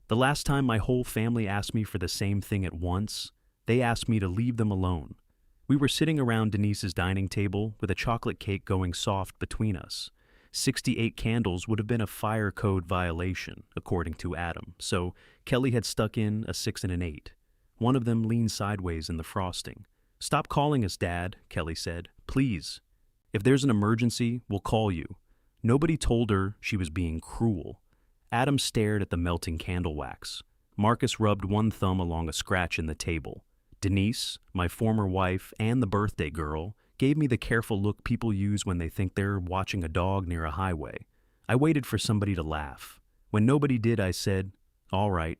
The last time my whole family asked me for the same thing at once, they asked me to leave them alone. We were sitting around Denise's dining table with a chocolate cake going soft between us. 68 candles would have been a fire code violation, according to Adam, so Kelly had stuck in a 6 and an 8. One of them leaned sideways in the frosting. "Stop calling us, Dad," Kelly said. "Please. If there's an emergency, we'll call you." Nobody told her she was being cruel. Adam stared at the melting candle wax. Marcus rubbed one thumb along a scratch in the table. Denise, my former wife and the birthday girl, gave me the careful look people use when they think they're watching a dog near a highway. I waited for somebody to laugh. When nobody did, I said, "All right."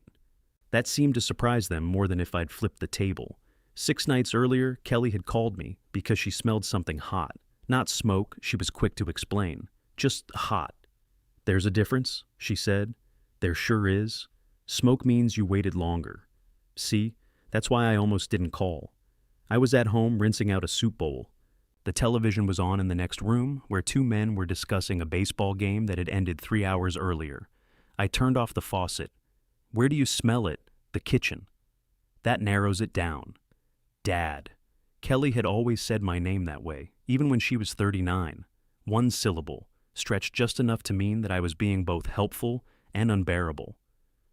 That seemed to surprise them more than if I'd flipped the table. 6 nights earlier, Kelly had called me because she smelled something hot. Not smoke, she was quick to explain. Just hot. "There's a difference," she said. "There sure is. Smoke means you waited longer. See, that's why I almost didn't call. I was at home rinsing out a soup bowl. The television was on in the next room, where 2 men were discussing a baseball game that had ended 3 hours earlier. I turned off the faucet. Where do you smell it? The kitchen. That narrows it down. Dad. Kelly had always said my name that way, even when she was 39. 1 syllable, stretched just enough to mean that I was being both helpful and unbearable.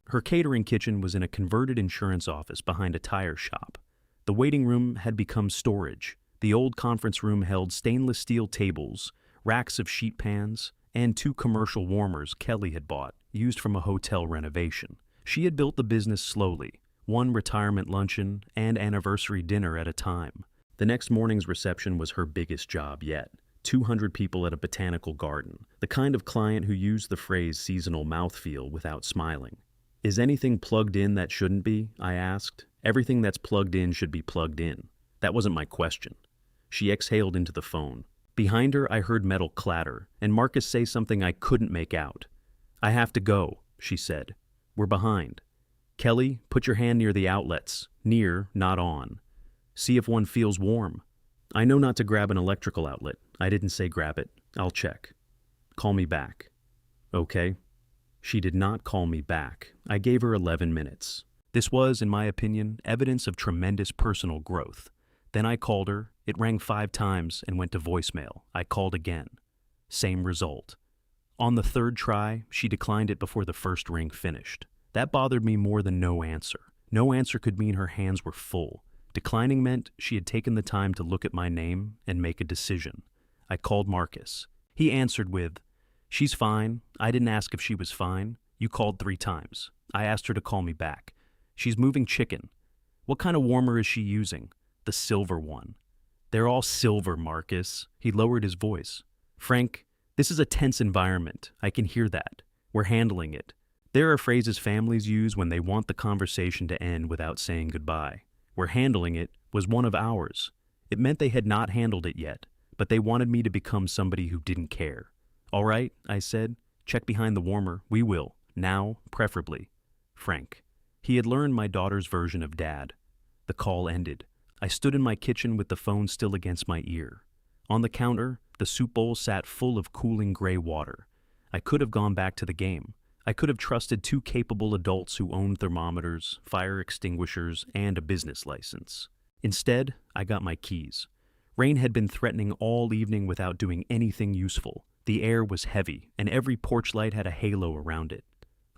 Her catering kitchen was in a converted insurance office behind a tire shop. The waiting room had become storage. The old conference room held stainless steel tables, racks of sheet pans, and 2 commercial warmers Kelly had bought, used from a hotel renovation. She had built the business slowly, 1 retirement luncheon and anniversary dinner at a time. The next morning's reception was her biggest job yet. 200 people at a botanical garden, the kind of client who used the phrase seasonal mouthfeel without smiling. "Is anything plugged in that shouldn't be?" I asked. "Everything that's plugged in should be plugged in." That wasn't my question. She exhaled into the phone. Behind her, I heard metal clatter, and Marcus say something I couldn't make out. "I have to go," she said. "We're behind. Kelly, put your hand near the outlets. Near, not on. See if one feels warm." "I know not to grab an electrical outlet. I didn't say grab it. I'll check. Call me back." "Okay." She did not call me back. I gave her 11 minutes. This was, in my opinion, evidence of tremendous personal growth. Then I called her. It rang 5 times and went to voicemail. I called again. Same result. On the 3rd try, she declined it before the first ring finished. That bothered me more than no answer. No answer could mean her hands were full. Declining meant she had taken the time to look at my name and make a decision. I called Marcus. He answered with, "She's fine. I didn't ask if she was fine. You called 3 times. I asked her to call me back. She's moving chicken. What kind of warmer is she using? The silver one." "They're all silver, Marcus." He lowered his voice. "Frank, this is a tense environment. I can hear that. We're handling it. There are phrases families use when they want the conversation to end without saying goodbye. We're handling it was one of ours. It meant they had not handled it yet, but they wanted me to become somebody who didn't care. "All right," I said. "Check behind the warmer. We will. Now, preferably. Frank." He had learned my daughter's version of Dad. The call ended. I stood in my kitchen with the phone still against my ear. On the counter, the soup bowl sat full of cooling gray water. I could have gone back to the game. I could have trusted 2 capable adults who owned thermometers, fire extinguishers, and a business license. Instead, I got my keys. Rain had been threatening all evening without doing anything useful. The air was heavy, and every porch light had a halo around it.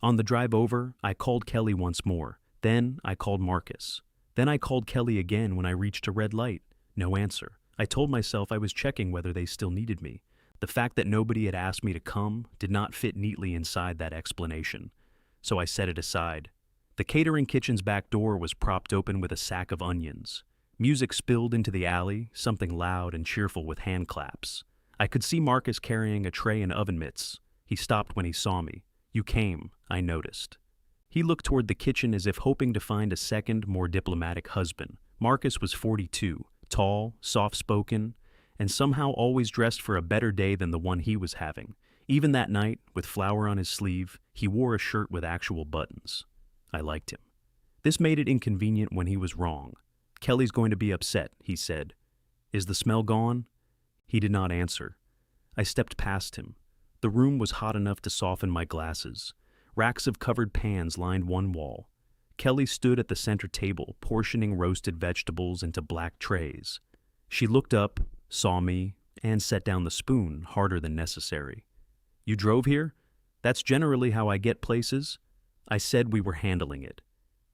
On the drive over, I called Kelly once more. Then I called Marcus. Then I called Kelly again when I reached a red light. No answer. I told myself I was checking whether they still needed me. The fact that nobody had asked me to come did not fit neatly inside that explanation, so I set it aside. The catering kitchen's back door was propped open with a sack of onions. Music spilled into the alley, something loud and cheerful with hand claps. I could see Marcus carrying a tray and oven mitts. He stopped when he saw me. "You came," I noticed. He looked toward the kitchen as if hoping to find a second, more diplomatic husband. Marcus was 42, tall, soft-spoken, and somehow always dressed for a better day than the one he was having. Even that night, with flour on his sleeve, he wore a shirt with actual buttons. I liked him. This made it inconvenient when he was wrong. "Kelly's going to be upset," he said. "Is the smell gone?" He did not answer. I stepped past him. The room was hot enough to soften my glasses. Racks of covered pans lined one wall. Kelly stood at the center table, portioning roasted vegetables into black trays. She looked up, saw me, and set down the spoon harder than necessary. "You drove here? That's generally how I get places." I said we were handling it.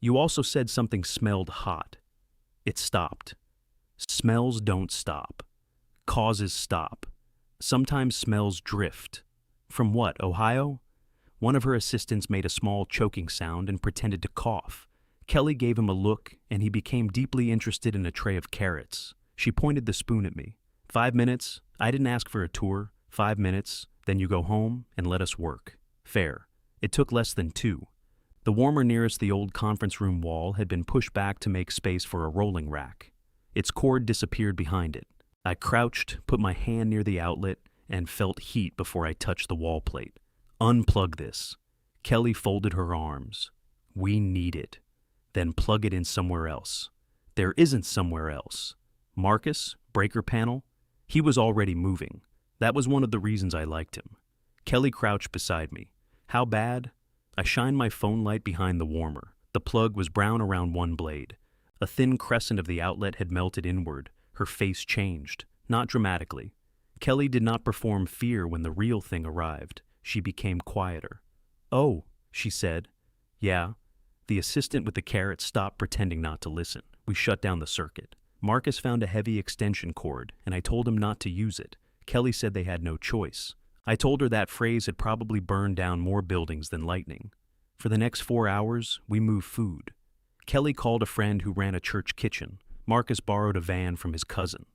"You also said something smelled hot." It stopped. Smells don't stop. Causes stop. Sometimes smells drift. From what, Ohio? One of her assistants made a small choking sound and pretended to cough. Kelly gave him a look, and he became deeply interested in a tray of carrots. She pointed the spoon at me. 5 minutes. I didn't ask for a tour. 5 minutes. Then you go home and let us work. Fair. It took less than 2. The warmer nearest the old conference room wall had been pushed back to make space for a rolling rack. Its cord disappeared behind it. I crouched, put my hand near the outlet, and felt heat before I touched the wall plate. "Unplug this." Kelly folded her arms. "We need it." "Then plug it in somewhere else." "There isn't somewhere else." Marcus, breaker panel? He was already moving. That was one of the reasons I liked him. Kelly crouched beside me. "How bad?" I shined my phone light behind the warmer. The plug was brown around one blade. A thin crescent of the outlet had melted inward. Her face changed, not dramatically. Kelly did not perform fear when the real thing arrived. She became quieter. "Oh," she said. "Yeah." The assistant with the carrot stopped pretending not to listen. We shut down the circuit. Marcus found a heavy extension cord, and I told him not to use it. Kelly said they had no choice. I told her that phrase had probably burned down more buildings than lightning. For the next 4 hours, we moved food. Kelly called a friend who ran a church kitchen. Marcus borrowed a van from his cousin.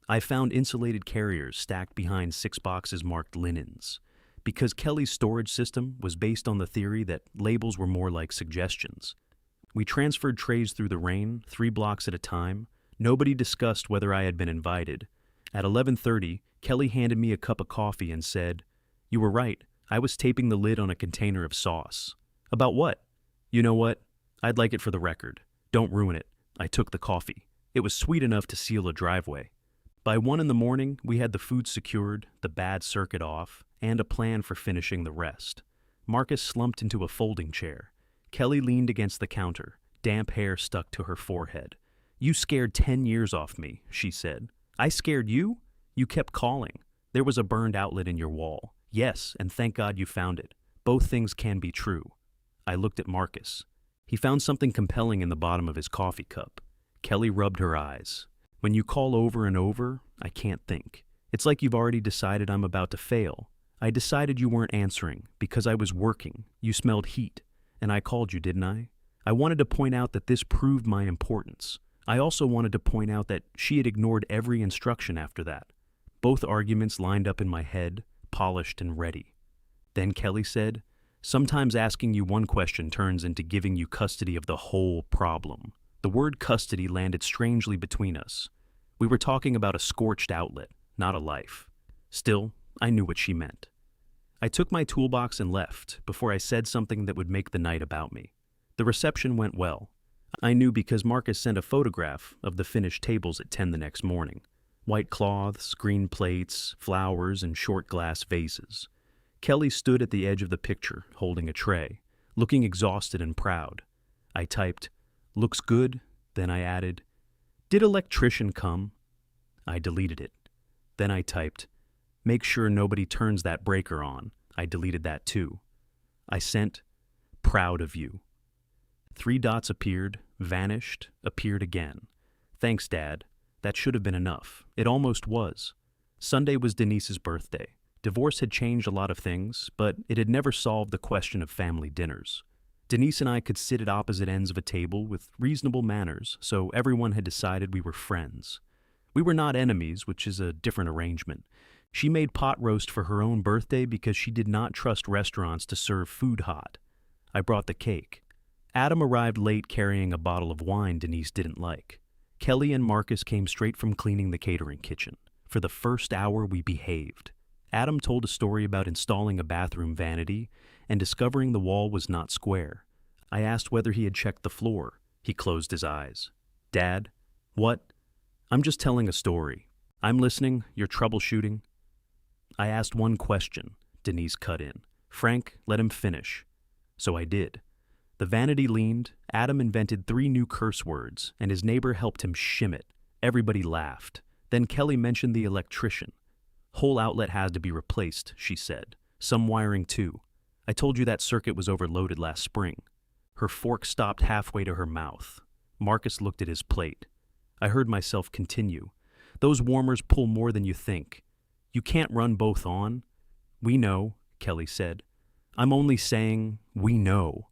I found insulated carriers stacked behind 6 boxes marked linens. Because Kelly's storage system was based on the theory that labels were more like suggestions. We transferred trays through the rain, 3 blocks at a time. Nobody discussed whether I had been invited. At 11:30, Kelly handed me a cup of coffee and said, "You were right. I was taping the lid on a container of sauce." "About what?" "You know what? I'd like it for the record. Don't ruin it." I took the coffee. It was sweet enough to seal a driveway. By 1 in the morning, we had the food secured, the bad circuit off, and a plan for finishing the rest. Marcus slumped into a folding chair. Kelly leaned against the counter, damp hair stuck to her forehead. "You scared 10 years off me," she said. "I scared you? You kept calling. There was a burned outlet in your wall. Yes, and thank God you found it. Both things can be true." I looked at Marcus. He found something compelling in the bottom of his coffee cup. Kelly rubbed her eyes. "When you call over and over, I can't think. It's like you've already decided I'm about to fail. I decided you weren't answering because I was working. You smelled heat, and I called you, didn't I? I wanted to point out that this proved my importance. I also wanted to point out that she had ignored every instruction after that." Both arguments lined up in my head, polished and ready. Then Kelly said, "Sometimes asking you one question turns into giving you custody of the whole problem." The word custody landed strangely between us. We were talking about a scorched outlet, not a life. Still, I knew what she meant. I took my toolbox and left before I said something that would make the night about me. The reception went well. I knew because Marcus sent a photograph of the finished tables at 10 the next morning. White cloths, green plates, flowers, and short glass vases. Kelly stood at the edge of the picture, holding a tray, looking exhausted and proud. I typed, "Looks good," then I added, "Did electrician come?" I deleted it. Then I typed, "Make sure nobody turns that breaker on." I deleted that too. I sent, "Proud of you." 3 dots appeared, vanished, appeared again. "Thanks, Dad. That should have been enough. It almost was." Sunday was Denise's birthday. Divorce had changed a lot of things, but it had never solved the question of family dinners. Denise and I could sit at opposite ends of a table with reasonable manners, so everyone had decided we were friends. We were not enemies, which is a different arrangement. She made pot roast for her own birthday because she did not trust restaurants to serve food hot. I brought the cake. Adam arrived late carrying a bottle of wine Denise didn't like. Kelly and Marcus came straight from cleaning the catering kitchen. For the first hour, we behaved. Adam told a story about installing a bathroom vanity and discovering the wall was not square. I asked whether he had checked the floor. He closed his eyes. "Dad? What?" "I'm just telling a story. I'm listening. You're troubleshooting." "I asked one question," Denise cut in. "Frank, let him finish." So I did. The vanity leaned, Adam invented 3 new curse words, and his neighbor helped him shim it. Everybody laughed. Then Kelly mentioned the electrician. Whole outlet had to be replaced, she said. Some wiring too. I told you that circuit was overloaded last spring. Her fork stopped halfway to her mouth. Marcus looked at his plate. I heard myself continue. Those warmers pull more than you think. You can't run both on. We know, Kelly said. I'm only saying, we know.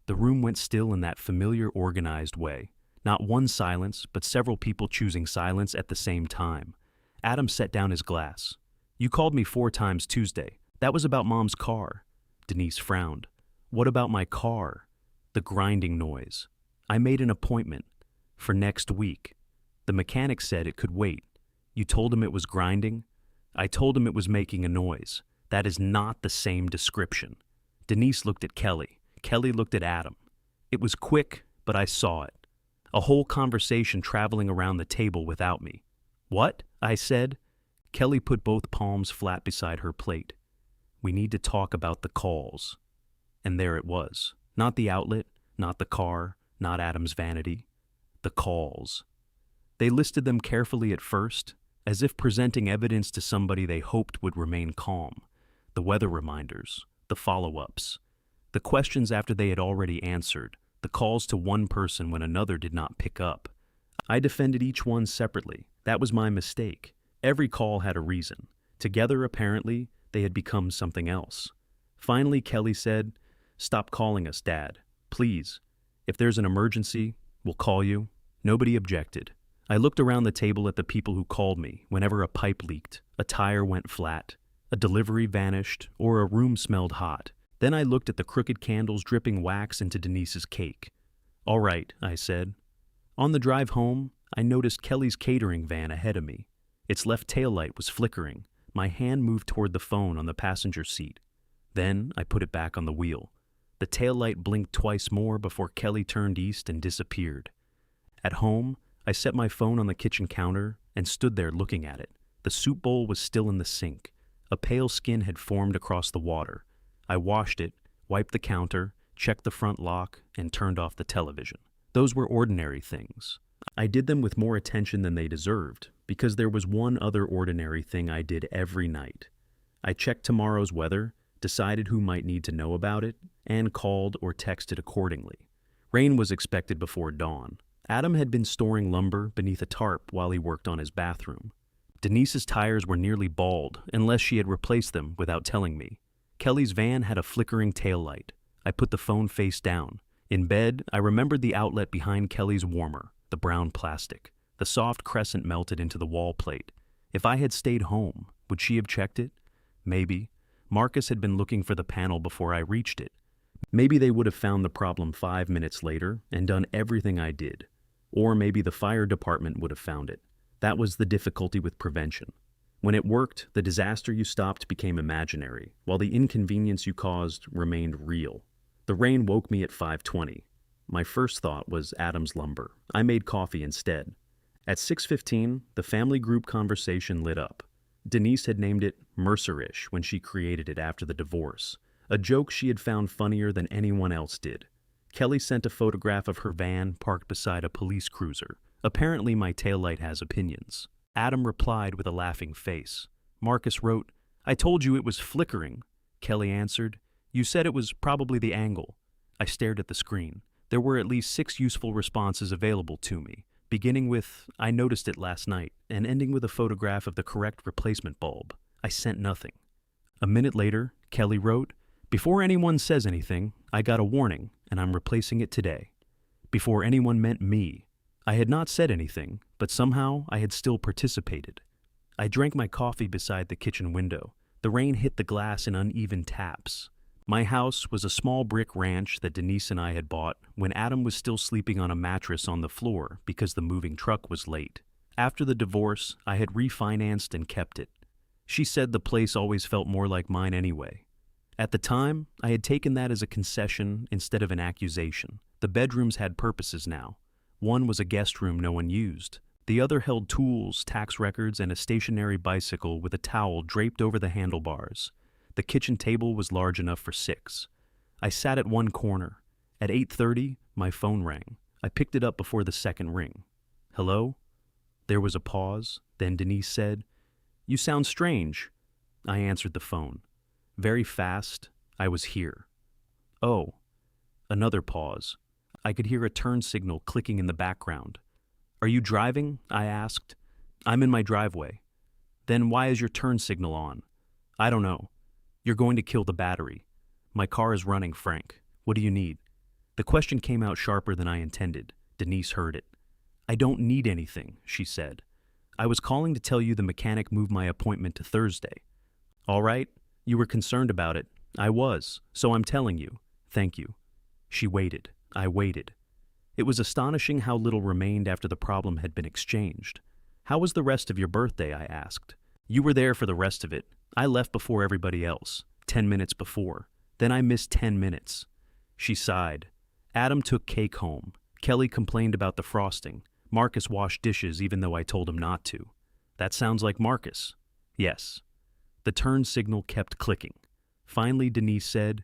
The room went still in that familiar organized way. Not one silence, but several people choosing silence at the same time. Adam set down his glass. You called me 4 times Tuesday. That was about Mom's car. Denise frowned. What about my car? The grinding noise. I made an appointment. For next week. The mechanic said it could wait. You told him it was grinding? I told him it was making a noise. That is not the same description. Denise looked at Kelly. Kelly looked at Adam. It was quick, but I saw it. A whole conversation traveling around the table without me. What? I said. Kelly put both palms flat beside her plate. We need to talk about the calls. And there it was. Not the outlet, not the car, not Adam's vanity. The calls. They listed them carefully at first, as if presenting evidence to somebody they hoped would remain calm. The weather reminders, the follow-ups, the questions after they had already answered, the calls to one person when another did not pick up. I defended each one separately. That was my mistake. Every call had a reason. Together, apparently, they had become something else. Finally, Kelly said, "Stop calling us, Dad. Please. If there's an emergency, we'll call you." Nobody objected. I looked around the table at the people who called me whenever a pipe leaked, a tire went flat, a delivery vanished, or a room smelled hot. Then I looked at the crooked candles dripping wax into Denise's cake. All right, I said. On the drive home, I noticed Kelly's catering van ahead of me. Its left taillight was flickering. My hand moved toward the phone on the passenger seat. Then I put it back on the wheel. The taillight blinked twice more before Kelly turned east and disappeared. At home, I set my phone on the kitchen counter and stood there looking at it. The soup bowl was still in the sink. A pale skin had formed across the water. I washed it, wiped the counter, checked the front lock, and turned off the television. Those were ordinary things. I did them with more attention than they deserved, because there was one other ordinary thing I did every night. I checked tomorrow's weather, decided who might need to know about it, and called or texted accordingly. Rain was expected before dawn. Adam had been storing lumber beneath a tarp while he worked on his bathroom. Denise's tires were nearly bald, unless she had replaced them without telling me. Kelly's van had a flickering taillight. I put the phone face down. In bed, I remembered the outlet behind Kelly's warmer, the brown plastic. The soft crescent melted into the wall plate. If I had stayed home, would she have checked it? Maybe. Marcus had been looking for the panel before I reached it. Maybe they would have found the problem 5 minutes later and done everything I did. Or maybe the fire department would have found it. That was the difficulty with prevention. When it worked, the disaster you stopped became imaginary, while the inconvenience you caused remained real. The rain woke me at 5:20. My first thought was Adam's lumber. I made coffee instead. At 6:15, the family group conversation lit up. Denise had named it Mercerish when she created it after the divorce, a joke she had found funnier than anyone else did. Kelly sent a photograph of her van parked beside a police cruiser. Apparently my taillight has opinions. Adam replied with a laughing face. Marcus wrote, "I told you it was flickering." Kelly answered, "You said it was probably the angle." I stared at the screen. There were at least 6 useful responses available to me, beginning with, "I noticed it last night," and ending with a photograph of the correct replacement bulb. I sent nothing. A minute later, Kelly wrote, "Before anyone says anything, I got a warning, and I'm replacing it today." Before anyone meant me. I had not said anything, but somehow I had still participated. I drank my coffee beside the kitchen window. The rain hit the glass in uneven taps. My house was a small brick ranch that Denise and I had bought when Adam was still sleeping on a mattress on the floor because the moving truck was late. After the divorce, I had refinanced and kept it. She said the place always felt more like mine anyway. At the time, I had taken that as a concession instead of an accusation. The bedrooms had purposes now. One was a guest room no one used. The other held tools, tax records, and a stationary bicycle with a towel draped over the handlebars. The kitchen table was large enough for 6. I sat at one corner. At 8:30, my phone rang. I picked it up before the second ring. Hello? There was a pause. Then Denise said, "You sound strange." I answered the phone. Very fast, I was here. Oh. Another pause. I could hear a turn signal clicking in the background. Are you driving? I asked. I'm in my driveway. Then why is your turn signal on? I don't know. You're going to kill the battery. My car is running, Frank. What do you need? The question came out sharper than I intended. Denise heard it. I don't need anything, she said. I was calling to tell you the mechanic moved my appointment to Thursday. All right, you were concerned about it. I was, so I'm telling you. Thank you. She waited. I waited. It was astonishing how little remained after the problem had been exchanged. How was the rest of your birthday? I asked. You were there for the rest of it. I left before everybody else, 10 minutes before. Then I missed 10 minutes. She sighed. Adam took cake home. Kelly complained about the frosting. Marcus washed dishes even though I told him not to. That sounds like Marcus. Yes. The turn signal kept clicking. Finally, Denise said,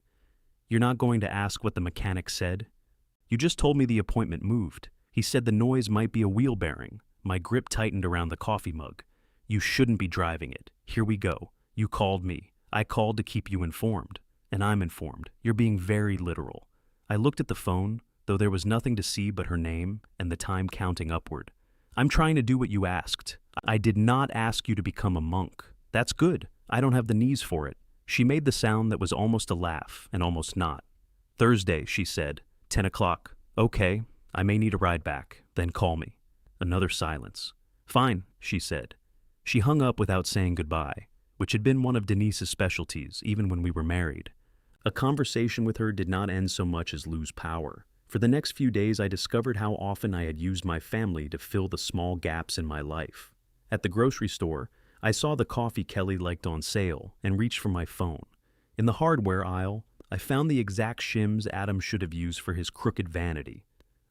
You're not going to ask what the mechanic said? You just told me the appointment moved. He said the noise might be a wheel bearing. My grip tightened around the coffee mug. You shouldn't be driving it. Here we go. You called me. I called to keep you informed. And I'm informed. You're being very literal. I looked at the phone, though there was nothing to see but her name and the time counting upward. I'm trying to do what you asked. I did not ask you to become a monk. That's good. I don't have the knees for it. She made the sound that was almost a laugh and almost not. Thursday, she said. 10 o'clock. Okay, I may need a ride back. Then call me. Another silence. Fine, she said. She hung up without saying goodbye, which had been one of Denise's specialties even when we were married. A conversation with her did not end so much as lose power. For the next few days, I discovered how often I had used my family to fill the small gaps in my life. At the grocery store, I saw the coffee Kelly liked on sale and reached for my phone. In the hardware aisle, I found the exact shims Adam should have used for his crooked vanity.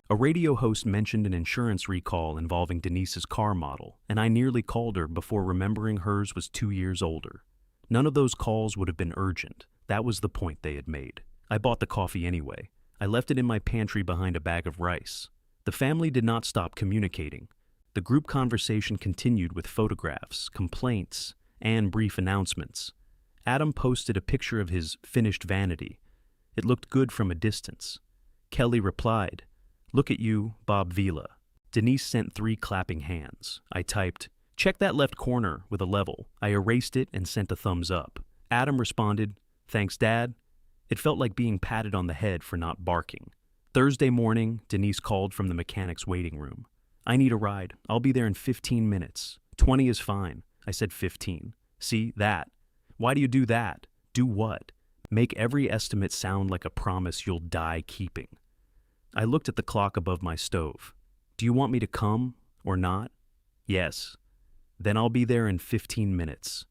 A radio host mentioned an insurance recall involving Denise's car model, and I nearly called her before remembering hers was 2 years older. None of those calls would have been urgent. That was the point they had made. I bought the coffee anyway. I left it in my pantry behind a bag of rice. The family did not stop communicating. The group conversation continued with photographs, complaints, and brief announcements. Adam posted a picture of his finished vanity. It looked good from a distance. Kelly replied, Look at you, Bob Vila. Denise sent 3 clapping hands. I typed, Check that left corner with a level. I erased it and sent a thumbs up. Adam responded, Thanks, Dad. It felt like being patted on the head for not barking. Thursday morning, Denise called from the mechanic's waiting room. I need a ride. I'll be there in 15 minutes. 20 is fine. I said 15. See, that. Why do you do that? Do what? Make every estimate sound like a promise you'll die keeping. I looked at the clock above my stove. Do you want me to come or not? Yes. Then I'll be there in 15 minutes.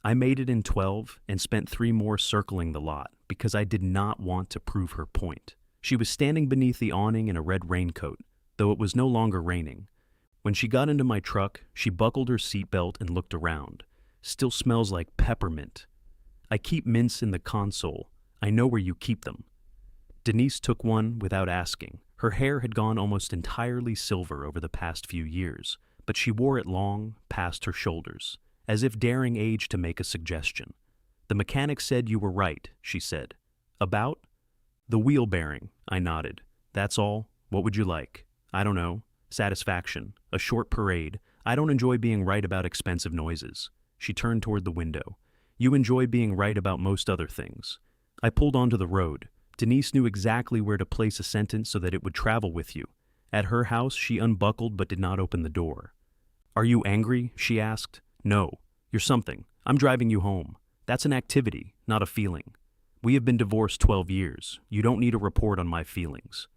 I made it in 12 and spent 3 more circling the lot because I did not want to prove her point. She was standing beneath the awning in a red raincoat, though it was no longer raining. When she got into my truck, she buckled her seatbelt and looked around. Still smells like peppermint. I keep mints in the console. I know where you keep them. Denise took one without asking. Her hair had gone almost entirely silver over the past few years, but she wore it long, past her shoulders, as if daring age to make a suggestion. The mechanic said you were right, she said. About? The wheel bearing, I nodded. That's all. What would you like? I don't know. Satisfaction. A short parade. I don't enjoy being right about expensive noises. She turned toward the window. You enjoy being right about most other things. I pulled onto the road. Denise knew exactly where to place a sentence so that it would travel with you. At her house, she unbuckled but did not open the door. Are you angry? She asked. No. You're something. I'm driving you home. That's an activity, not a feeling. We have been divorced 12 years. You don't need a report on my feelings.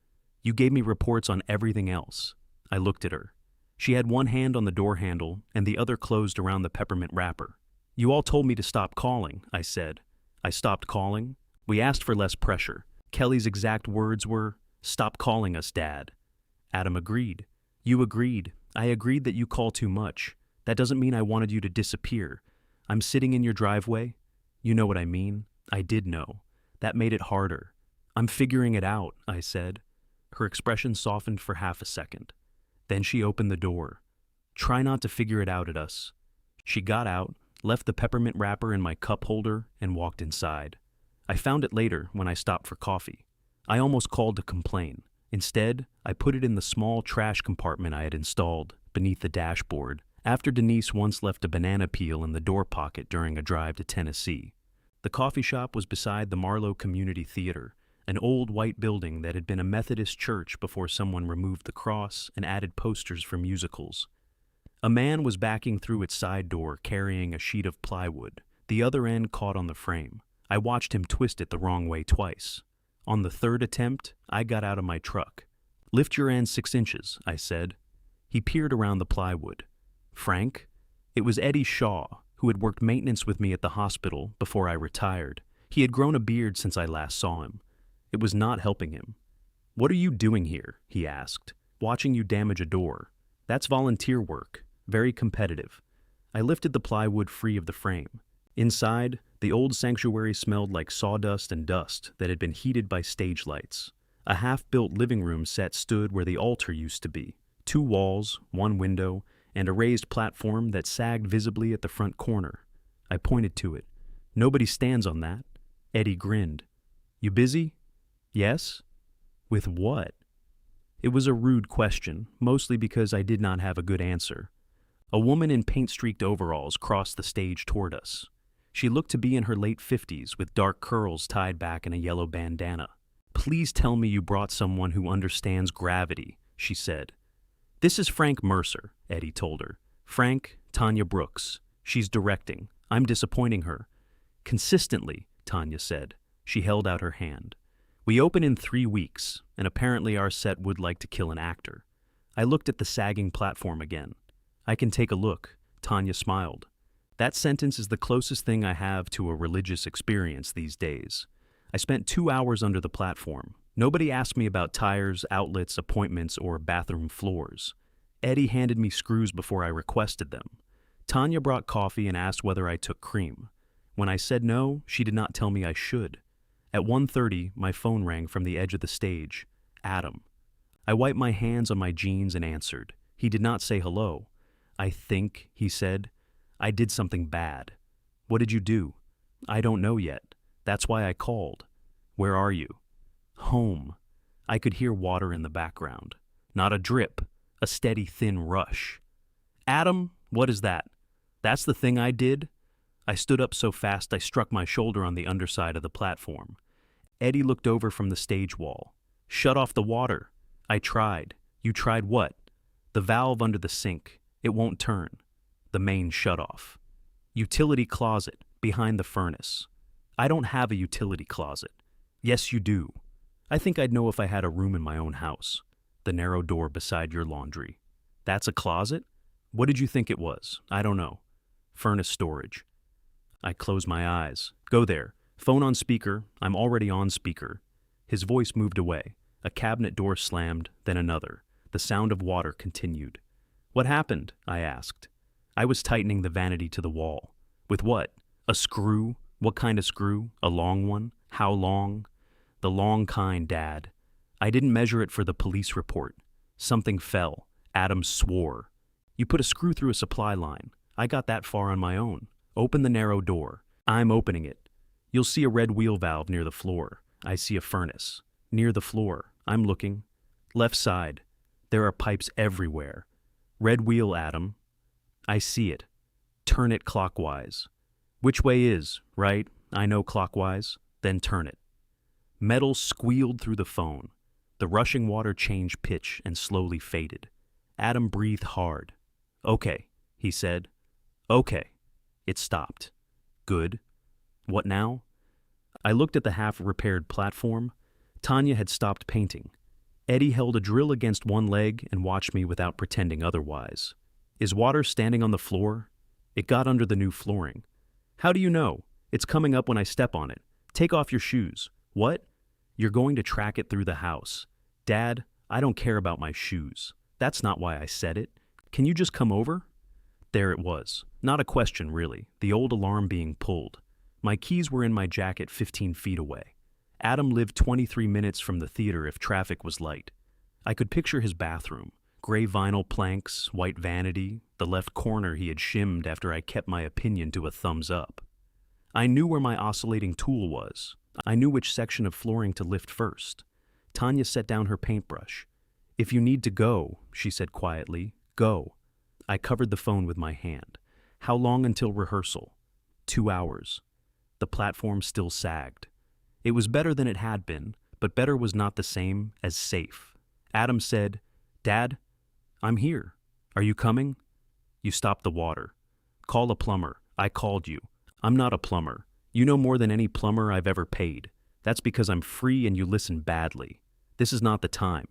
You gave me reports on everything else. I looked at her. She had one hand on the door handle and the other closed around the peppermint wrapper. You all told me to stop calling, I said. I stopped calling. We asked for less pressure. Kelly's exact words were, Stop calling us, Dad. Adam agreed. You agreed. I agreed that you call too much. That doesn't mean I wanted you to disappear. I'm sitting in your driveway. You know what I mean. I did know. That made it harder. I'm figuring it out, I said. Her expression softened for half a second. Then she opened the door. Try not to figure it out at us. She got out, left the peppermint wrapper in my cup holder, and walked inside. I found it later when I stopped for coffee. I almost called to complain. Instead, I put it in the small trash compartment I had installed beneath the dashboard after Denise once left a banana peel in the door pocket during a drive to Tennessee. The coffee shop was beside the Marlowe Community Theater, an old white building that had been a Methodist church before someone removed the cross and added posters for musicals. A man was backing through its side door carrying a sheet of plywood, the other end caught on the frame. I watched him twist it the wrong way twice. On the third attempt, I got out of my truck. Lift your end 6 inches, I said. He peered around the plywood. Frank? It was Eddie Shaw, who had worked maintenance with me at the hospital before I retired. He had grown a beard since I last saw him. It was not helping him. What are you doing here? He asked. Watching you damage a door. That's volunteer work, very competitive. I lifted the plywood free of the frame. Inside, the old sanctuary smelled like sawdust and dust that had been heated by stage lights. A half-built living room set stood where the altar used to be. 2 walls, 1 window, and a raised platform that sagged visibly at the front corner. I pointed to it. Nobody stands on that. Eddie grinned. You busy? Yes? With what? It was a rude question, mostly because I did not have a good answer. A woman in paint-streaked overalls crossed the stage toward us. She looked to be in her late 50s with dark curls tied back in a yellow bandana. Please tell me you brought someone who understands gravity, she said. This is Frank Mercer, Eddie told her. Frank, Tanya Brooks. She's directing. I'm disappointing her. Consistently, Tanya said. She held out her hand. We open in 3 weeks, and apparently our set would like to kill an actor. I looked at the sagging platform again. I can take a look, Tanya smiled. That sentence is the closest thing I have to a religious experience these days. I spent 2 hours under the platform. Nobody asked me about tires, outlets, appointments, or bathroom floors. Eddie handed me screws before I requested them. Tanya brought coffee and asked whether I took cream. When I said no, she did not tell me I should. At 1:30, my phone rang from the edge of the stage. Adam. I wiped my hands on my jeans and answered. He did not say hello. I think, he said, I did something bad. What did you do? I don't know yet. That's why I called. Where are you? Home. I could hear water in the background. Not a drip, a steady thin rush. Adam, what is that? That's the thing I did? I stood up so fast I struck my shoulder on the underside of the platform. Eddie looked over from the stage wall. Shut off the water. I tried. You tried what? The valve under the sink. It won't turn. The main shutoff. Utility closet, behind the furnace. I don't have a utility closet. Yes, you do. I think I'd know if I had a room in my own house. The narrow door beside your laundry. That's a closet? What did you think it was? I don't know. Furnace storage. I closed my eyes. Go there. Phone on speaker. I'm already on speaker. His voice moved away. A cabinet door slammed, then another. The sound of water continued. What happened? I asked. I was tightening the vanity to the wall. With what? A screw? What kind of screw? A long one? How long? The long kind, Dad. I didn't measure it for the police report. Something fell. Adam swore. You put a screw through a supply line. I got that far on my own. Open the narrow door. I'm opening it. You'll see a red wheel valve near the floor. I see a furnace. Near the floor. I'm looking. Left side. There are pipes everywhere. Red wheel, Adam. I see it. Turn it clockwise. Which way is? Right? I know clockwise. Then turn it. Metal squealed through the phone. The rushing water changed pitch and slowly faded. Adam breathed hard. Okay, he said. Okay. It stopped. Good. What now? I looked at the half-repaired platform. Tanya had stopped painting. Eddie held a drill against one leg and watched me without pretending otherwise. Is water standing on the floor? It got under the new flooring. How do you know? It's coming up when I step on it. Take off your shoes. What? You're going to track it through the house. Dad, I don't care about my shoes. That's not why I said it. Can you just come over? There it was. Not a question, really. The old alarm being pulled. My keys were in my jacket 15 feet away. Adam lived 23 minutes from the theater if traffic was light. I could picture his bathroom. Gray vinyl planks, white vanity, the left corner he had shimmed after I kept my opinion to a thumbs up. I knew where my oscillating tool was. I knew which section of flooring to lift first. Tanya set down her paintbrush. "If you need to go," she said quietly, "go." I covered the phone with my hand. "How long until rehearsal?" 2 hours. The platform still sagged. It was better than it had been, but better was not the same as safe. Adam said, "Dad, I'm here. Are you coming?" "You stopped the water." "Call a plumber." "I called you." "I'm not a plumber. You know more than any plumber I've ever paid. That's because I'm free and you listen badly. This is not the time."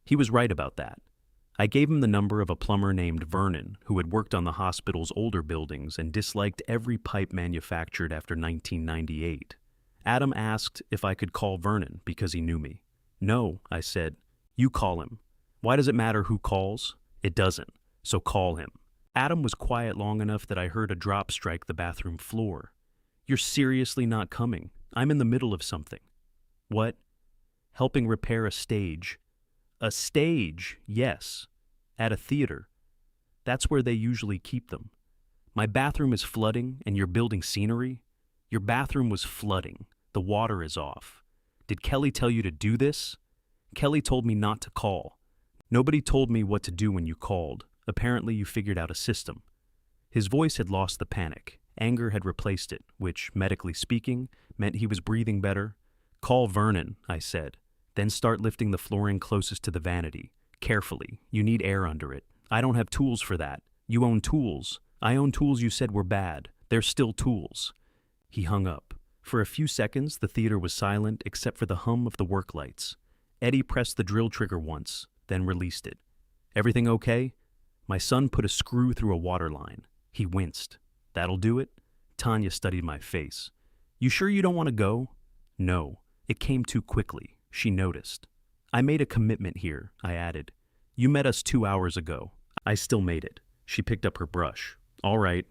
He was right about that. I gave him the number of a plumber named Vernon who had worked on the hospital's older buildings and disliked every pipe manufactured after 1998. Adam asked if I could call Vernon because he knew me. "No," I said. "You call him." "Why does it matter who calls?" "It doesn't. So call him." Adam was quiet long enough that I heard a drop strike the bathroom floor. "You're seriously not coming? I'm in the middle of something." "What?" "Helping repair a stage." "A stage, yes. At a theater. That's where they usually keep them." "My bathroom is flooding and you're building scenery?" "Your bathroom was flooding. The water is off." "Did Kelly tell you to do this?" "Kelly told me not to call." "Nobody told me what to do when you called. Apparently you figured out a system." His voice had lost the panic. Anger had replaced it, which, medically speaking, meant he was breathing better. "Call Vernon," I said. "Then start lifting the flooring closest to the vanity. Carefully. You need air under it." "I don't have tools for that." "You own tools." "I own tools you said were bad. They're still tools." He hung up. For a few seconds, the theater was silent except for the hum of the work lights. Eddie pressed the drill trigger once, then released it. "Everything okay?" My son put a screw through a water line. He winced. "That'll do it?" Tanya studied my face. "You sure you don't want to go?" "No." It came too quickly. She noticed. "I made a commitment here," I added. "You met us 2 hours ago." I still made it. She picked up her brush. "All right."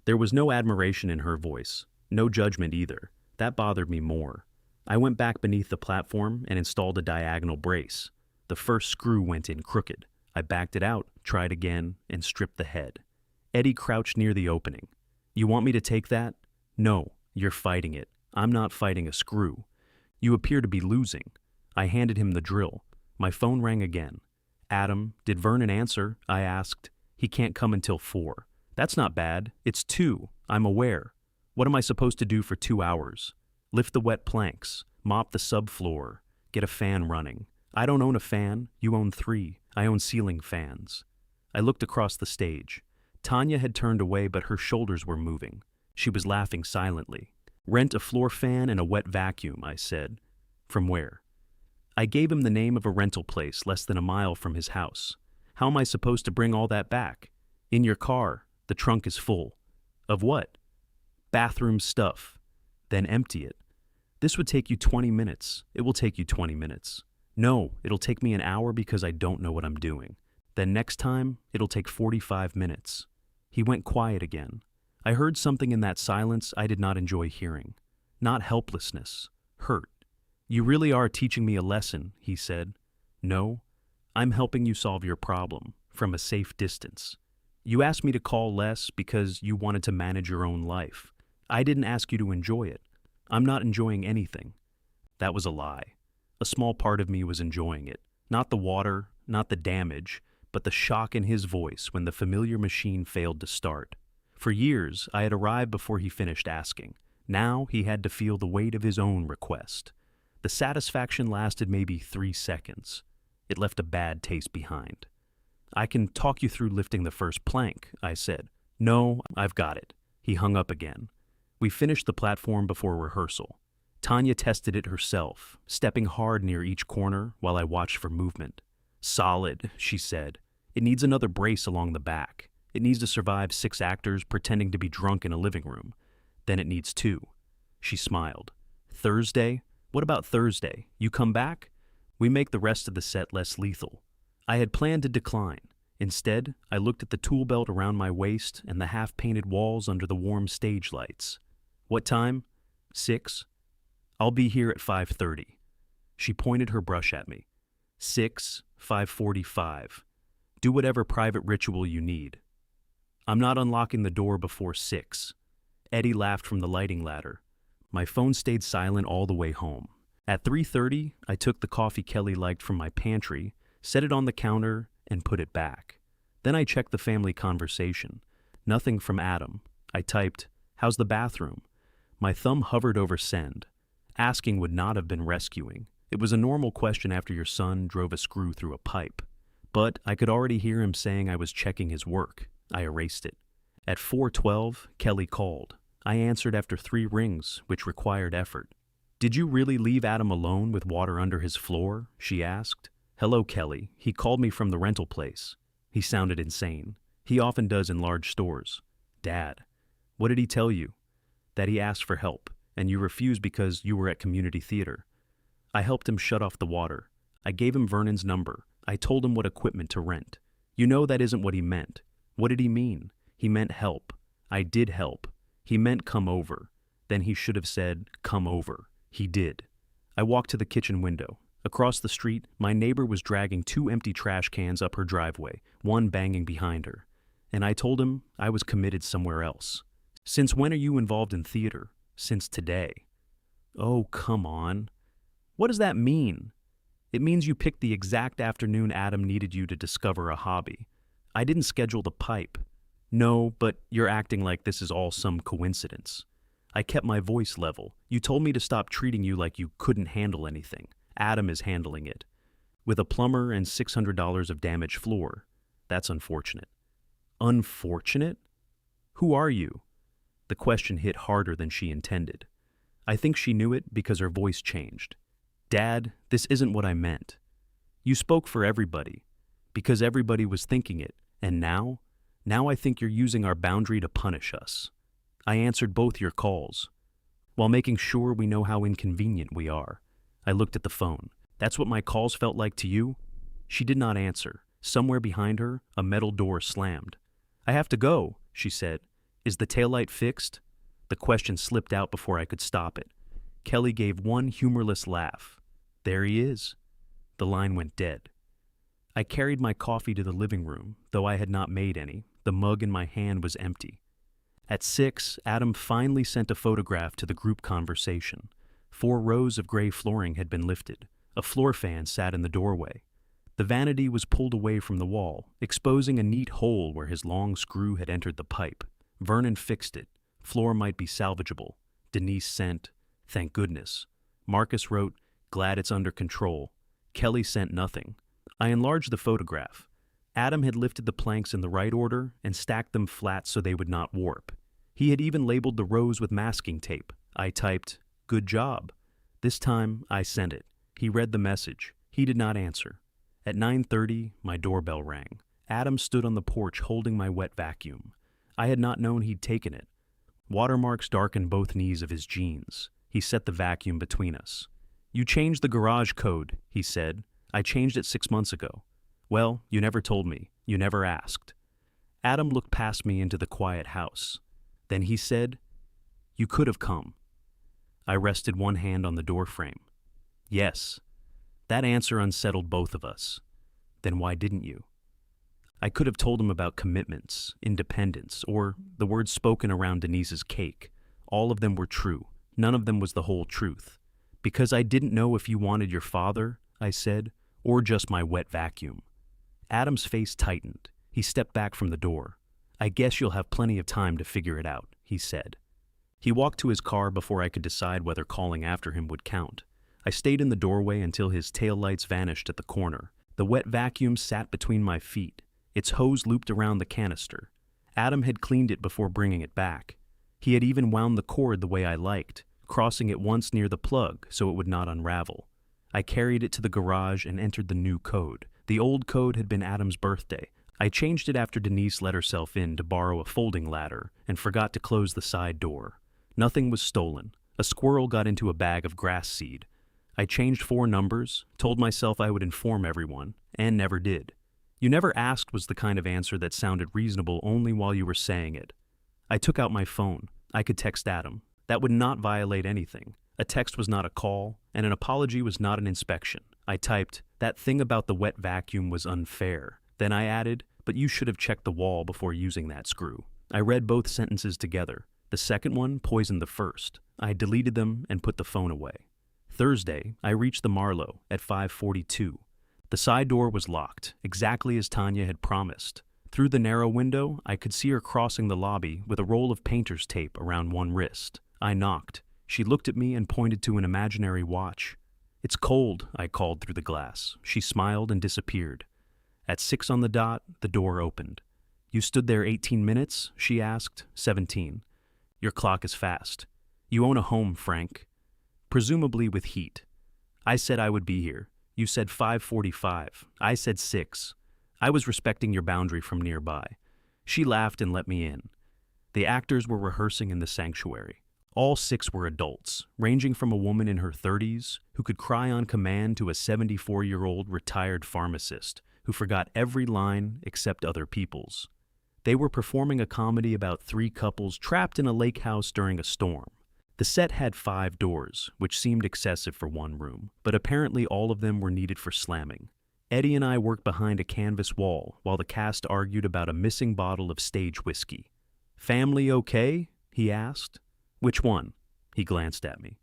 There was no admiration in her voice. No judgment either. That bothered me more. I went back beneath the platform and installed a diagonal brace. The first screw went in crooked. I backed it out, tried again, and stripped the head. Eddie crouched near the opening. "You want me to take that?" "No, you're fighting it. I'm not fighting a screw." "You appear to be losing." I handed him the drill. My phone rang again. "Adam, did Vernon answer?" I asked. "He can't come until 4. "That's not bad. It's 2. I'm aware." "What am I supposed to do for 2 hours?" "Lift the wet planks, mop the subfloor, get a fan running." "I don't own a fan. You own 3. I own ceiling fans." I looked across the stage. Tanya had turned away, but her shoulders were moving. She was laughing silently. "Rent a floor fan and a wet vacuum," I said. "From where?" I gave him the name of a rental place less than a mile from his house. "How am I supposed to bring all that back?" "In your car. The trunk is full." "Of what?" "Bathroom stuff." "Then empty it." "This would take you 20 minutes. It will take you 20 minutes. "No, it'll take me an hour because I don't know what I'm doing." "Then next time, it'll take 45 minutes. He went quiet again. I heard something in that silence I did not enjoy hearing. Not helplessness. Hurt. "You really are teaching me a lesson," he said. "No, I'm helping you solve your problem, from a safe distance. You asked me to call less because you wanted to manage your own life. I didn't ask you to enjoy it. I'm not enjoying anything." That was a lie. A small part of me was enjoying it. Not the water, not the damage, but the shock in his voice when the familiar machine failed to start. For years, I had arrived before he finished asking. Now he had to feel the weight of his own request. The satisfaction lasted maybe 3 seconds. It left a bad taste behind. "I can talk you through lifting the first plank," I said. "No, I've got it." He hung up again. We finished the platform before rehearsal. Tanya tested it herself, stepping hard near each corner while I watched for movement. "Solid," she said. "It needs another brace along the back. It needs to survive 6 actors pretending to be drunk in a living room. Then it needs 2. She smiled. "Thursday? What about Thursday? You come back? We make the rest of the set less lethal." I had planned to decline. Instead, I looked at the tool belt around my waist and the half-painted walls under the warm stage lights. "What time?" 6. I'll be here at 5:30. She pointed her brush at me. 6, 5:45. Do whatever private ritual you need. I'm not unlocking the door before 6. Eddie laughed from the lighting ladder. My phone stayed silent all the way home. At 3:30, I took the coffee Kelly liked from my pantry, set it on the counter, and put it back. Then I checked the family conversation. Nothing from Adam. I typed, "How's the bathroom?" My thumb hovered over send. Asking would not have been rescuing. It was a normal question after your son drove a screw through a pipe. But I could already hear him saying I was checking his work. I erased it. At 4:12, Kelly called. I answered after 3 rings, which required effort. "Did you really leave Adam alone with water under his floor?" she asked. "Hello, Kelly. He called me from the rental place." He sounded insane. He often does in large stores. "Dad, what did he tell you?" "That he asked for help, and you refused because you were at community theater." I helped him shut off the water. I gave him Vernon's number. I told him what equipment to rent. You know that isn't what he meant. What did he mean? He meant help. I did help. He meant come over. Then he should have said, come over. He did. I walked to the kitchen window. Across the street, my neighbor was dragging 2 empty trash cans up her driveway, one banging behind her. And I told him I was committed somewhere else. "Since when are you involved in theater?" "Since today." "Oh, come on. What does that mean?" "It means you picked the exact afternoon Adam needed you to discover a hobby. I didn't schedule the pipe." "No, but you're acting like this is all some coincidence." I kept my voice level. "You told me to stop treating you like you couldn't handle anything. Adam is handling it. With a plumber and $600 of damaged floor. That's unfortunate." "Unfortunate? Who are you?" The question hit harder than she intended. I think she knew it because her voice changed. "Dad, this isn't what I meant. You spoke for everybody, because everybody was thinking it, and now I think you're using our boundary to punish us. I answered both your calls, while making sure we know how inconvenient we are." I looked at the phone. "That's what my calls felt like to you?" She did not answer. Somewhere behind her, a metal door slammed. "I have to go," she said. "Is the taillight fixed?" The question slipped out before I could stop it. Kelly gave one humorless laugh. "There he is." The line went dead. I carried my coffee to the living room, though I had not made any. The mug in my hand was empty. At 6, Adam finally sent a photograph to the group conversation. 4 rows of gray flooring had been lifted. A floor fan sat in the doorway. The vanity was pulled away from the wall, exposing a neat hole where his long screw had entered the pipe. Vernon fixed it. Floor might be salvageable. Denise sent, "Thank goodness." Marcus wrote, "Glad it's under control." Kelly sent nothing. I enlarged the photograph. Adam had lifted the planks in the right order and stacked them flat so they would not warp. He had even labeled the rows with masking tape. I typed, "Good job." This time, I sent it. He read the message. He did not answer. At 9:30, my doorbell rang. Adam stood on the porch holding my wet vacuum. I had not known he'd taken it. Watermarks darkened both knees of his jeans. He set the vacuum between us. "You changed the garage code," he said. "I changed it 6 months ago." "Well, you never told me. You never asked." Adam looked past me into the quiet house. Then he said, "You could have come." I rested one hand on the doorframe. "Yes." That answer unsettled both of us. "Then why didn't you?" I could have told him about commitments, independence, or the words spoken around Denise's cake. All of them were true. None of them was the whole truth. "Because I didn't know if you wanted your father," I said, "or just my wet vacuum." Adam's face tightened. He stepped back from the door. "I guess you'll have plenty of time to figure it out," he said. He walked to his car before I could decide whether calling after him would count. I stayed in the doorway until his taillights vanished at the corner. The wet vacuum sat between my feet. Its hose looped around the canister. Adam had cleaned it before bringing it back. He had even wound the cord the way I liked, crossing it once near the plug so it would not unravel. I carried it to the garage and entered the new code. The old code had been Adam's birthday. I changed it after Denise let herself in to borrow a folding ladder and forgot to close the side door. Nothing was stolen. A squirrel got into a bag of grass seed. I changed 4 numbers, told myself I would inform everyone, and never did. "You never asked" was the kind of answer that sounded reasonable only while you were saying it. I took out my phone. I could text Adam. That would not violate anything. A text was not a call, and an apology was not an inspection. I typed, "That thing about the wet vacuum was unfair." Then I added, "But you should have checked the wall before using that screw." I read both sentences together. The second one poisoned the first. I deleted them and put the phone away. Thursday, I reached the Marlowe at 5:42. The side door was locked, exactly as Tanya had promised. Through the narrow window, I could see her crossing the lobby with a roll of painter's tape around one wrist. I knocked. She looked at me and pointed to an imaginary watch. "It's cold," I called through the glass. She smiled and disappeared. At 6 on the dot, the door opened. "You stood there 18 minutes?" she asked. 17. "Your clock is fast. You own a home, Frank." "Presumably with heat." "I said I would be here. You said 5:45. I said 6. I was respecting your boundary from nearby." She laughed and let me in. The actors were rehearsing in the sanctuary. All 6 were adults, ranging from a woman in her 30s who could cry on command to a 74-year-old retired pharmacist who forgot every line except other people's. They were performing a comedy about 3 couples trapped in a lake house during a storm. The set had 5 doors, which seemed excessive for one room, but apparently all of them were needed for slamming. Eddie and I worked behind a canvas wall while the cast argued about a missing bottle of stage whiskey. "Family okay?" he asked. "Which one?" He glanced at me.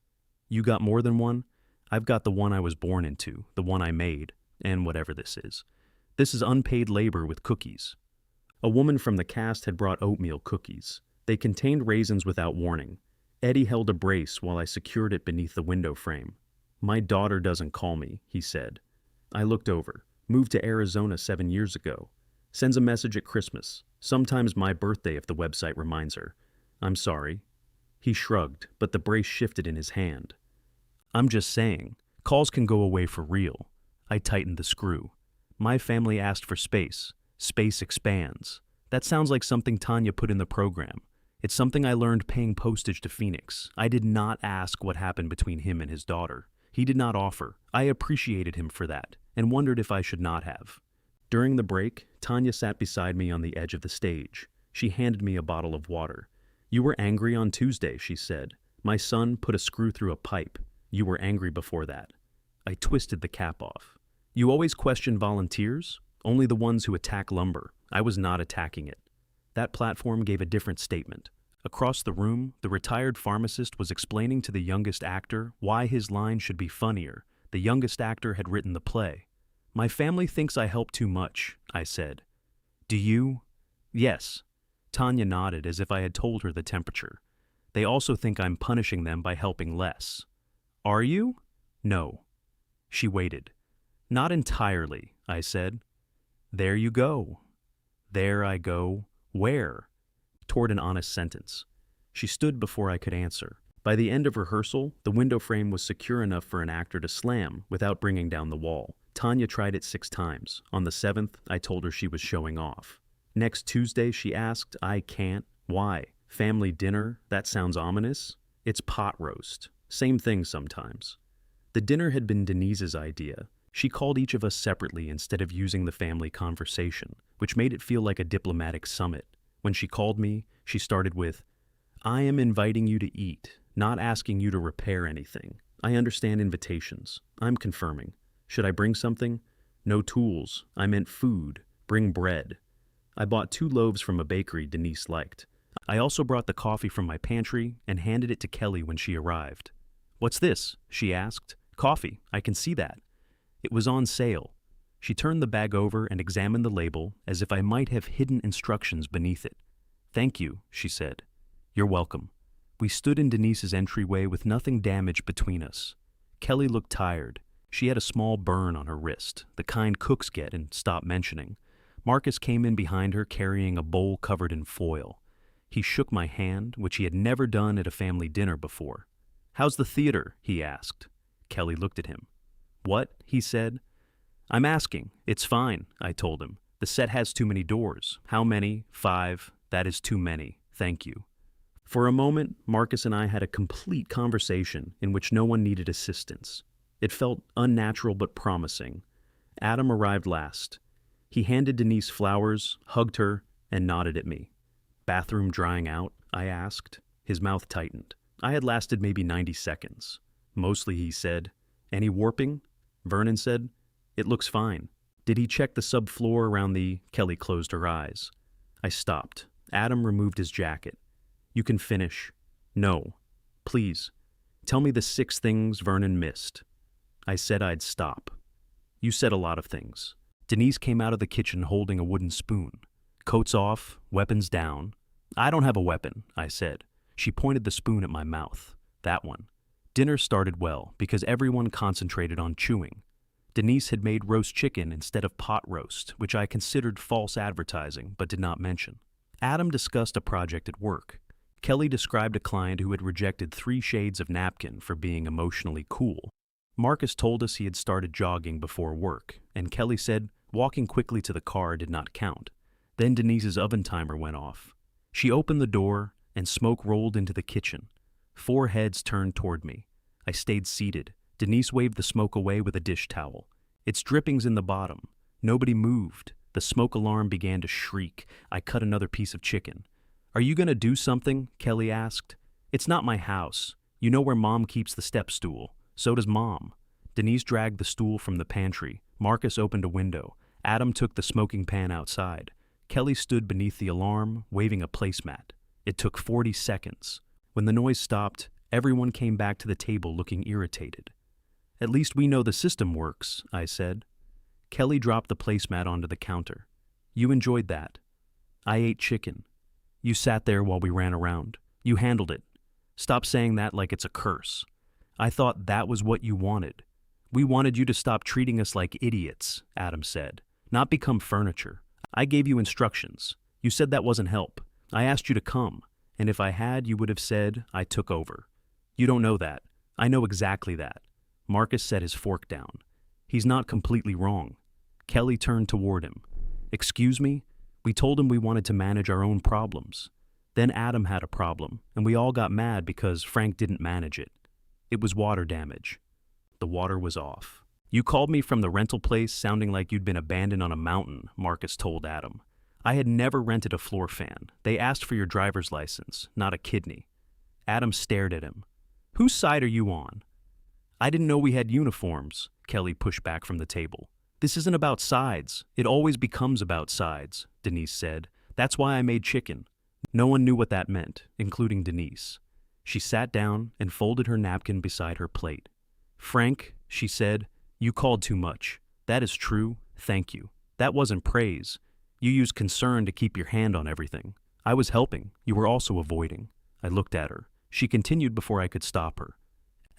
"You got more than one? I've got the one I was born into, the one I made, and whatever this is. This is unpaid labor with cookies." A woman from the cast had brought oatmeal cookies. They contained raisins without warning. Eddie held a brace while I secured it beneath the window frame. "My daughter doesn't call me," he said. I looked over. "Moved to Arizona 7 years ago. Sends a message at Christmas. Sometimes my birthday if the website reminds her. I'm sorry." He shrugged, but the brace shifted in his hand. "I'm just saying, calls can go away for real." I tightened the screw. "My family asked for space. Space expands." That sounds like something Tanya put in the program. It's something I learned paying postage to Phoenix. I did not ask what happened between him and his daughter. He did not offer. I appreciated him for that, and wondered if I should not have. During the break, Tanya sat beside me on the edge of the stage. She handed me a bottle of water. "You were angry on Tuesday," she said. "My son put a screw through a pipe. You were angry before that." I twisted the cap off. "You always question volunteers? Only the ones who attack lumber. I was not attacking it." That platform gave a different statement. Across the room, the retired pharmacist was explaining to the youngest actor why his line should be funnier. The youngest actor had written the play. "My family thinks I help too much," I said. "Do you?" "Yes." Tanya nodded as if I had told her the temperature. "They also think I'm punishing them by helping less." "Are you?" "No." She waited. "Not entirely," I said. "There you go." "There I go. Where?" Toward an honest sentence. She stood before I could answer. By the end of rehearsal, the window frame was secure enough for an actor to slam without bringing down the wall. Tanya tried it 6 times. On the 7th, I told her she was showing off. Next Tuesday, she asked, "I can't. Why? Family dinner? That sounds ominous." "It's pot roast. Same thing sometimes." The dinner had been Denise's idea. She called each of us separately instead of using the family conversation, which made it feel like a diplomatic summit. When she called me, she started with, "I am inviting you to eat, not asking you to repair anything. I understand invitations. I'm confirming. Should I bring something?" "No tools. I meant food. Bring bread." I bought 2 loaves from a bakery Denise liked. I also brought the coffee from my pantry and handed it to Kelly when she arrived. "What's this?" she asked. "Coffee. I can see that." It was on sale. She turned the bag over and examined the label as if I might have hidden instructions beneath it. "Thank you," she said. "You're welcome." We stood in Denise's entryway with nothing damaged between us. Kelly looked tired. She had a small burn on her wrist, the kind cooks get and stop mentioning. Marcus came in behind her carrying a bowl covered in foil. He shook my hand, which he had never done at a family dinner before. "How's the theater?" he asked. Kelly looked at him. "What?" he said. "I'm asking. It's fine," I told him. "The set has too many doors." "How many?" 5. "That is too many. Thank you." For a moment, Marcus and I had a complete conversation in which no one needed assistance. It felt unnatural but promising. Adam arrived last. He handed Denise flowers, hugged her, and nodded at me. "Bathroom drying out?" I asked. His mouth tightened. I had lasted maybe 90 seconds. Mostly, he said. Any warping? Vernon said. It looks fine. Did he check the subfloor around the... Kelly closed her eyes. I stopped. Adam removed his jacket. You can finish. No. Please. Tell me the 6 things Vernon missed. I said I'd stop. You said a lot of things. Denise came out of the kitchen holding a wooden spoon. Coats off, weapons down. I don't have a weapon, I said. She pointed the spoon at my mouth. That one. Dinner started well because everyone concentrated on chewing. Denise had made roast chicken instead of pot roast, which I considered false advertising but did not mention. Adam discussed a project at work. Kelly described a client who had rejected 3 shades of napkin for being emotionally cool. Marcus told us he had started jogging before work, and Kelly said walking quickly to the car did not count. Then Denise's oven timer went off. She opened the door, and smoke rolled into the kitchen. 4 heads turned toward me. I stayed seated. Denise waved the smoke away with a dish towel. It's drippings in the bottom. Nobody moved. The smoke alarm began to shriek. I cut another piece of chicken. Are you going to do something? Kelly asked. It's not my house. You know where Mom keeps the step stool. So does Mom. Denise dragged the stool from the pantry. Marcus opened a window. Adam took the smoking pan outside. Kelly stood beneath the alarm, waving a placemat. It took 40 seconds. When the noise stopped, everyone came back to the table looking irritated. At least we know the system works, I said. Kelly dropped the placemat onto the counter. You enjoyed that. I ate chicken. You sat there while we ran around. You handled it. Stop saying that like it's a curse. I thought that was what you wanted. We wanted you to stop treating us like idiots, Adam said, not become furniture. I gave you instructions. You said that wasn't help. I asked you to come, and if I had, you would have said I took over. You don't know that. I know exactly that. Marcus set his fork down. He's not completely wrong. Kelly turned toward him. Excuse me? We told him we wanted to manage our own problems. Then Adam had a problem, and we all got mad because Frank didn't manage it. It was water damage. The water was off. You called me from the rental place sounding like you'd been abandoned on a mountain, Marcus told Adam. I had never rented a floor fan. They asked for your driver's license, not a kidney. Adam stared at him. Whose side are you on? I didn't know we had uniforms, Kelly pushed back from the table. This isn't about sides. It always becomes about sides, Denise said. That's why I made chicken. No one knew what that meant, including Denise. She sat down and folded her napkin beside her plate. Frank, she said, you called too much. That is true. Thank you. That wasn't praise. You used concern to keep your hand on everything. I was helping. You were also avoiding. I looked at her. She continued before I could stop her.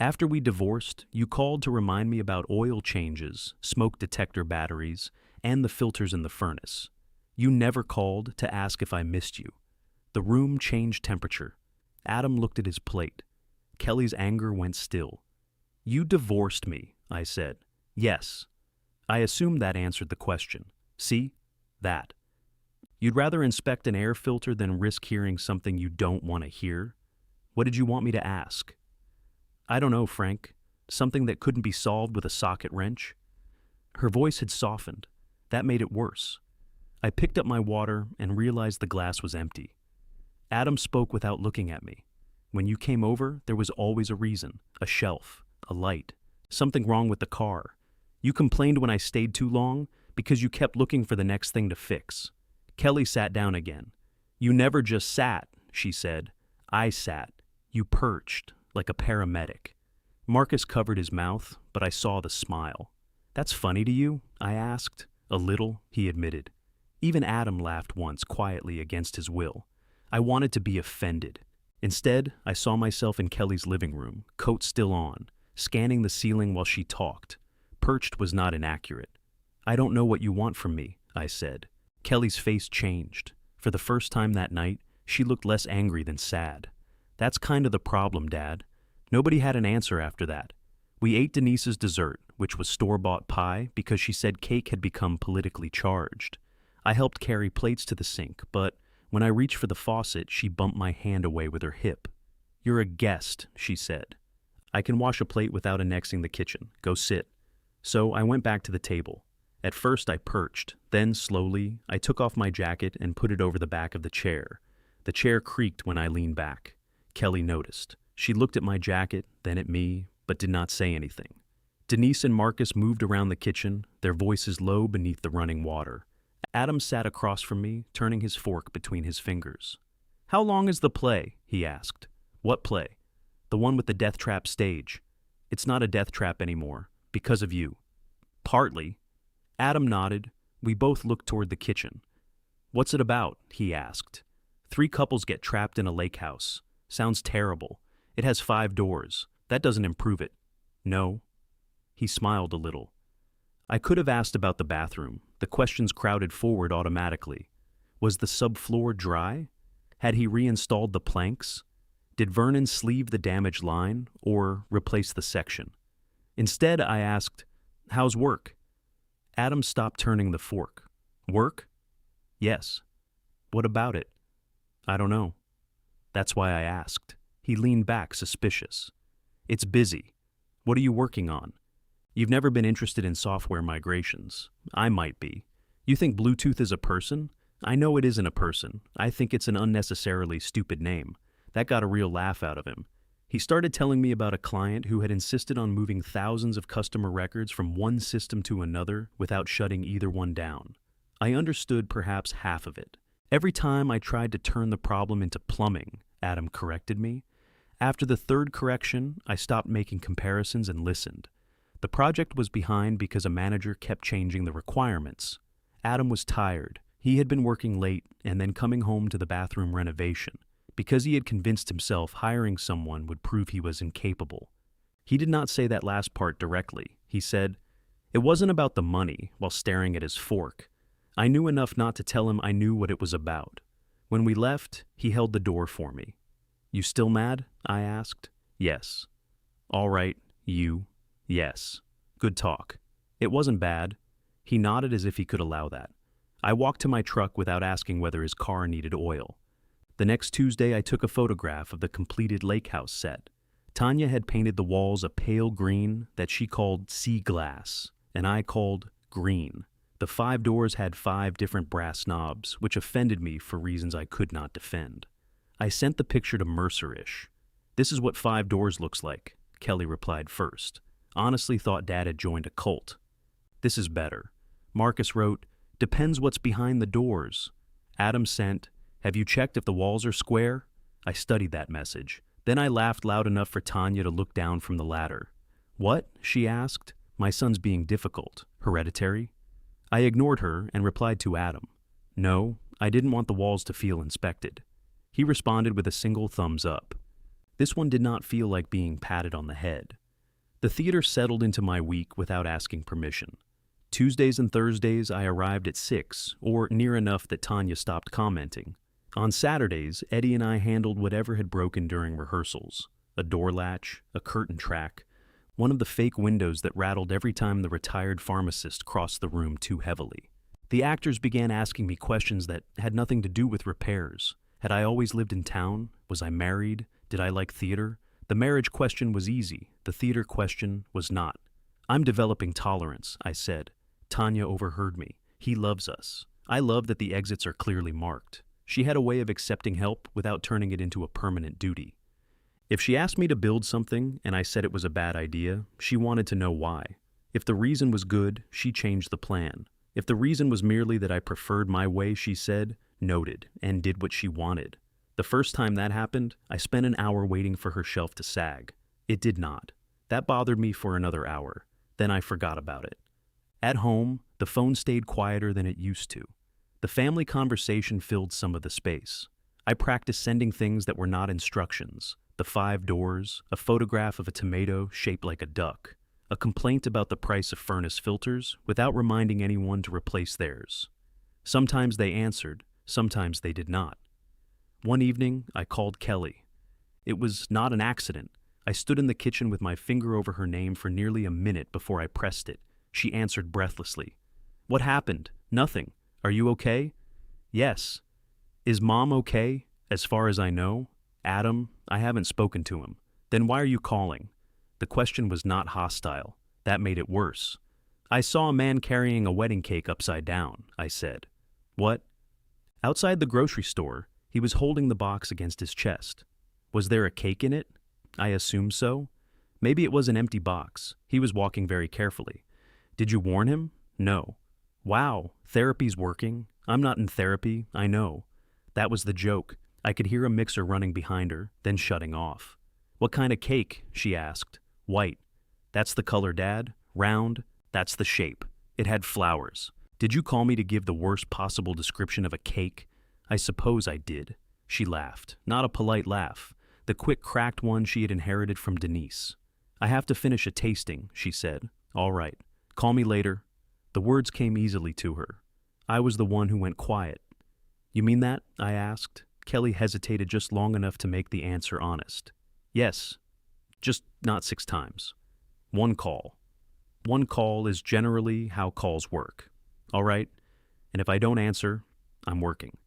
After we divorced, you called to remind me about oil changes, smoke detector batteries, and the filters in the furnace. You never called to ask if I missed you. The room changed temperature. Adam looked at his plate. Kelly's anger went still. You divorced me, I said. Yes. I assumed that answered the question. See? That. You'd rather inspect an air filter than risk hearing something you don't want to hear? What did you want me to ask? I don't know, Frank. Something that couldn't be solved with a socket wrench? Her voice had softened. That made it worse. I picked up my water and realized the glass was empty. Adam spoke without looking at me. When you came over, there was always a reason. A shelf. A light. Something wrong with the car. You complained when I stayed too long because you kept looking for the next thing to fix. Kelly sat down again. You never just sat, she said. I sat. You perched, like a paramedic. Marcus covered his mouth, but I saw the smile. That's funny to you? I asked. A little, he admitted. Even Adam laughed once quietly against his will. I wanted to be offended. Instead, I saw myself in Kelly's living room, coat still on, scanning the ceiling while she talked. Perched was not inaccurate. I don't know what you want from me, I said. Kelly's face changed. For the first time that night, she looked less angry than sad. That's kind of the problem, Dad. Nobody had an answer after that. We ate Denise's dessert, which was store-bought pie, because she said cake had become politically charged. I helped carry plates to the sink, but when I reached for the faucet, she bumped my hand away with her hip. You're a guest, she said. I can wash a plate without annexing the kitchen. Go sit. So I went back to the table. At first I perched, then slowly I took off my jacket and put it over the back of the chair. The chair creaked when I leaned back. Kelly noticed. She looked at my jacket, then at me, but did not say anything. Denise and Marcus moved around the kitchen, their voices low beneath the running water. Adam sat across from me, turning his fork between his fingers. "How long is the play?" he asked. "What play?" "The one with the death trap stage." "It's not a death trap anymore, because of you." "Partly." Adam nodded. We both looked toward the kitchen. "What's it about?" he asked. "3 couples get trapped in a lake house. Sounds terrible. It has 5 doors. That doesn't improve it." "No." He smiled a little. I could have asked about the bathroom. The questions crowded forward automatically. Was the subfloor dry? Had he reinstalled the planks? Did Vernon sleeve the damaged line or replace the section? Instead, I asked, "How's work?" Adam stopped turning the fork. "Work?" "Yes." "What about it?" "I don't know." That's why I asked. He leaned back, suspicious. "It's busy. What are you working on?" "You've never been interested in software migrations. I might be. You think Bluetooth is a person? I know it isn't a person. I think it's an unnecessarily stupid name." That got a real laugh out of him. He started telling me about a client who had insisted on moving thousands of customer records from one system to another without shutting either one down. I understood perhaps half of it. Every time I tried to turn the problem into plumbing, Adam corrected me. After the 3rd correction, I stopped making comparisons and listened. The project was behind because a manager kept changing the requirements. Adam was tired. He had been working late and then coming home to the bathroom renovation. Because he had convinced himself hiring someone would prove he was incapable. He did not say that last part directly. He said, "It wasn't about the money," while staring at his fork. I knew enough not to tell him I knew what it was about. When we left, he held the door for me. "You still mad?" I asked. "Yes." "All right, you." "Yes." "Good talk." "It wasn't bad." He nodded as if he could allow that. I walked to my truck without asking whether his car needed oil. The next Tuesday, I took a photograph of the completed lake house set. Tanya had painted the walls a pale green that she called sea glass, and I called green. The 5 doors had 5 different brass knobs, which offended me for reasons I could not defend. I sent the picture to Mercer-ish. "This is what 5 doors looks like," Kelly replied first. "Honestly thought Dad had joined a cult." "This is better." Marcus wrote, "Depends what's behind the doors." Adam sent, "Have you checked if the walls are square?" I studied that message. Then I laughed loud enough for Tanya to look down from the ladder. "What?" she asked. "My son's being difficult. Hereditary?" I ignored her and replied to Adam. "No, I didn't want the walls to feel inspected." He responded with a single thumbs up. This one did not feel like being patted on the head. The theater settled into my week without asking permission. Tuesdays and Thursdays I arrived at 6, or near enough that Tanya stopped commenting. On Saturdays, Eddie and I handled whatever had broken during rehearsals. A door latch, a curtain track, one of the fake windows that rattled every time the retired pharmacist crossed the room too heavily. The actors began asking me questions that had nothing to do with repairs. Had I always lived in town? Was I married? Did I like theater? The marriage question was easy. The theater question was not. "I'm developing tolerance," I said. Tanya overheard me. "He loves us." I love that the exits are clearly marked. She had a way of accepting help without turning it into a permanent duty. If she asked me to build something and I said it was a bad idea, she wanted to know why. If the reason was good, she changed the plan. If the reason was merely that I preferred my way, she said, noted, and did what she wanted. The first time that happened, I spent an hour waiting for her shelf to sag. It did not. That bothered me for another hour. Then I forgot about it. At home, the phone stayed quieter than it used to. The family conversation filled some of the space. I practiced sending things that were not instructions. The 5 doors, a photograph of a tomato shaped like a duck, a complaint about the price of furnace filters without reminding anyone to replace theirs. Sometimes they answered, sometimes they did not. One evening, I called Kelly. It was not an accident. I stood in the kitchen with my finger over her name for nearly a minute before I pressed it. She answered breathlessly. "What happened?" "Nothing. Are you okay?" "Yes." "Is Mom okay?" "As far as I know." "Adam, I haven't spoken to him." "Then why are you calling?" The question was not hostile. That made it worse. "I saw a man carrying a wedding cake upside down," I said. "What?" "Outside the grocery store. He was holding the box against his chest." "Was there a cake in it?" I assume so. Maybe it was an empty box. He was walking very carefully. Did you warn him? No. Wow, therapy's working. I'm not in therapy, I know. That was the joke. I could hear a mixer running behind her, then shutting off. What kind of cake? She asked. White. That's the color, Dad. Round. That's the shape. It had flowers. Did you call me to give the worst possible description of a cake? I suppose I did. She laughed. Not a polite laugh. The quick, cracked one she had inherited from Denise. I have to finish a tasting, she said. All right. Call me later. The words came easily to her. I was the one who went quiet. You mean that? I asked. Kelly hesitated just long enough to make the answer honest. Yes. Just not 6 times. One call. One call is generally how calls work. All right? And if I don't answer, I'm working.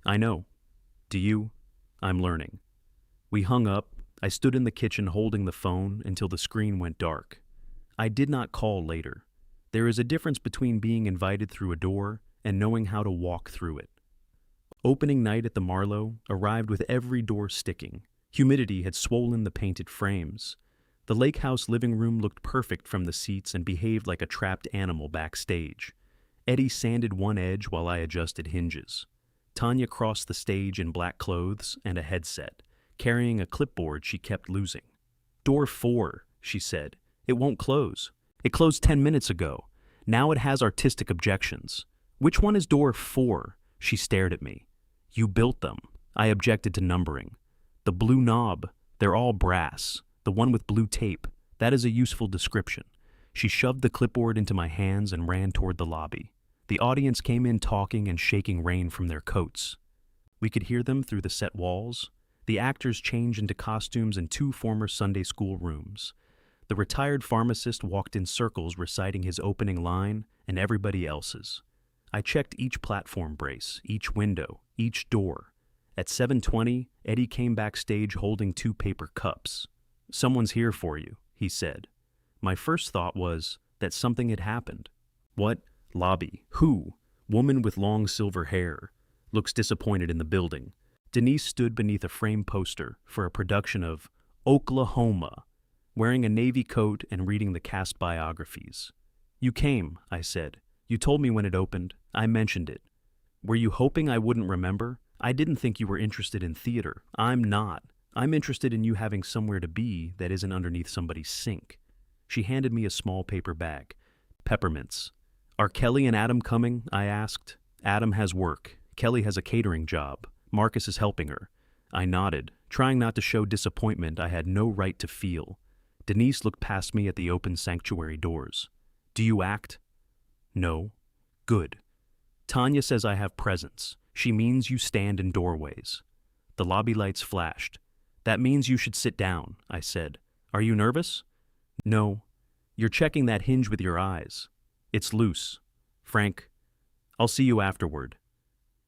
I know. Do you? I'm learning. We hung up. I stood in the kitchen holding the phone until the screen went dark. I did not call later. There is a difference between being invited through a door and knowing how to walk through it. Opening night at the Marlowe arrived with every door sticking. Humidity had swollen the painted frames. The lake house living room looked perfect from the seats and behaved like a trapped animal backstage. Eddie sanded one edge while I adjusted hinges. Tanya crossed the stage in black clothes and a headset, carrying a clipboard she kept losing. Door 4, she said. It won't close. It closed 10 minutes ago. Now it has artistic objections. Which one is door 4? She stared at me. You built them. I objected to numbering. The blue knob. They're all brass. The one with blue tape. That is a useful description. She shoved the clipboard into my hands and ran toward the lobby. The audience came in talking and shaking rain from their coats. We could hear them through the set walls. The actors changed into costumes in 2 former Sunday school rooms. The retired pharmacist walked in circles reciting his opening line and everybody else's. I checked each platform brace, each window, each door. At 7:20, Eddie came backstage holding 2 paper cups. Someone's here for you, he said. My first thought was that something had happened. What? Lobby. Who? Woman with long silver hair. Looks disappointed in the building. Denise stood beneath a frame poster for a production of Oklahoma, wearing a navy coat and reading the cast biographies. You came, I said. You told me when it opened. I mentioned it. Were you hoping I wouldn't remember? I didn't think you were interested in theater. I'm not. I'm interested in you having somewhere to be that isn't underneath somebody's sink. She handed me a small paper bag. Peppermints. Are Kelly and Adam coming? I asked. Adam has work. Kelly has a catering job. Marcus is helping her. I nodded, trying not to show disappointment I had no right to feel. Denise looked past me at the open sanctuary doors. Do you act? No. Good. Tanya says I have presence. She means you stand in doorways. The lobby lights flashed. That means you should sit down, I said. Are you nervous? No. You're checking that hinge with your eyes. It's loose. Frank, I'll see you afterward.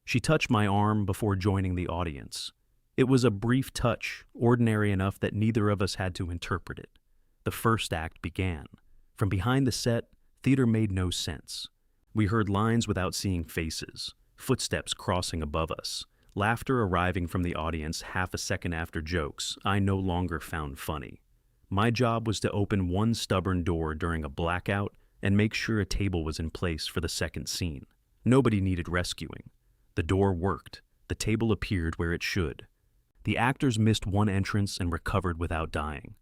She touched my arm before joining the audience. It was a brief touch, ordinary enough that neither of us had to interpret it. The first act began. From behind the set, theater made no sense. We heard lines without seeing faces, footsteps crossing above us, laughter arriving from the audience half a second after jokes I no longer found funny. My job was to open one stubborn door during a blackout and make sure a table was in place for the second scene. Nobody needed rescuing. The door worked. The table appeared where it should. The actors missed one entrance and recovered without dying.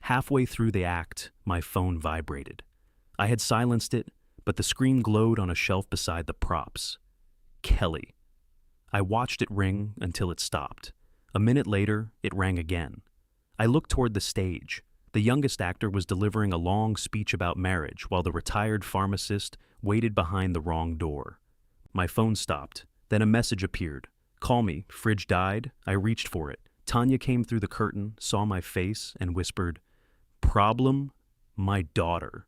Halfway through the act, my phone vibrated. I had silenced it, but the screen glowed on a shelf beside the props. Kelly. I watched it ring until it stopped. A minute later, it rang again. I looked toward the stage. The youngest actor was delivering a long speech about marriage while the retired pharmacist waited behind the wrong door. My phone stopped. Then a message appeared. Call me. Fridge died. I reached for it. Tanya came through the curtain, saw my face, and whispered, Problem? My daughter.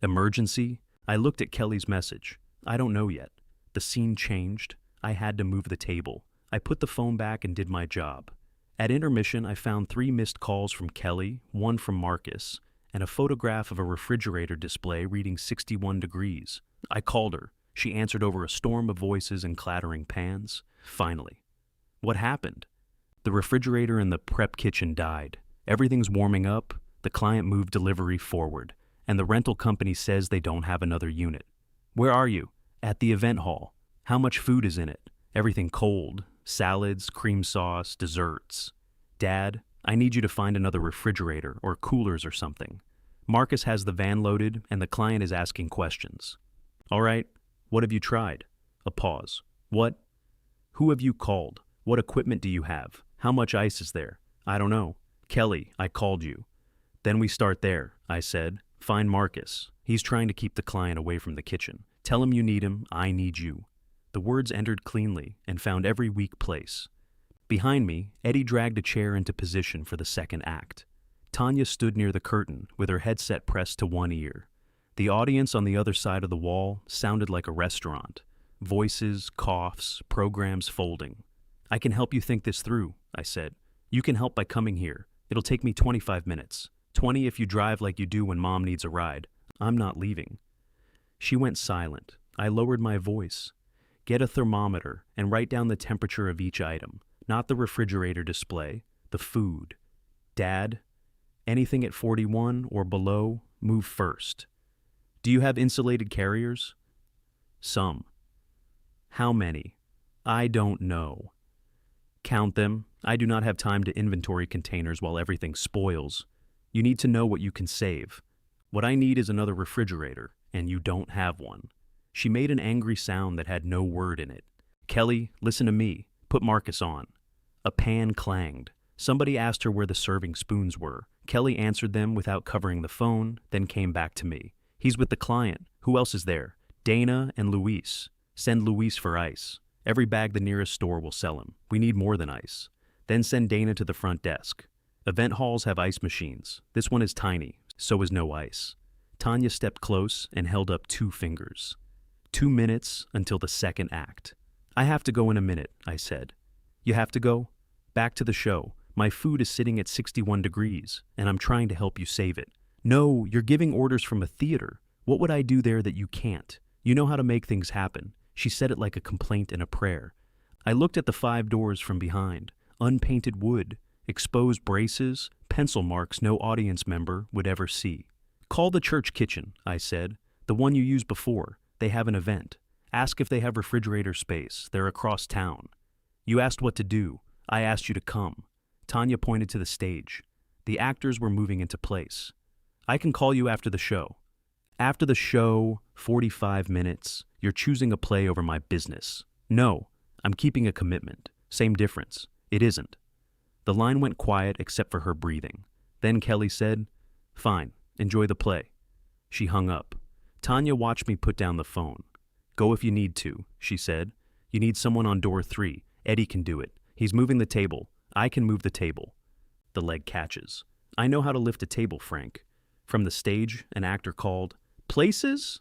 Emergency? I looked at Kelly's message. I don't know yet. The scene changed. I had to move the table. I put the phone back and did my job. At intermission, I found 3 missed calls from Kelly, 1 from Marcus, and a photograph of a refrigerator display reading 61 degrees. I called her. She answered over a storm of voices and clattering pans. Finally. What happened? The refrigerator in the prep kitchen died. Everything's warming up, the client moved delivery forward, and the rental company says they don't have another unit. Where are you? At the event hall. How much food is in it? Everything cold. Salads, cream sauce, desserts. Dad, I need you to find another refrigerator or coolers or something. Marcus has the van loaded and the client is asking questions. All right, what have you tried? A pause. What? Who have you called? What equipment do you have? How much ice is there? I don't know. Kelly, I called you. Then we start there, I said. Find Marcus. He's trying to keep the client away from the kitchen. Tell him you need him, I need you. The words entered cleanly and found every weak place. Behind me, Eddie dragged a chair into position for the second act. Tanya stood near the curtain with her headset pressed to one ear. The audience on the other side of the wall sounded like a restaurant. Voices, coughs, programs folding. I can help you think this through, I said. You can help by coming here. It'll take me 25 minutes. 20 if you drive like you do when Mom needs a ride. I'm not leaving. She went silent. I lowered my voice. Get a thermometer and write down the temperature of each item, not the refrigerator display, the food. Dad, anything at 41 or below, move first. Do you have insulated carriers? Some. How many? I don't know. Count them. I do not have time to inventory containers while everything spoils. You need to know what you can save. What I need is another refrigerator, and you don't have one. She made an angry sound that had no word in it. Kelly, listen to me. Put Marcus on. A pan clanged. Somebody asked her where the serving spoons were. Kelly answered them without covering the phone, then came back to me. He's with the client. Who else is there? Dana and Luis. Send Luis for ice. Every bag the nearest store will sell him. We need more than ice. Then send Dana to the front desk. Event halls have ice machines. This one is tiny, so is no ice. Tanya stepped close and held up 2 fingers. 2 minutes until the second act. I have to go in a minute, I said. You have to go? Back to the show. My food is sitting at 61 degrees, and I'm trying to help you save it. No, you're giving orders from a theater. What would I do there that you can't? You know how to make things happen. She said it like a complaint and a prayer. I looked at the 5 doors from behind. Unpainted wood, exposed braces, pencil marks no audience member would ever see. Call the church kitchen, I said. The one you used before. They have an event. Ask if they have refrigerator space. They're across town. You asked what to do. I asked you to come. Tanya pointed to the stage. The actors were moving into place. I can call you after the show. After the show, 45 minutes, you're choosing a play over my business. No, I'm keeping a commitment. Same difference. It isn't. The line went quiet except for her breathing. Then Kelly said, Fine, enjoy the play. She hung up. Tanya watched me put down the phone. Go if you need to, she said. You need someone on door 3. Eddie can do it. He's moving the table. I can move the table. The leg catches. I know how to lift a table, Frank. From the stage, an actor called, Places?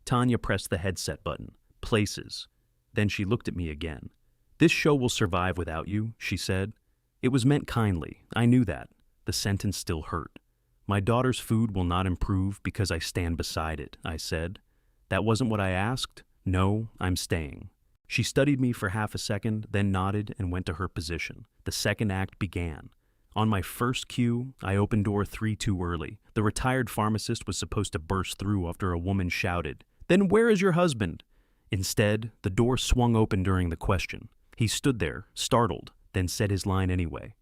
Tanya pressed the headset button. Places. Then she looked at me again. This show will survive without you, she said. It was meant kindly. I knew that. The sentence still hurt. My daughter's food will not improve because I stand beside it, I said. That wasn't what I asked. No, I'm staying. She studied me for half a second, then nodded and went to her position. The second act began. On my first cue, I opened door 3 too early. The retired pharmacist was supposed to burst through after a woman shouted, "Then where is your husband?" Instead, the door swung open during the question. He stood there, startled, then said his line anyway.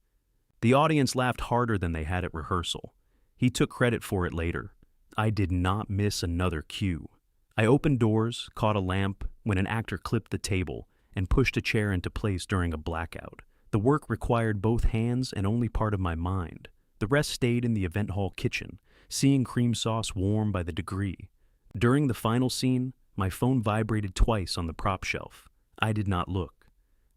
The audience laughed harder than they had at rehearsal. He took credit for it later. I did not miss another cue. I opened doors, caught a lamp, when an actor clipped the table and pushed a chair into place during a blackout. The work required both hands and only part of my mind. The rest stayed in the event hall kitchen, seeing cream sauce warm by the degree. During the final scene, my phone vibrated twice on the prop shelf. I did not look.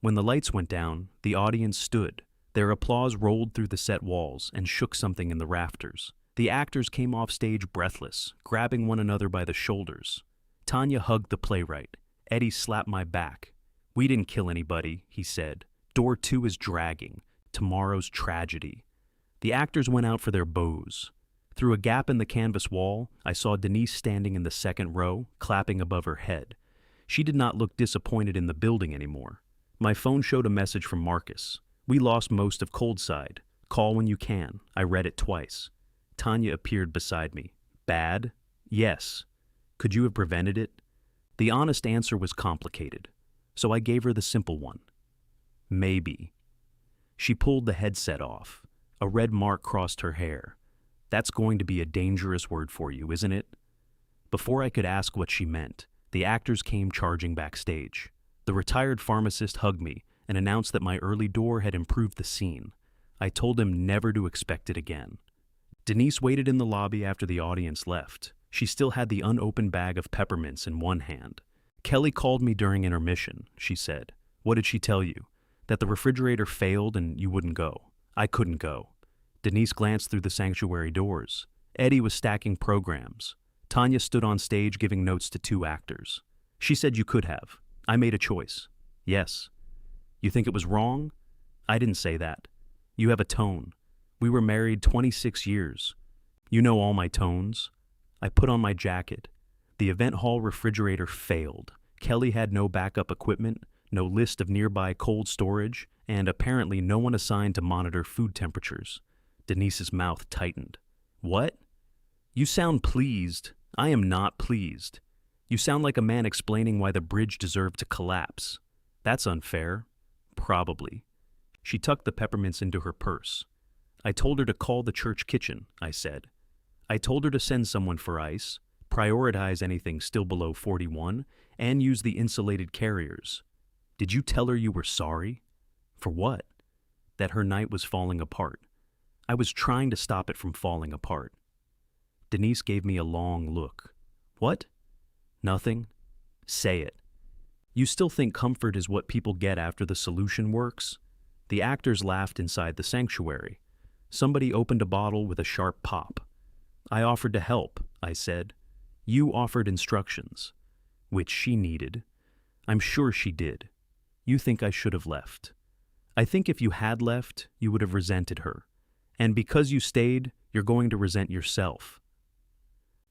When the lights went down, the audience stood. Their applause rolled through the set walls and shook something in the rafters. The actors came off stage breathless, grabbing one another by the shoulders. Tanya hugged the playwright. Eddie slapped my back. We didn't kill anybody, he said. Door 2 is dragging. Tomorrow's tragedy. The actors went out for their bows. Through a gap in the canvas wall, I saw Denise standing in the second row, clapping above her head. She did not look disappointed in the building anymore. My phone showed a message from Marcus. We lost most of Coldside. Call when you can. I read it twice. Tanya appeared beside me. Bad? Yes. Could you have prevented it? The honest answer was complicated, so I gave her the simple one. Maybe. She pulled the headset off. A red mark crossed her hair. That's going to be a dangerous word for you, isn't it? Before I could ask what she meant, the actors came charging backstage. The retired pharmacist hugged me and announced that my early door had improved the scene. I told him never to expect it again. Denise waited in the lobby after the audience left. She still had the unopened bag of peppermints in one hand. Kelly called me during intermission, she said. What did she tell you? That the refrigerator failed and you wouldn't go. I couldn't go. Denise glanced through the sanctuary doors. Eddie was stacking programs. Tanya stood on stage giving notes to 2 actors. She said you could have. I made a choice. Yes. You think it was wrong? I didn't say that. You have a tone. We were married 26 years. You know all my tones. I put on my jacket. The event hall refrigerator failed. Kelly had no backup equipment, no list of nearby cold storage, and apparently no one assigned to monitor food temperatures. Denise's mouth tightened. What? You sound pleased. I am not pleased. You sound like a man explaining why the bridge deserved to collapse. That's unfair. Probably. She tucked the peppermints into her purse. I told her to call the church kitchen, I said. I told her to send someone for ice, prioritize anything still below 41, and use the insulated carriers. Did you tell her you were sorry? For what? That her night was falling apart. I was trying to stop it from falling apart. Denise gave me a long look. What? Nothing? Say it. You still think comfort is what people get after the solution works? The actors laughed inside the sanctuary. Somebody opened a bottle with a sharp pop. I offered to help, I said. You offered instructions, which she needed. I'm sure she did. You think I should have left. I think if you had left, you would have resented her. And because you stayed, you're going to resent yourself.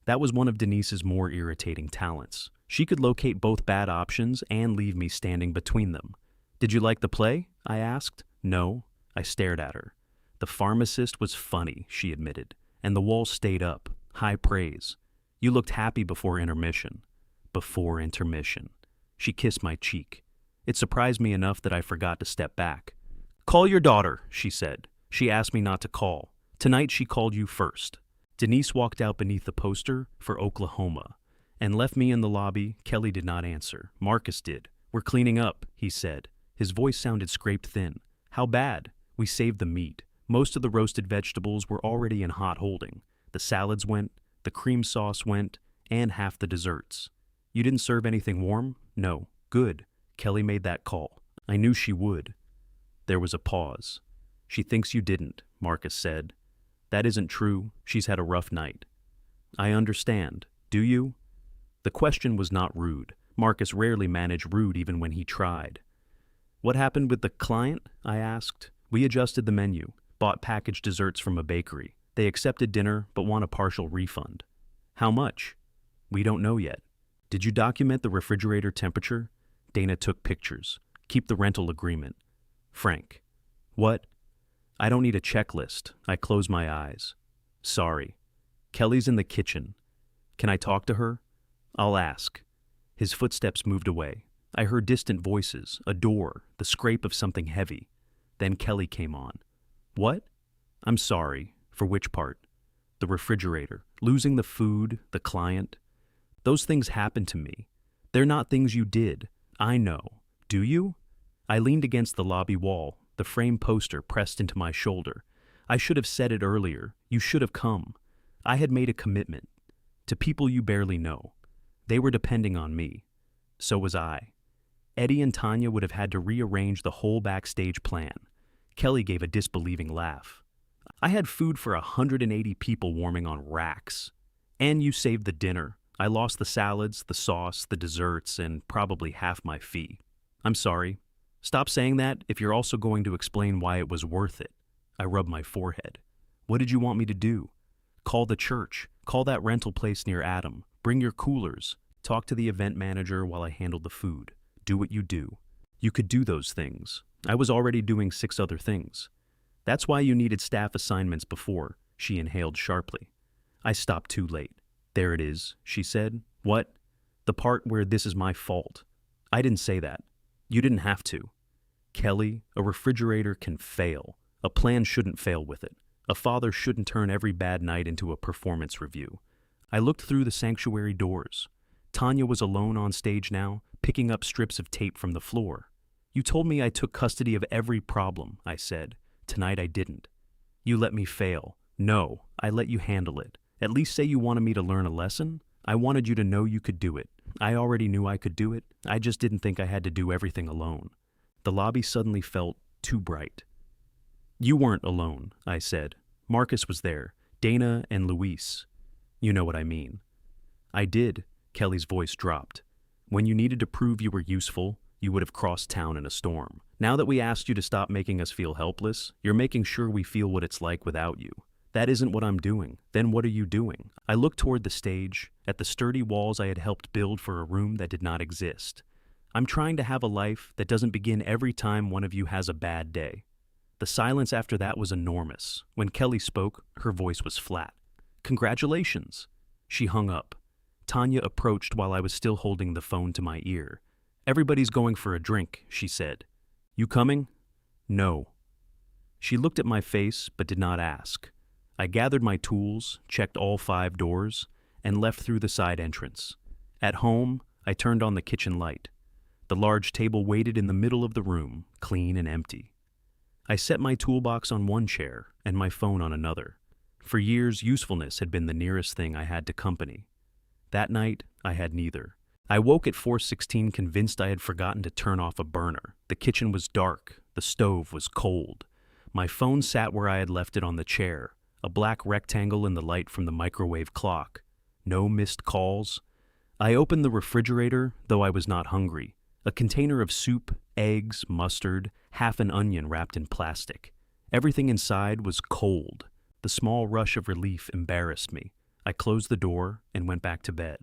That was one of Denise's more irritating talents. She could locate both bad options and leave me standing between them. Did you like the play? I asked. No. I stared at her. The pharmacist was funny, she admitted, and the wall stayed up. High praise. You looked happy before intermission. Before intermission. She kissed my cheek. It surprised me enough that I forgot to step back. Call your daughter, she said. She asked me not to call. Tonight she called you first. Denise walked out beneath the poster for Oklahoma and left me in the lobby. Kelly did not answer. Marcus did. We're cleaning up, he said. His voice sounded scraped thin. How bad? We saved the meat. Most of the roasted vegetables were already in hot holding. The salads went, the cream sauce went, and half the desserts. You didn't serve anything warm? No. Good. Kelly made that call. I knew she would. There was a pause. She thinks you didn't, Marcus said. That isn't true. She's had a rough night. I understand. Do you? The question was not rude. Marcus rarely managed rude even when he tried. What happened with the client? I asked. We adjusted the menu, bought packaged desserts from a bakery. They accepted dinner but want a partial refund. How much? We don't know yet. Did you document the refrigerator temperature? Dana took pictures. Keep the rental agreement. Frank. What? I don't need a checklist. I close my eyes. Sorry. Kelly's in the kitchen. Can I talk to her? I'll ask. His footsteps moved away. I heard distant voices, a door, the scrape of something heavy. Then Kelly came on. What? I'm sorry. For which part? The refrigerator. Losing the food, the client. Those things happened to me. They're not things you did. I know. Do you? I leaned against the lobby wall, the framed poster pressed into my shoulder. I should have said it earlier. You should have come. I had made a commitment. To people you barely know. They were depending on me. So was I. Eddie and Tanya would have had to rearrange the whole backstage plan. Kelly gave a disbelieving laugh. I had food for 180 people warming on racks. And you saved the dinner. I lost the salads, the sauce, the desserts, and probably half my fee. I'm sorry. Stop saying that if you're also going to explain why it was worth it. I rubbed my forehead. What did you want me to do? Call the church. Call that rental place near Adam. Bring your coolers. Talk to the event manager while I handled the food. Do what you do. You could do those things. I was already doing 6 other things. That's why you needed staff assignments before, she inhaled sharply. I stopped too late. There it is, she said. What? The part where this is my fault. I didn't say that. You didn't have to. Kelly, a refrigerator can fail. A plan shouldn't fail with it. A father shouldn't turn every bad night into a performance review. I looked through the sanctuary doors. Tanya was alone on stage now, picking up strips of tape from the floor. You told me I took custody of every problem, I said. Tonight I didn't. You let me fail. No, I let you handle it. At least say you wanted me to learn a lesson. I wanted you to know you could do it. I already knew I could do it. I just didn't think I had to do everything alone. The lobby suddenly felt too bright. You weren't alone, I said. Marcus was there, Dana and Luis. You know what I mean. I did, Kelly's voice dropped. When you needed to prove you were useful, you would have crossed town in a storm. Now that we asked you to stop making us feel helpless, you're making sure we feel what it's like without you. That isn't what I'm doing. Then what are you doing? I looked toward the stage, at the sturdy walls I had helped build for a room that did not exist. I'm trying to have a life that doesn't begin every time one of you has a bad day. The silence after that was enormous. When Kelly spoke, her voice was flat. Congratulations. She hung up. Tanya approached while I was still holding the phone to my ear. Everybody's going for a drink, she said. You coming? No. She looked at my face but did not ask. I gathered my tools, checked all 5 doors, and left through the side entrance. At home, I turned on the kitchen light. The large table waited in the middle of the room, clean and empty. I set my toolbox on one chair and my phone on another. For years, usefulness had been the nearest thing I had to company. That night, I had neither. I woke at 4:16 convinced I had forgotten to turn off a burner. The kitchen was dark. The stove was cold. My phone sat where I had left it on the chair, a black rectangle in the light from the microwave clock. No missed calls. I opened the refrigerator, though I was not hungry. A container of soup, eggs, mustard, half an onion wrapped in plastic. Everything inside was cold. The small rush of relief embarrassed me. I closed the door and went back to bed.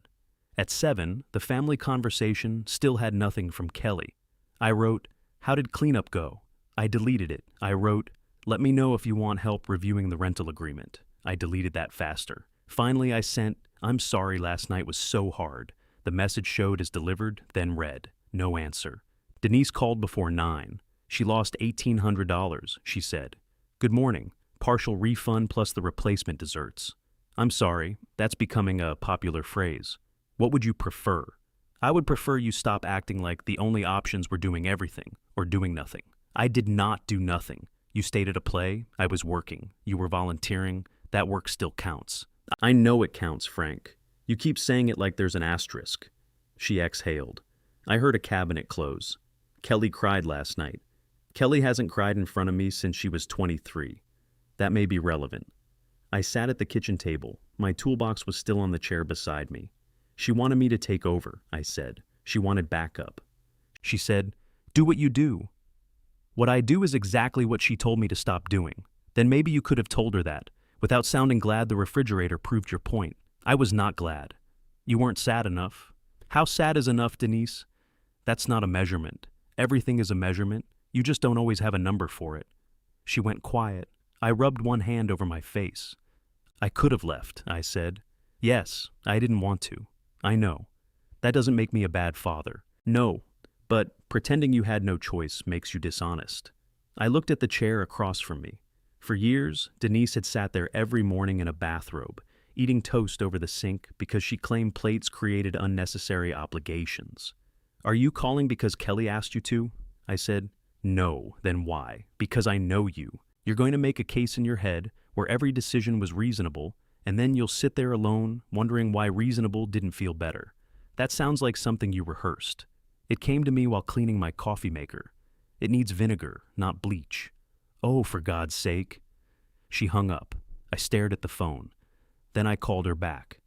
At 7, the family conversation still had nothing from Kelly. I wrote, "How did cleanup go?" I deleted it. I wrote, "Let me know if you want help reviewing the rental agreement." I deleted that faster. Finally, I sent, "I'm sorry last night was so hard." The message showed as delivered, then read. No answer. Denise called before 9. She lost $1,800, she said. "Good morning. Partial refund plus the replacement desserts." I'm sorry, that's becoming a popular phrase. What would you prefer? I would prefer you stop acting like the only options were doing everything or doing nothing. I did not do nothing. You stayed at a play, I was working. You were volunteering, that work still counts. I know it counts, Frank. You keep saying it like there's an asterisk. She exhaled. I heard a cabinet close. Kelly cried last night. Kelly hasn't cried in front of me since she was 23. That may be relevant. I sat at the kitchen table. My toolbox was still on the chair beside me. She wanted me to take over, I said. She wanted backup. She said, "Do what you do." What I do is exactly what she told me to stop doing. Then maybe you could have told her that. Without sounding glad, the refrigerator proved your point. I was not glad. You weren't sad enough. How sad is enough, Denise? That's not a measurement. Everything is a measurement. You just don't always have a number for it. She went quiet. I rubbed one hand over my face. I could have left, I said. Yes, I didn't want to. I know. That doesn't make me a bad father. No, but pretending you had no choice makes you dishonest. I looked at the chair across from me. For years, Denise had sat there every morning in a bathrobe, eating toast over the sink because she claimed plates created unnecessary obligations. Are you calling because Kelly asked you to? I said. No, then why? Because I know you. You're going to make a case in your head where every decision was reasonable, and then you'll sit there alone, wondering why reasonable didn't feel better. That sounds like something you rehearsed. It came to me while cleaning my coffee maker. It needs vinegar, not bleach. Oh, for God's sake. She hung up. I stared at the phone. Then I called her back.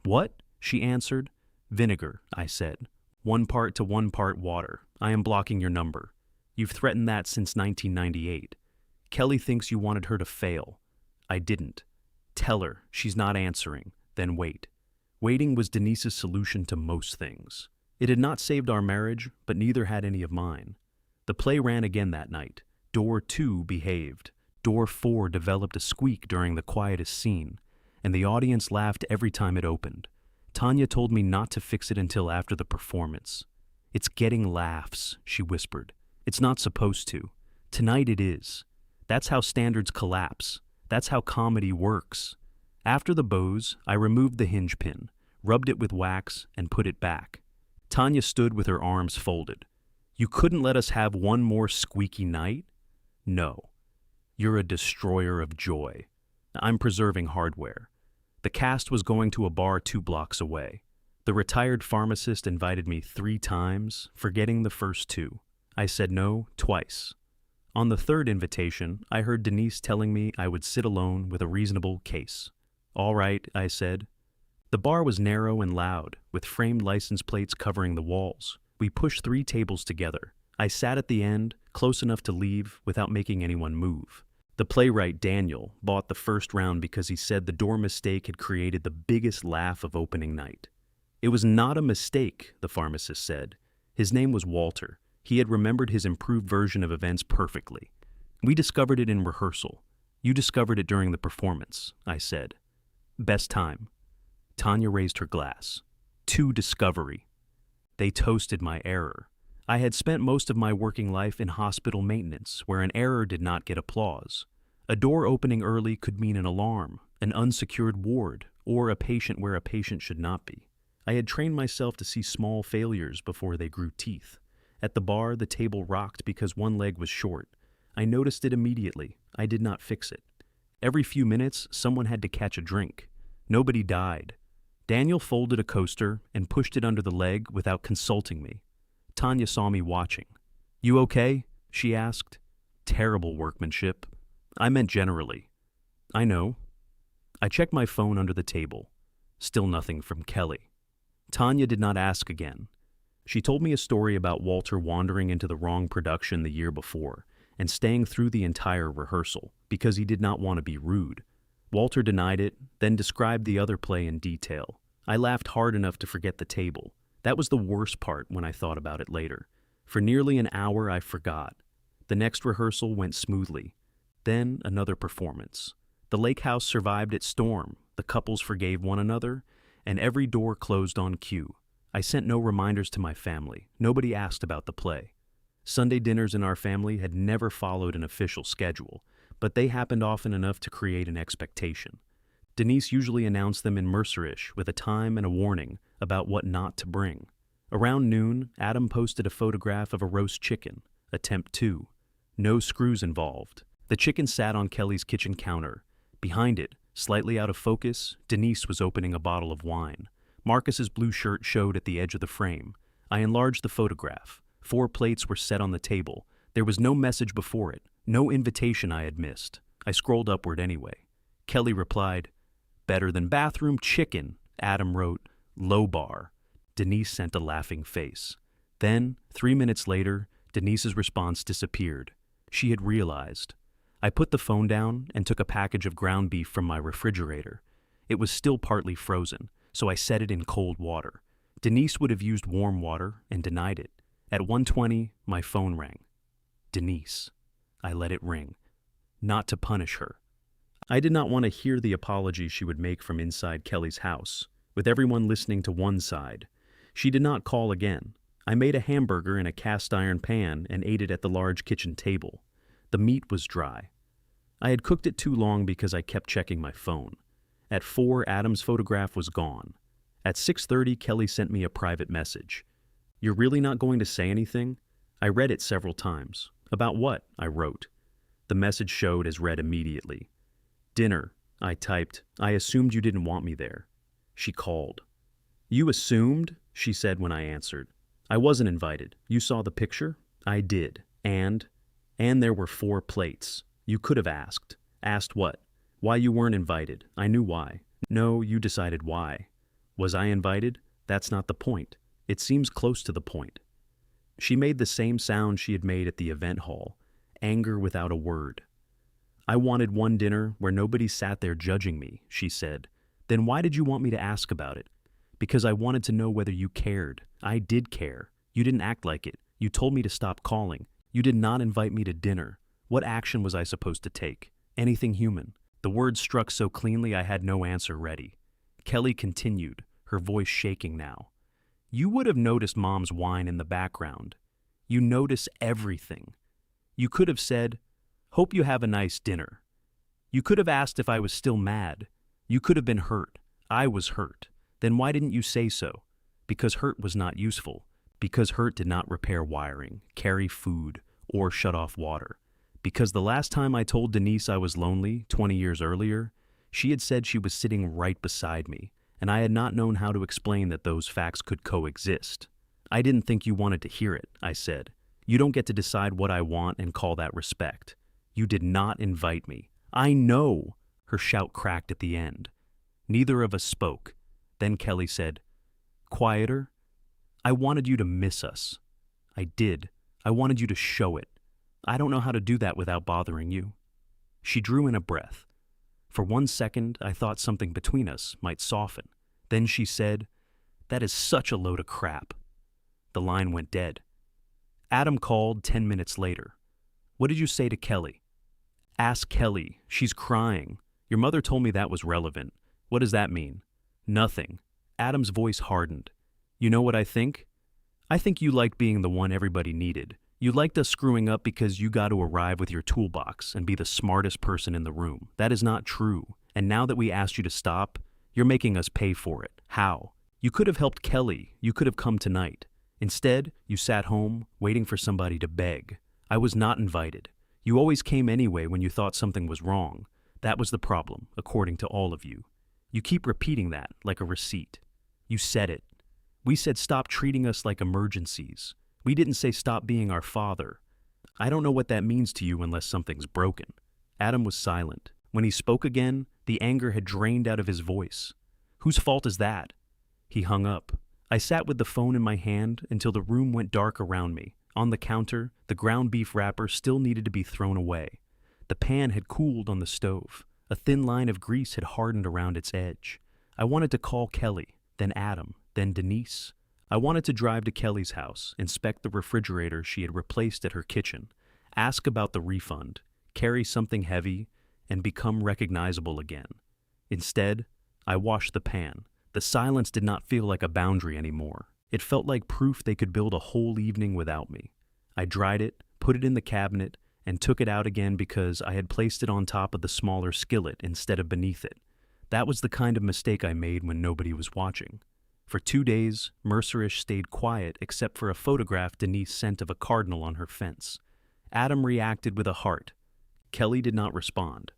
What? She answered. Vinegar, I said. 1 part to 1 part water. I am blocking your number. You've threatened that since 1998. Kelly thinks you wanted her to fail. I didn't. Tell her she's not answering, then wait. Waiting was Denise's solution to most things. It had not saved our marriage, but neither had any of mine. The play ran again that night. Door 2 behaved. Door 4 developed a squeak during the quietest scene, and the audience laughed every time it opened. Tanya told me not to fix it until after the performance. "It's getting laughs," she whispered. "It's not supposed to. Tonight it is. That's how standards collapse. That's how comedy works." After the bows, I removed the hinge pin, rubbed it with wax, and put it back. Tanya stood with her arms folded. "You couldn't let us have one more squeaky night?" "No. You're a destroyer of joy. I'm preserving hardware." The cast was going to a bar 2 blocks away. The retired pharmacist invited me 3 times, forgetting the first 2. I said no twice. On the 3rd invitation, I heard Denise telling me I would sit alone with a reasonable case. "All right," I said. The bar was narrow and loud, with framed license plates covering the walls. We pushed 3 tables together. I sat at the end, close enough to leave without making anyone move. The playwright, Daniel, bought the first round because he said the door mistake had created the biggest laugh of opening night. "It was not a mistake," the pharmacist said. His name was Walter. He had remembered his improved version of events perfectly. "We discovered it in rehearsal. You discovered it during the performance," I said. "Best time." Tanya raised her glass. "To discovery." They toasted my error. I had spent most of my working life in hospital maintenance, where an error did not get applause. A door opening early could mean an alarm, an unsecured ward, or a patient where a patient should not be. I had trained myself to see small failures before they grew teeth. At the bar, the table rocked because one leg was short. I noticed it immediately. I did not fix it. Every few minutes, someone had to catch a drink. Nobody died. Daniel folded a coaster and pushed it under the leg without consulting me. Tanya saw me watching. "You okay?" she asked. "Terrible workmanship." I meant generally. "I know." I checked my phone under the table. Still nothing from Kelly. Tanya did not ask again. She told me a story about Walter wandering into the wrong production the year before and staying through the entire rehearsal because he did not want to be rude. Walter denied it, then described the other play in detail. I laughed hard enough to forget the table. That was the worst part when I thought about it later. For nearly an hour, I forgot. The next rehearsal went smoothly. Then another performance. The lake house survived its storm, the couples forgave one another, and every door closed on cue. I sent no reminders to my family. Nobody asked about the play. Sunday dinners in our family had never followed an official schedule, but they happened often enough to create an expectation. Denise usually announced them in Mercerish with a time and a warning about what not to bring. Around noon, Adam posted a photograph of a roast chicken, attempt 2. No screws involved. The chicken sat on Kelly's kitchen counter. Behind it, slightly out of focus, Denise was opening a bottle of wine. Marcus's blue shirt showed at the edge of the frame. I enlarged the photograph. 4 plates were set on the table. There was no message before it, no invitation I had missed. I scrolled upward anyway. Kelly replied, "Better than bathroom chicken." Adam wrote, "Low bar." Denise sent a laughing face. Then, 3 minutes later, Denise's response disappeared. She had realized. I put the phone down and took a package of ground beef from my refrigerator. It was still partly frozen, so I set it in cold water. Denise would have used warm water and denied it. At 1:20, my phone rang. Denise. I let it ring. Not to punish her. I did not want to hear the apology she would make from inside Kelly's house, with everyone listening to one side. She did not call again. I made a hamburger in a cast-iron pan and ate it at the large kitchen table. The meat was dry. I had cooked it too long because I kept checking my phone. At 4, Adam's photograph was gone. At 6:30, Kelly sent me a private message. "You're really not going to say anything?" I read it several times. "About what?" I wrote. The message showed as read immediately. "Dinner," I typed. "I assumed you didn't want me there." She called. "You assumed?" she said when I answered. "I wasn't invited. You saw the picture?" I did. And there were 4 plates. You could have asked. Asked what? Why you weren't invited. I knew why. No, you decided why. Was I invited? That's not the point. It seems close to the point. She made the same sound she had made at the event hall. Anger without a word. "I wanted one dinner where nobody sat there judging me," she said. "Then why did you want me to ask about it?" "Because I wanted to know whether you cared. I did care. You didn't act like it. You told me to stop calling. You did not invite me to dinner. What action was I supposed to take? Anything human. The words struck so cleanly I had no answer ready. Kelly continued, her voice shaking now. You would have noticed Mom's whine in the background. You notice everything. You could have said, "Hope you have a nice dinner." You could have asked if I was still mad. You could have been hurt. I was hurt. Then why didn't you say so? Because hurt was not useful. Because hurt did not repair wiring, carry food, or shut off water. Because the last time I told Denise I was lonely, 20 years earlier, she had said she was sitting right beside me, and I had not known how to explain that those facts could coexist. I didn't think you wanted to hear it, I said. You don't get to decide what I want and call that respect. You did not invite me. I know, her shout cracked at the end. Neither of us spoke. Then Kelly said, quieter? I wanted you to miss us. I did. I wanted you to show it. I don't know how to do that without bothering you. She drew in a breath. For 1 second, I thought something between us might soften. Then she said, that is such a load of crap. The line went dead. Adam called 10 minutes later. What did you say to Kelly? Ask Kelly. She's crying. Your mother told me that was relevant. What does that mean? Nothing. Adam's voice hardened. You know what I think? I think you liked being the one everybody needed. You liked us screwing up because you got to arrive with your toolbox and be the smartest person in the room. That is not true. And now that we asked you to stop, you're making us pay for it. How? You could have helped Kelly. You could have come tonight. Instead, you sat home, waiting for somebody to beg. I was not invited. You always came anyway when you thought something was wrong. That was the problem, according to all of you. You keep repeating that, like a receipt. You said it. We said stop treating us like emergencies. We didn't say stop being our father. I don't know what that means to you unless something's broken. Adam was silent. When he spoke again, the anger had drained out of his voice. Whose fault is that? He hung up. I sat with the phone in my hand until the room went dark around me. On the counter, the ground beef wrapper still needed to be thrown away. The pan had cooled on the stove. A thin line of grease had hardened around its edge. I wanted to call Kelly, then Adam, then Denise. I wanted to drive to Kelly's house, inspect the refrigerator she had replaced at her kitchen, ask about the refund, carry something heavy, and become recognizable again. Instead, I washed the pan. The silence did not feel like a boundary anymore. It felt like proof they could build a whole evening without me. I dried it, put it in the cabinet, and took it out again because I had placed it on top of the smaller skillet instead of beneath it. That was the kind of mistake I made when nobody was watching. For 2 days, Mercerish stayed quiet except for a photograph Denise sent of a cardinal on her fence. Adam reacted with a heart. Kelly did not respond.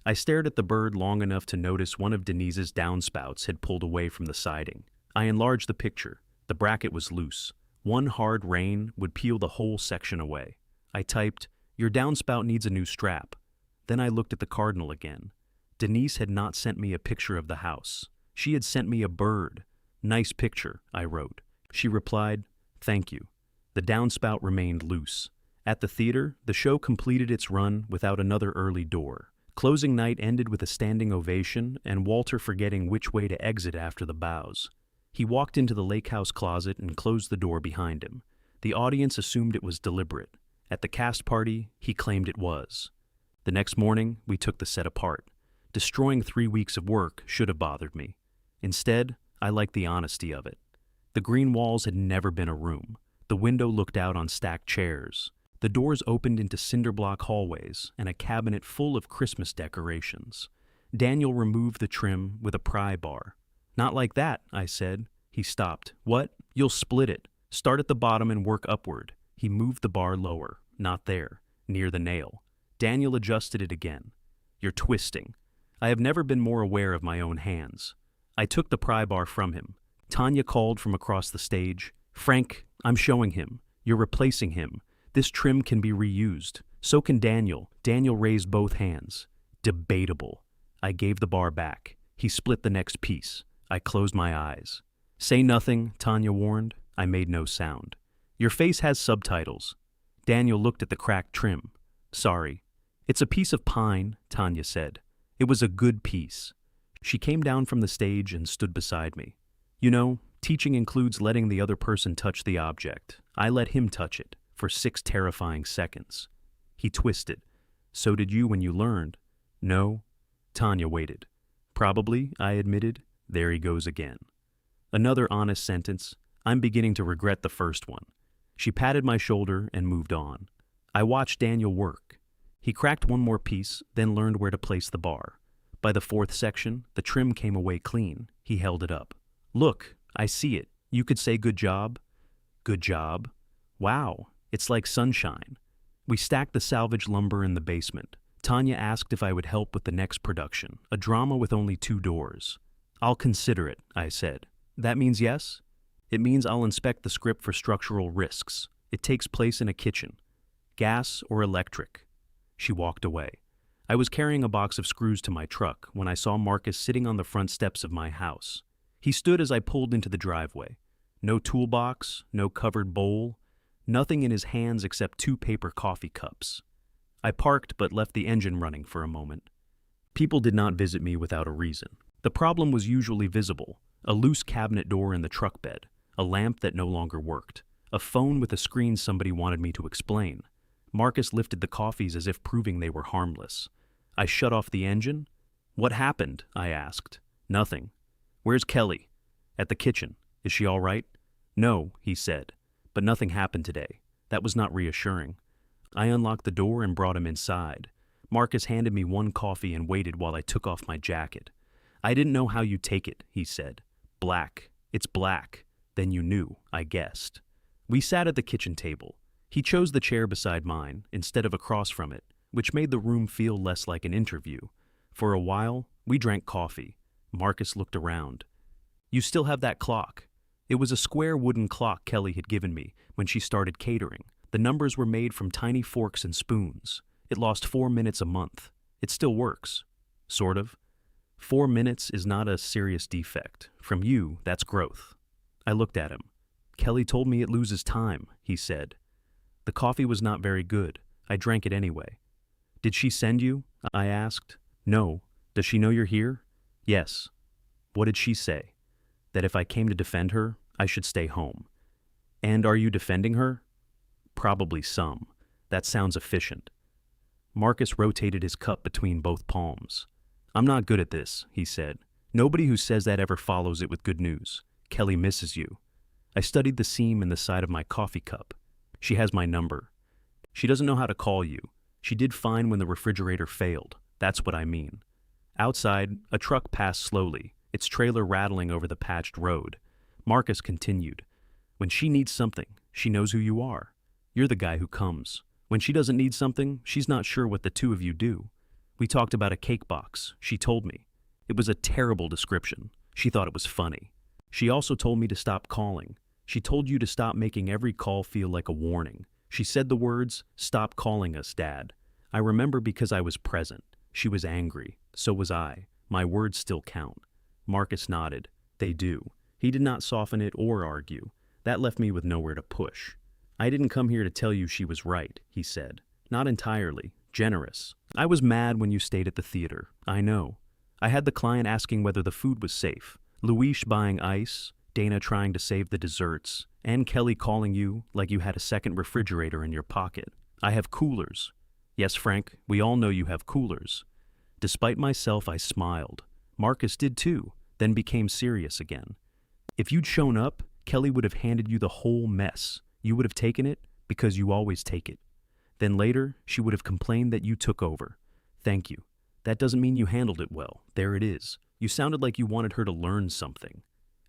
I stared at the bird long enough to notice one of Denise's downspouts had pulled away from the siding. I enlarged the picture. The bracket was loose. One hard rain would peel the whole section away. I typed, "Your downspout needs a new strap." Then I looked at the cardinal again. Denise had not sent me a picture of the house. She had sent me a bird. "Nice picture," I wrote. She replied, "Thank you." The downspout remained loose. At the theater, the show completed its run without another early door. Closing night ended with a standing ovation and Walter forgetting which way to exit after the bows. He walked into the lake house closet and closed the door behind him. The audience assumed it was deliberate. At the cast party, he claimed it was. The next morning, we took the set apart. Destroying 3 weeks of work should have bothered me. Instead, I liked the honesty of it. The green walls had never been a room. The window looked out on stacked chairs. The doors opened into cinder-block hallways and a cabinet full of Christmas decorations. Daniel removed the trim with a pry bar. "Not like that," I said. He stopped. "What? You'll split it. Start at the bottom and work upward." He moved the bar lower. Not there. Near the nail. Daniel adjusted it again. "You're twisting." I have never been more aware of my own hands. I took the pry bar from him. Tanya called from across the stage. "Frank, I'm showing him. You're replacing him. This trim can be reused. So can Daniel." Daniel raised both hands. "Debatable." I gave the bar back. He split the next piece. I closed my eyes. "Say nothing," Tanya warned. I made no sound. "Your face has subtitles." Daniel looked at the cracked trim. "Sorry." "It's a piece of pine," Tanya said. "It was a good piece." She came down from the stage and stood beside me. "You know, teaching includes letting the other person touch the object. I let him touch it, for 6 terrifying seconds. He twisted. So did you when you learned. No. Tanya waited. Probably, I admitted. There he goes again. Another honest sentence. I'm beginning to regret the first one. She patted my shoulder and moved on. I watched Daniel work. He cracked one more piece, then learned where to place the bar. By the fourth section, the trim came away clean. He held it up. Look, I see it. You could say good job. Good job. Wow, it's like sunshine. We stacked the salvage lumber in the basement. Tanya asked if I would help with the next production, a drama with only 2 doors. I'll consider it, I said. That means yes? It means I'll inspect the script for structural risks. It takes place in a kitchen. Gas or electric. She walked away. I was carrying a box of screws to my truck when I saw Marcus sitting on the front steps of my house. He stood as I pulled into the driveway. No toolbox, no covered bowl, nothing in his hands except 2 paper coffee cups. I parked but left the engine running for a moment. People did not visit me without a reason. The problem was usually visible: a loose cabinet door in the truck bed, a lamp that no longer worked, a phone with a screen somebody wanted me to explain. Marcus lifted the coffees as if proving they were harmless. I shut off the engine. What happened? I asked. Nothing. Where's Kelly? At the kitchen. Is she all right? No, he said. But nothing happened today. That was not reassuring. I unlocked the door and brought him inside. Marcus handed me 1 coffee and waited while I took off my jacket. I didn't know how you take it, he said. Black. It's black. Then you knew, I guessed. We sat at the kitchen table. He chose the chair beside mine, instead of across from it, which made the room feel less like an interview. For a while, we drank coffee. Marcus looked around. You still have that clock. It was a square wooden clock Kelly had given me when she started catering. The numbers were made from tiny forks and spoons. It lost 4 minutes a month. It still works. Sort of. 4 minutes is not a serious defect. From you, that's growth. I looked at him. Kelly told me it loses time, he said. The coffee was not very good. I drank it anyway. Did she send you? I asked. No. Does she know you're here? Yes. What did she say? That if I came to defend her, I should stay home. And are you defending her? Probably some. That sounds efficient. Marcus rotated his cup between both palms. I'm not good at this, he said. Nobody who says that ever follows it with good news. Kelly misses you. I studied the seam in the side of my coffee cup. She has my number. She doesn't know how to call you. She did fine when the refrigerator failed. That's what I mean. Outside, a truck passed slowly, its trailer rattling over the patched road. Marcus continued. When she needs something, she knows who you are. You're the guy who comes. When she doesn't need something, she's not sure what the 2 of you do. We talked about a cake box, she told me. It was a terrible description. She thought it was funny. She also told me to stop calling. She told you to stop making every call feel like a warning. She said the words, "Stop calling us, Dad." I remember because I was present. She was angry. So was I. My words still count. Marcus nodded. They do. He did not soften it or argue. That left me with nowhere to push. I didn't come here to tell you she was right, he said. Not entirely. Generous. I was mad when you stayed at the theater. I know. I had the client asking whether the food was safe. Luis buying ice, Dana trying to save the desserts, and Kelly calling you like you had a second refrigerator in your pocket. I have coolers. Yes, Frank, we all know you have coolers. Despite myself, I smiled. Marcus did too, then became serious again. If you'd shown up, Kelly would have handed you the whole mess. You would have taken it because you always take it. Then later, she would have complained that you took over. Thank you. That doesn't mean you handled it well. There it is. You sounded like you wanted her to learn something.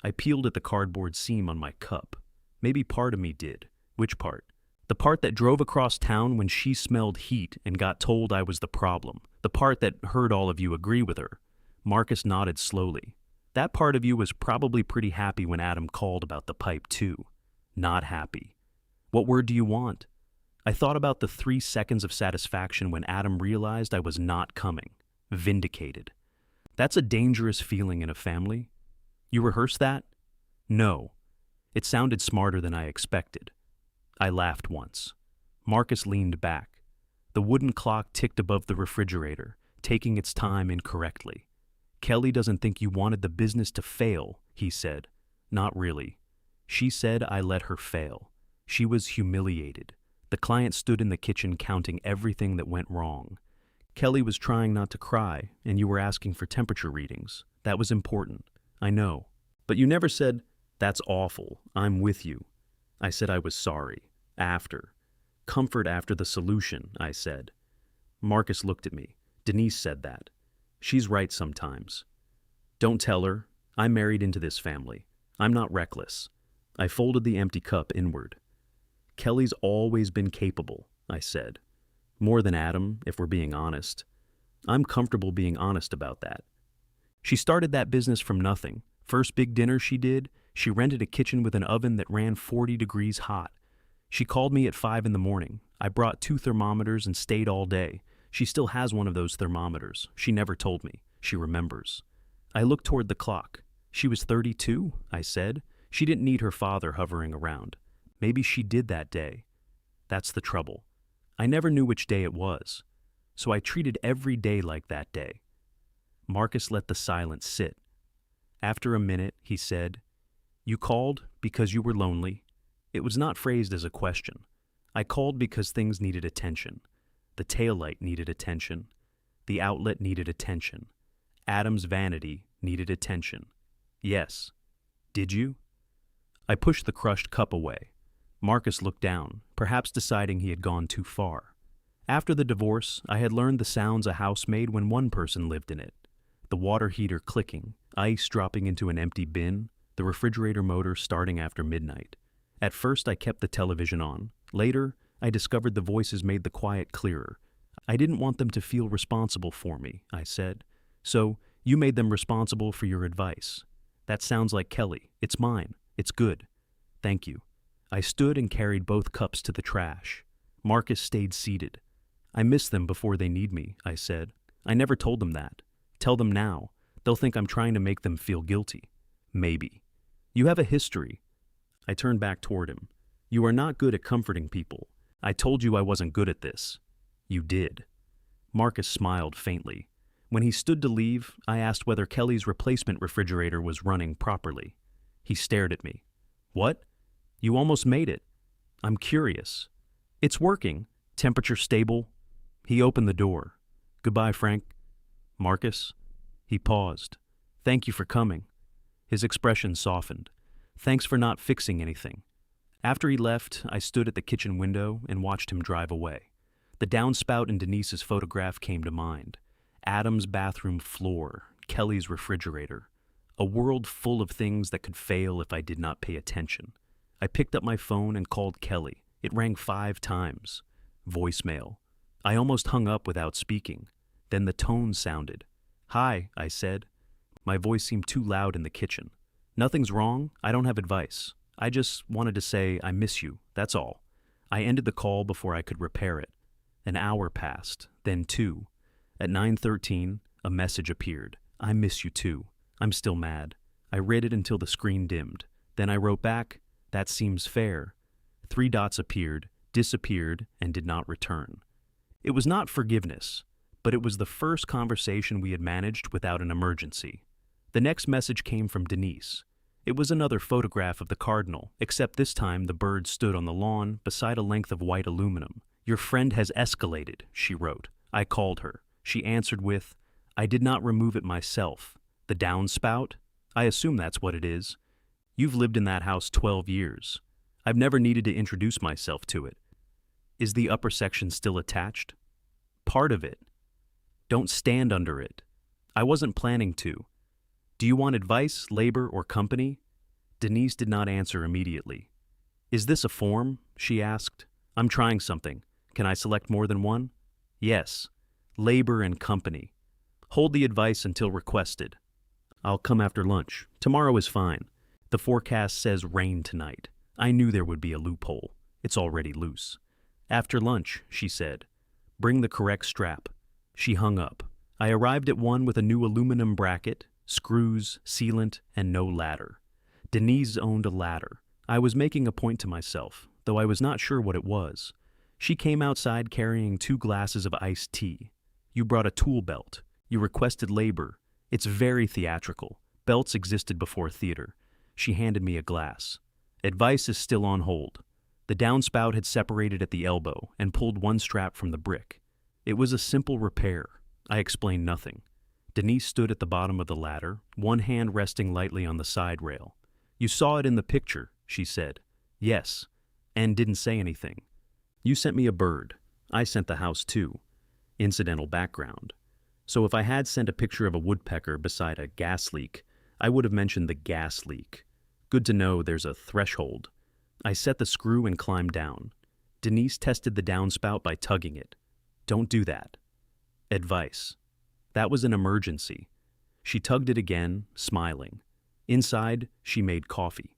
I peeled at the cardboard seam on my cup. Maybe part of me did. Which part? The part that drove across town when she smelled heat and got told I was the problem. The part that heard all of you agree with her. Marcus nodded slowly. That part of you was probably pretty happy when Adam called about the pipe too. Not happy. What word do you want? I thought about the 3 seconds of satisfaction when Adam realized I was not coming. Vindicated. That's a dangerous feeling in a family. You rehearsed that? No. It sounded smarter than I expected. I laughed once. Marcus leaned back. The wooden clock ticked above the refrigerator, taking its time incorrectly. Kelly doesn't think you wanted the business to fail, he said. Not really. She said I let her fail. She was humiliated. The client stood in the kitchen counting everything that went wrong. Kelly was trying not to cry, and you were asking for temperature readings. That was important. I know. But you never said, "That's awful. I'm with you." I said I was sorry. After. Comfort after the solution, I said. Marcus looked at me. Denise said that. She's right sometimes. Don't tell her. I'm married into this family. I'm not reckless. I folded the empty cup inward. Kelly's always been capable, I said. More than Adam, if we're being honest. I'm comfortable being honest about that. She started that business from nothing. First big dinner she did, she rented a kitchen with an oven that ran 40 degrees hot. She called me at 5 in the morning. I brought 2 thermometers and stayed all day. She still has one of those thermometers. She never told me. She remembers. I looked toward the clock. She was 32, I said. She didn't need her father hovering around. Maybe she did that day. That's the trouble. I never knew which day it was, so I treated every day like that day. Marcus let the silence sit. After a minute, he said, "You called because you were lonely." It was not phrased as a question. I called because things needed attention. The taillight needed attention. The outlet needed attention. Adam's vanity needed attention. Yes. Did you? I pushed the crushed cup away. Marcus looked down, perhaps deciding he had gone too far. After the divorce, I had learned the sounds a house made when one person lived in it. The water heater clicking, ice dropping into an empty bin, the refrigerator motor starting after midnight. At first, I kept the television on. Later, I discovered the voices made the quiet clearer. I didn't want them to feel responsible for me, I said. So, you made them responsible for your advice. That sounds like Kelly. It's mine. It's good. Thank you. I stood and carried both cups to the trash. Marcus stayed seated. I miss them before they need me, I said. I never told them that. Tell them now. They'll think I'm trying to make them feel guilty. Maybe. You have a history. I turned back toward him. You are not good at comforting people. I told you I wasn't good at this. You did. Marcus smiled faintly. When he stood to leave, I asked whether Kelly's replacement refrigerator was running properly. He stared at me. What? You almost made it. I'm curious. It's working. Temperature stable. He opened the door. Goodbye, Frank. Marcus? He paused. Thank you for coming. His expression softened. Thanks for not fixing anything. After he left, I stood at the kitchen window and watched him drive away. The downspout in Denise's photograph came to mind. Adam's bathroom floor, Kelly's refrigerator. A world full of things that could fail if I did not pay attention. I picked up my phone and called Kelly. It rang 5 times. Voicemail. I almost hung up without speaking. Then the tone sounded. Hi, I said. My voice seemed too loud in the kitchen. Nothing's wrong. I don't have advice. I just wanted to say I miss you. That's all. I ended the call before I could repair it. An hour passed, then 2. At 9:13, a message appeared. I miss you too. I'm still mad. I read it until the screen dimmed. Then I wrote back, that seems fair. 3 dots appeared, disappeared, and did not return. It was not forgiveness, but it was the first conversation we had managed without an emergency. The next message came from Denise. It was another photograph of the cardinal, except this time the bird stood on the lawn beside a length of white aluminum. Your friend has escalated, she wrote. I called her. She answered with, I did not remove it myself. The downspout? I assume that's what it is. You've lived in that house 12 years. I've never needed to introduce myself to it. Is the upper section still attached? Part of it. Don't stand under it. I wasn't planning to. Do you want advice, labor, or company? Denise did not answer immediately. Is this a form? She asked. I'm trying something. Can I select more than one? Yes. Labor and company. Hold the advice until requested. I'll come after lunch. Tomorrow is fine. The forecast says rain tonight. I knew there would be a loophole. It's already loose. After lunch, she said. Bring the correct strap. She hung up. I arrived at one with a new aluminum bracket, screws, sealant, and no ladder. Denise owned a ladder. I was making a point to myself, though I was not sure what it was. She came outside carrying 2 glasses of iced tea. You brought a tool belt. You requested labor. It's very theatrical. Belts existed before theater. She handed me a glass. Advice is still on hold. The downspout had separated at the elbow and pulled one strap from the brick. It was a simple repair. I explained nothing. Denise stood at the bottom of the ladder, one hand resting lightly on the side rail. You saw it in the picture, she said. Yes, and didn't say anything. You sent me a bird. I sent the house too. Incidental background. So if I had sent a picture of a woodpecker beside a gas leak, I would have mentioned the gas leak. Good to know there's a threshold. I set the screw and climbed down. Denise tested the downspout by tugging it. Don't do that. Advice. That was an emergency. She tugged it again, smiling. Inside, she made coffee.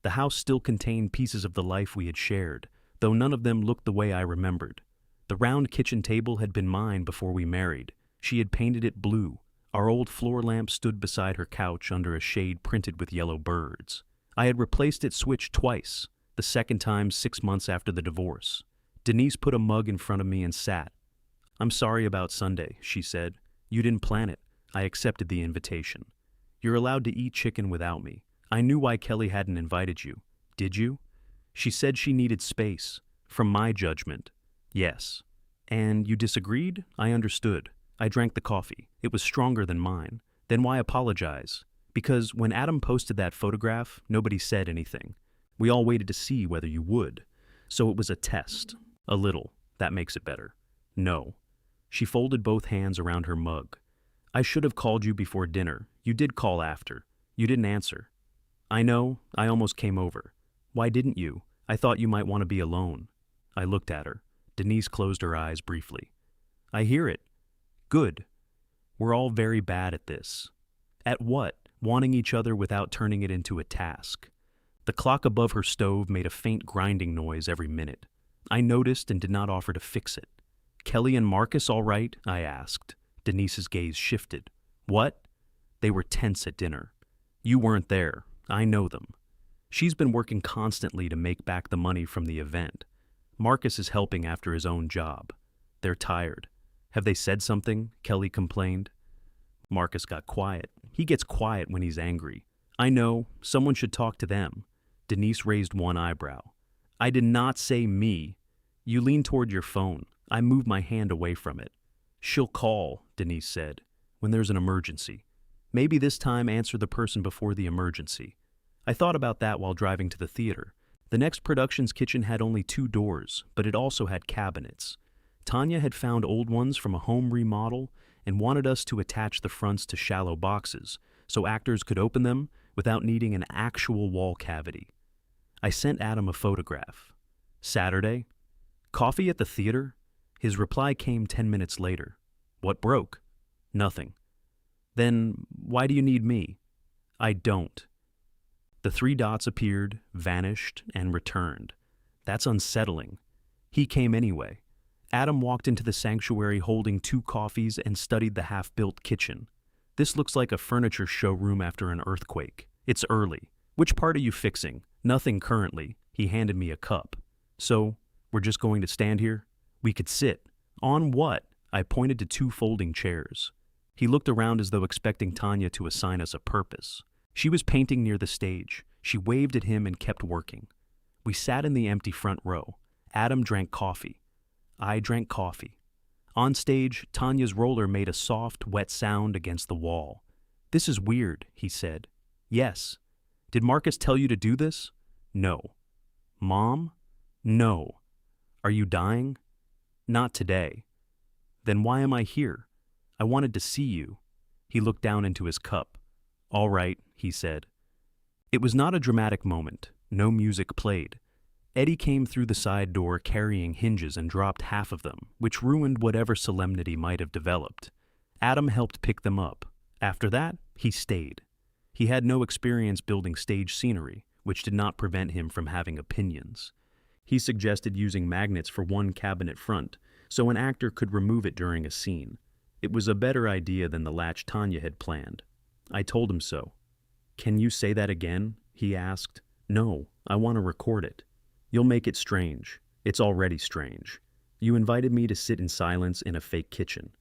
The house still contained pieces of the life we had shared, though none of them looked the way I remembered. The round kitchen table had been mine before we married. She had painted it blue. Our old floor lamp stood beside her couch under a shade printed with yellow birds. I had replaced its switch twice, the second time 6 months after the divorce. Denise put a mug in front of me and sat. I'm sorry about Sunday, she said. You didn't plan it. I accepted the invitation. You're allowed to eat chicken without me. I knew why Kelly hadn't invited you. Did you? She said she needed space. From my judgment. Yes. And you disagreed? I understood. I drank the coffee. It was stronger than mine. Then why apologize? Because when Adam posted that photograph, nobody said anything. We all waited to see whether you would. So it was a test. A little. That makes it better. No. She folded both hands around her mug. I should have called you before dinner. You did call after. You didn't answer. I know. I almost came over. Why didn't you? I thought you might want to be alone. I looked at her. Denise closed her eyes briefly. I hear it. Good. We're all very bad at this. At what? Wanting each other without turning it into a task. The clock above her stove made a faint grinding noise every minute. I noticed and did not offer to fix it. Kelly and Marcus all right? I asked. Denise's gaze shifted. What? They were tense at dinner. You weren't there. I know them. She's been working constantly to make back the money from the event. Marcus is helping after his own job. They're tired. Have they said something? Kelly complained. Marcus got quiet. He gets quiet when he's angry. I know. Someone should talk to them. Denise raised one eyebrow. I did not say me. You leaned toward your phone. I moved my hand away from it. She'll call, Denise said, when there's an emergency. Maybe this time answer the person before the emergency. I thought about that while driving to the theater. The next production's kitchen had only 2 doors, but it also had cabinets. Tanya had found old ones from a home remodel and wanted us to attach the fronts to shallow boxes so actors could open them without needing an actual wall cavity. I sent Adam a photograph. Saturday? Coffee at the theater? His reply came 10 minutes later. What broke? Nothing. Then why do you need me? I don't. The 3 dots appeared, vanished, and returned. That's unsettling. He came anyway. Adam walked into the sanctuary holding 2 coffees and studied the half-built kitchen. This looks like a furniture showroom after an earthquake. It's early. Which part are you fixing? Nothing currently. He handed me a cup. So, we're just going to stand here? We could sit. On what? I pointed to 2 folding chairs. He looked around as though expecting Tanya to assign us a purpose. She was painting near the stage. She waved at him and kept working. We sat in the empty front row. Adam drank coffee. I drank coffee. On stage, Tanya's roller made a soft, wet sound against the wall. This is weird, he said. Yes. Did Marcus tell you to do this? No. Mom? No. Are you dying? Not today. Then why am I here? I wanted to see you. He looked down into his cup. All right, he said. It was not a dramatic moment. No music played. Eddie came through the side door carrying hinges and dropped half of them, which ruined whatever solemnity might have developed. Adam helped pick them up. After that, he stayed. He had no experience building stage scenery, which did not prevent him from having opinions. He suggested using magnets for one cabinet front, so an actor could remove it during a scene. It was a better idea than the latch Tanya had planned. I told him so. Can you say that again? He asked. No, I want to record it. You'll make it strange. It's already strange. You invited me to sit in silence in a fake kitchen.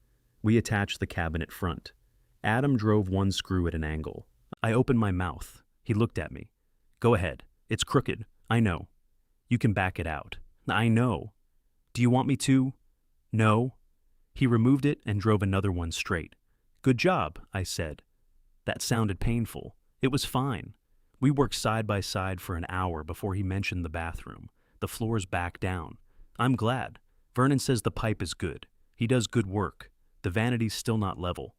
We attached the cabinet front. Adam drove one screw at an angle. I opened my mouth. He looked at me. Go ahead. It's crooked. I know. You can back it out. I know. Do you want me to? No. He removed it and drove another one straight. "Good job," I said. That sounded painful. It was fine. We worked side by side for an hour before he mentioned the bathroom. The floor's back down. I'm glad. Vernon says the pipe is good. He does good work. The vanity's still not level.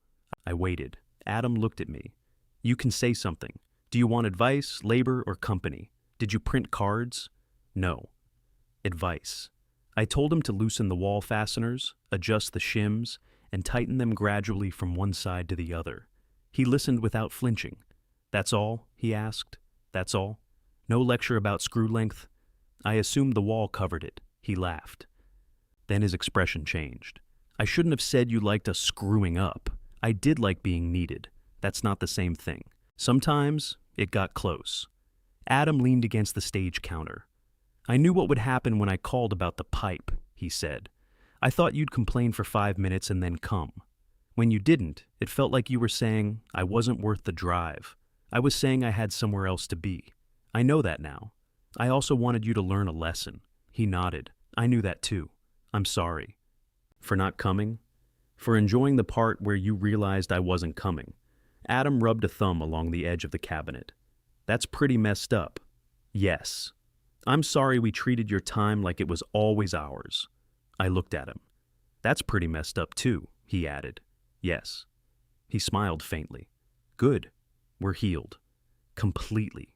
I waited. Adam looked at me. "You can say something. Do you want advice, labor, or company? Did you print cards?" "No." Advice. I told him to loosen the wall fasteners, adjust the shims, and tighten them gradually from one side to the other. He listened without flinching. "That's all?" he asked. "That's all? No lecture about screw length?" I assumed the wall covered it. He laughed. Then his expression changed. "I shouldn't have said you liked us screwing up. I did like being needed. That's not the same thing. Sometimes it got close." Adam leaned against the stage counter. "I knew what would happen when I called about the pipe," he said. "I thought you'd complain for 5 minutes and then come. When you didn't, it felt like you were saying I wasn't worth the drive. I was saying I had somewhere else to be. I know that now. I also wanted you to learn a lesson." He nodded. "I knew that too. I'm sorry." "For not coming? For enjoying the part where you realized I wasn't coming?" Adam rubbed a thumb along the edge of the cabinet. "That's pretty messed up." "Yes. I'm sorry we treated your time like it was always ours." I looked at him. "That's pretty messed up too," he added. "Yes." He smiled faintly. "Good. We're healed. Completely."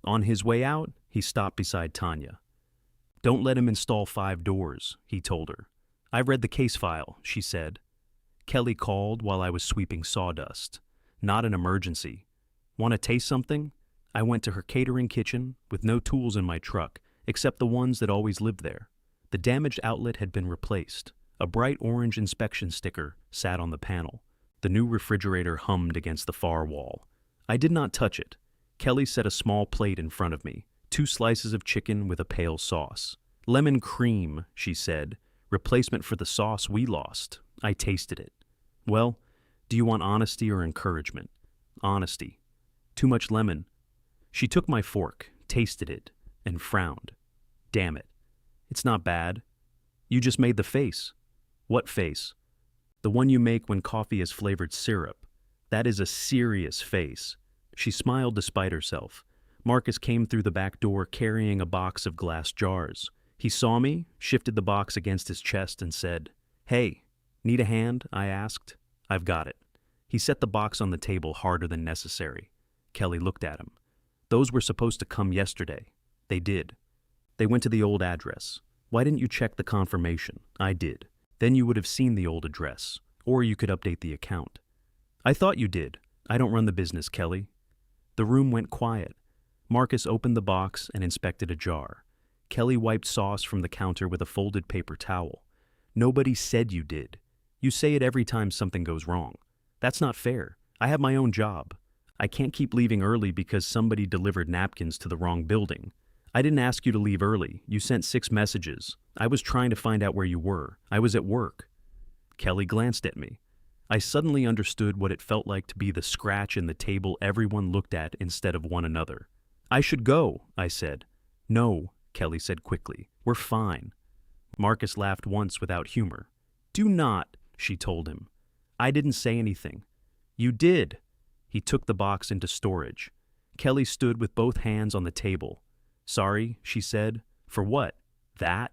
On his way out, he stopped beside Tanya. "Don't let him install 5 doors, he told her. "I've read the case file," she said. "Kelly called while I was sweeping sawdust. Not an emergency. Want to taste something?" I went to her catering kitchen with no tools in my truck, except the ones that always lived there. The damaged outlet had been replaced. A bright orange inspection sticker sat on the panel. The new refrigerator hummed against the far wall. I did not touch it. Kelly set a small plate in front of me, 2 slices of chicken with a pale sauce. "Lemon cream," she said. "Replacement for the sauce we lost." I tasted it. "Well, do you want honesty or encouragement?" "Honesty." "Too much lemon." She took my fork, tasted it, and frowned. "Damn it. It's not bad." "You just made the face." "What face?" "The one you make when coffee is flavored syrup. That is a serious face." She smiled despite herself. Marcus came through the back door carrying a box of glass jars. He saw me, shifted the box against his chest, and said, "Hey, need a hand?" I asked. "I've got it." He set the box on the table harder than necessary. Kelly looked at him. "Those were supposed to come yesterday." "They did." "They went to the old address. Why didn't you check the confirmation?" "I did. Then you would have seen the old address, or you could update the account." "I thought you did. I don't run the business, Kelly." The room went quiet. Marcus opened the box and inspected a jar. Kelly wiped sauce from the counter with a folded paper towel. "Nobody said you did. You say it every time something goes wrong. That's not fair. I have my own job. I can't keep leaving early because somebody delivered napkins to the wrong building. I didn't ask you to leave early. You sent 6 messages. I was trying to find out where you were. I was at work." Kelly glanced at me. I suddenly understood what it felt like to be the scratch in the table everyone looked at instead of one another. "I should go," I said. "No," Kelly said quickly. "We're fine." Marcus laughed once without humor. "Do not," she told him. "I didn't say anything." "You did." He took the box into storage. Kelly stood with both hands on the table. "Sorry," she said. "For what? That?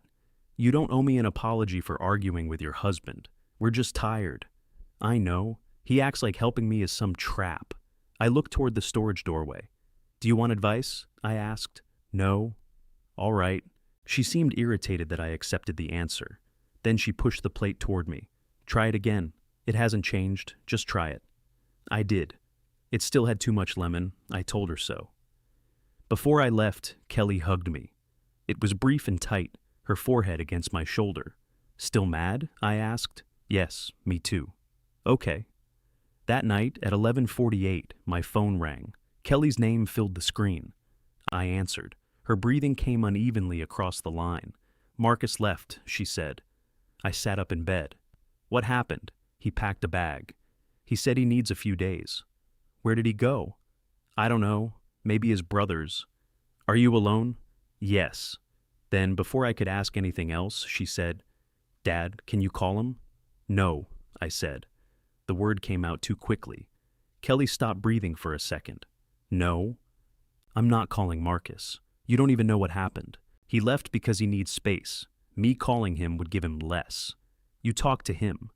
You don't owe me an apology for arguing with your husband. We're just tired." "I know. He acts like helping me is some trap." I looked toward the storage doorway. "Do you want advice?" I asked. "No." "All right." She seemed irritated that I accepted the answer. Then she pushed the plate toward me. "Try it again. It hasn't changed. Just try it." I did. It still had too much lemon. I told her so. Before I left, Kelly hugged me. It was brief and tight, her forehead against my shoulder. "Still mad?" I asked. "Yes, me too." "Okay." That night, at 11:48, my phone rang. Kelly's name filled the screen. I answered. Her breathing came unevenly across the line. "Marcus left," she said. I sat up in bed. "What happened?" "He packed a bag. He said he needs a few days." "Where did he go?" "I don't know. Maybe his brother's." "Are you alone?" "Yes." Then, before I could ask anything else, she said, "Dad, can you call him?" No, I said. The word came out too quickly. Kelly stopped breathing for a second. No, I'm not calling Marcus. You don't even know what happened. He left because he needs space. Me calling him would give him less. You talked to him.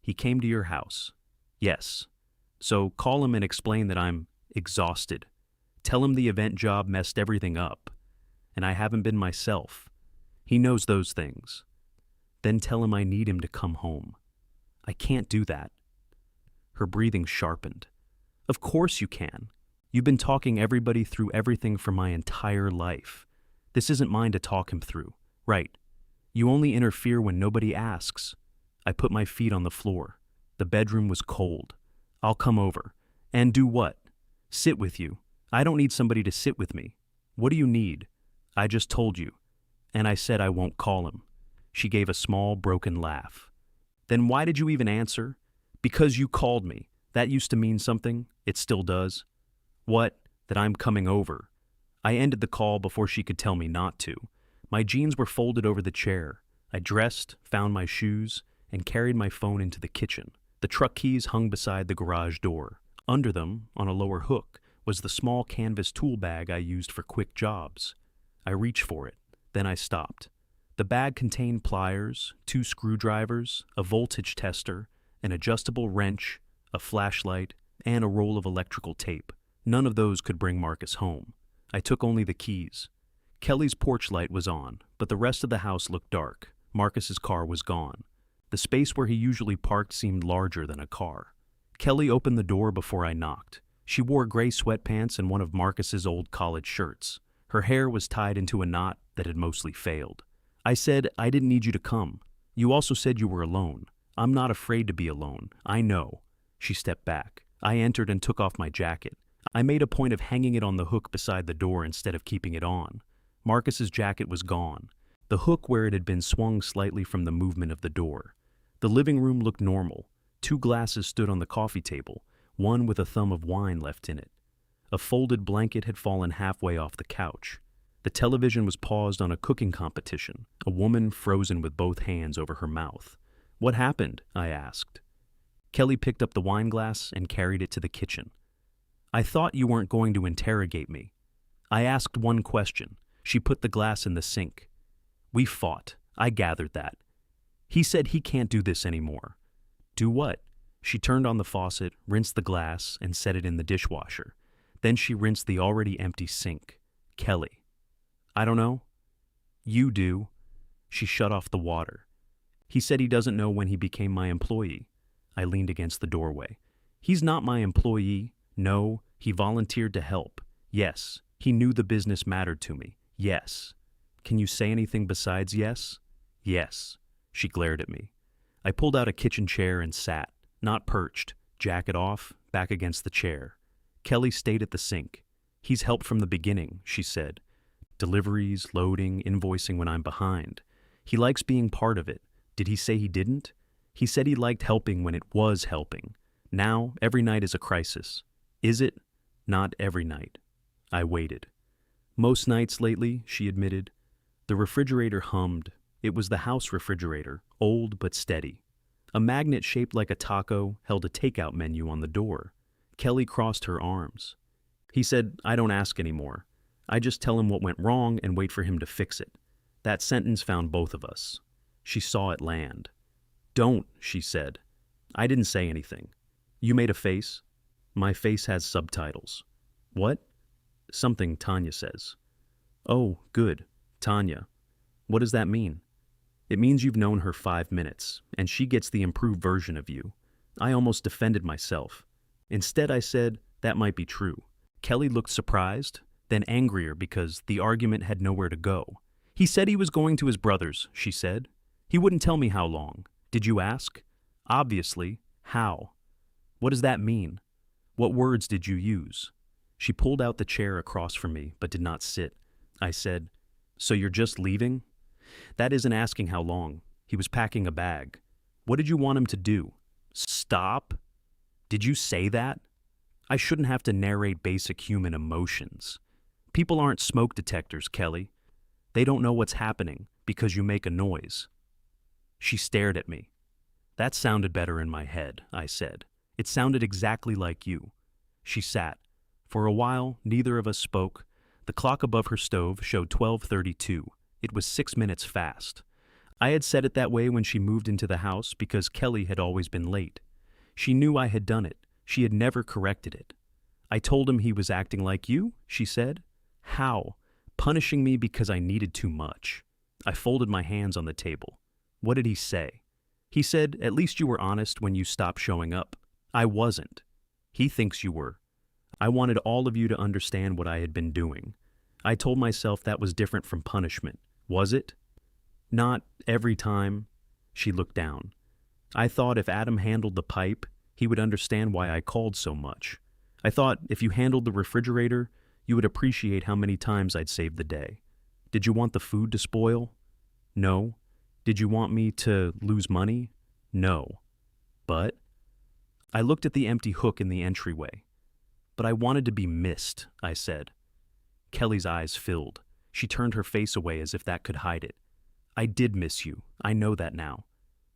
He came to your house. Yes. So call him and explain that I'm exhausted. Tell him the event job messed everything up, and I haven't been myself. He knows those things. Then tell him I need him to come home. I can't do that. Her breathing sharpened. Of course you can. You've been talking everybody through everything for my entire life. This isn't mine to talk him through. Right. You only interfere when nobody asks. I put my feet on the floor. The bedroom was cold. I'll come over. And do what? Sit with you. I don't need somebody to sit with me. What do you need? I just told you. And I said I won't call him. She gave a small, broken laugh. Then why did you even answer? Because you called me. That used to mean something. It still does. What? That I'm coming over. I ended the call before she could tell me not to. My jeans were folded over the chair. I dressed, found my shoes, and carried my phone into the kitchen. The truck keys hung beside the garage door. Under them, on a lower hook, was the small canvas tool bag I used for quick jobs. I reached for it. Then I stopped. The bag contained pliers, 2 screwdrivers, a voltage tester, an adjustable wrench, a flashlight, and a roll of electrical tape. None of those could bring Marcus home. I took only the keys. Kelly's porch light was on, but the rest of the house looked dark. Marcus's car was gone. The space where he usually parked seemed larger than a car. Kelly opened the door before I knocked. She wore gray sweatpants and one of Marcus's old college shirts. Her hair was tied into a knot that had mostly failed. I said, I didn't need you to come. You also said you were alone. I'm not afraid to be alone. I know. She stepped back. I entered and took off my jacket. I made a point of hanging it on the hook beside the door instead of keeping it on. Marcus's jacket was gone. The hook where it had been swung slightly from the movement of the door. The living room looked normal. 2 glasses stood on the coffee table, one with a thumb of wine left in it. A folded blanket had fallen halfway off the couch. The television was paused on a cooking competition, a woman frozen with both hands over her mouth. What happened? I asked. Kelly picked up the wine glass and carried it to the kitchen. I thought you weren't going to interrogate me. I asked one question. She put the glass in the sink. We fought. I gathered that. He said he can't do this anymore. Do what? She turned on the faucet, rinsed the glass, and set it in the dishwasher. Then she rinsed the already empty sink. Kelly. I don't know. You do. She shut off the water. He said he doesn't know when he became my employee. I leaned against the doorway. He's not my employee. No, he volunteered to help. Yes, he knew the business mattered to me. Yes. Can you say anything besides yes? Yes. She glared at me. I pulled out a kitchen chair and sat, not perched, jacket off, back against the chair. Kelly stayed at the sink. He's helped from the beginning, she said. Deliveries, loading, invoicing when I'm behind. He likes being part of it. Did he say he didn't? He said he liked helping when it was helping. Now, every night is a crisis. Is it? Not every night. I waited. Most nights lately, she admitted. The refrigerator hummed. It was the house refrigerator, old but steady. A magnet shaped like a taco held a takeout menu on the door. Kelly crossed her arms. He said, I don't ask anymore. I just tell him what went wrong and wait for him to fix it. That sentence found both of us. She saw it land. Don't, she said. I didn't say anything. You made a face? My face has subtitles. What? Something Tanya says. Oh, good. Tanya. What does that mean? It means you've known her 5 minutes, and she gets the improved version of you. I almost defended myself. Instead, I said, that might be true. Kelly looked surprised, then angrier because the argument had nowhere to go. He said he was going to his brother's, she said. He wouldn't tell me how long. Did you ask? Obviously. How? What does that mean? What words did you use? She pulled out the chair across from me, but did not sit. I said, so you're just leaving? That isn't asking how long. He was packing a bag. What did you want him to do? Stop? Did you say that? I shouldn't have to narrate basic human emotions. People aren't smoke detectors, Kelly. They don't know what's happening because you make a noise. She stared at me. That sounded better in my head, I said. It sounded exactly like you. She sat. For a while, neither of us spoke. The clock above her stove showed 12:32. It was 6 minutes fast. I had said it that way when she moved into the house because Kelly had always been late. She knew I had done it. She had never corrected it. I told him he was acting like you, she said. How? Punishing me because I needed too much. I folded my hands on the table. What did he say? He said, at least you were honest when you stopped showing up. I wasn't. He thinks you were. I wanted all of you to understand what I had been doing. I told myself that was different from punishment. Was it? Not every time. She looked down. I thought if Adam handled the pipe, he would understand why I called so much. I thought if you handled the refrigerator, you would appreciate how many times I'd saved the day. Did you want the food to spoil? No. Did you want me to lose money? No. But I looked at the empty hook in the entryway. But I wanted to be missed, I said. Kelly's eyes filled. She turned her face away as if that could hide it. I did miss you. I know that now.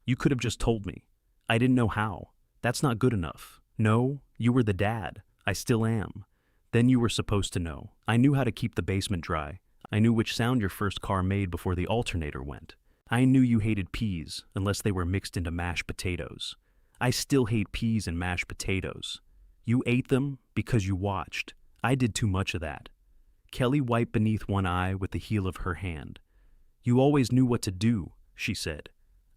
You could have just told me. I didn't know how. That's not good enough. No, you were the dad. I still am. Then you were supposed to know. I knew how to keep the basement dry. I knew which sound your first car made before the alternator went. I knew you hated peas unless they were mixed into mashed potatoes. I still hate peas and mashed potatoes. You ate them because you watched. I did too much of that. Kelly wiped beneath one eye with the heel of her hand. You always knew what to do, she said.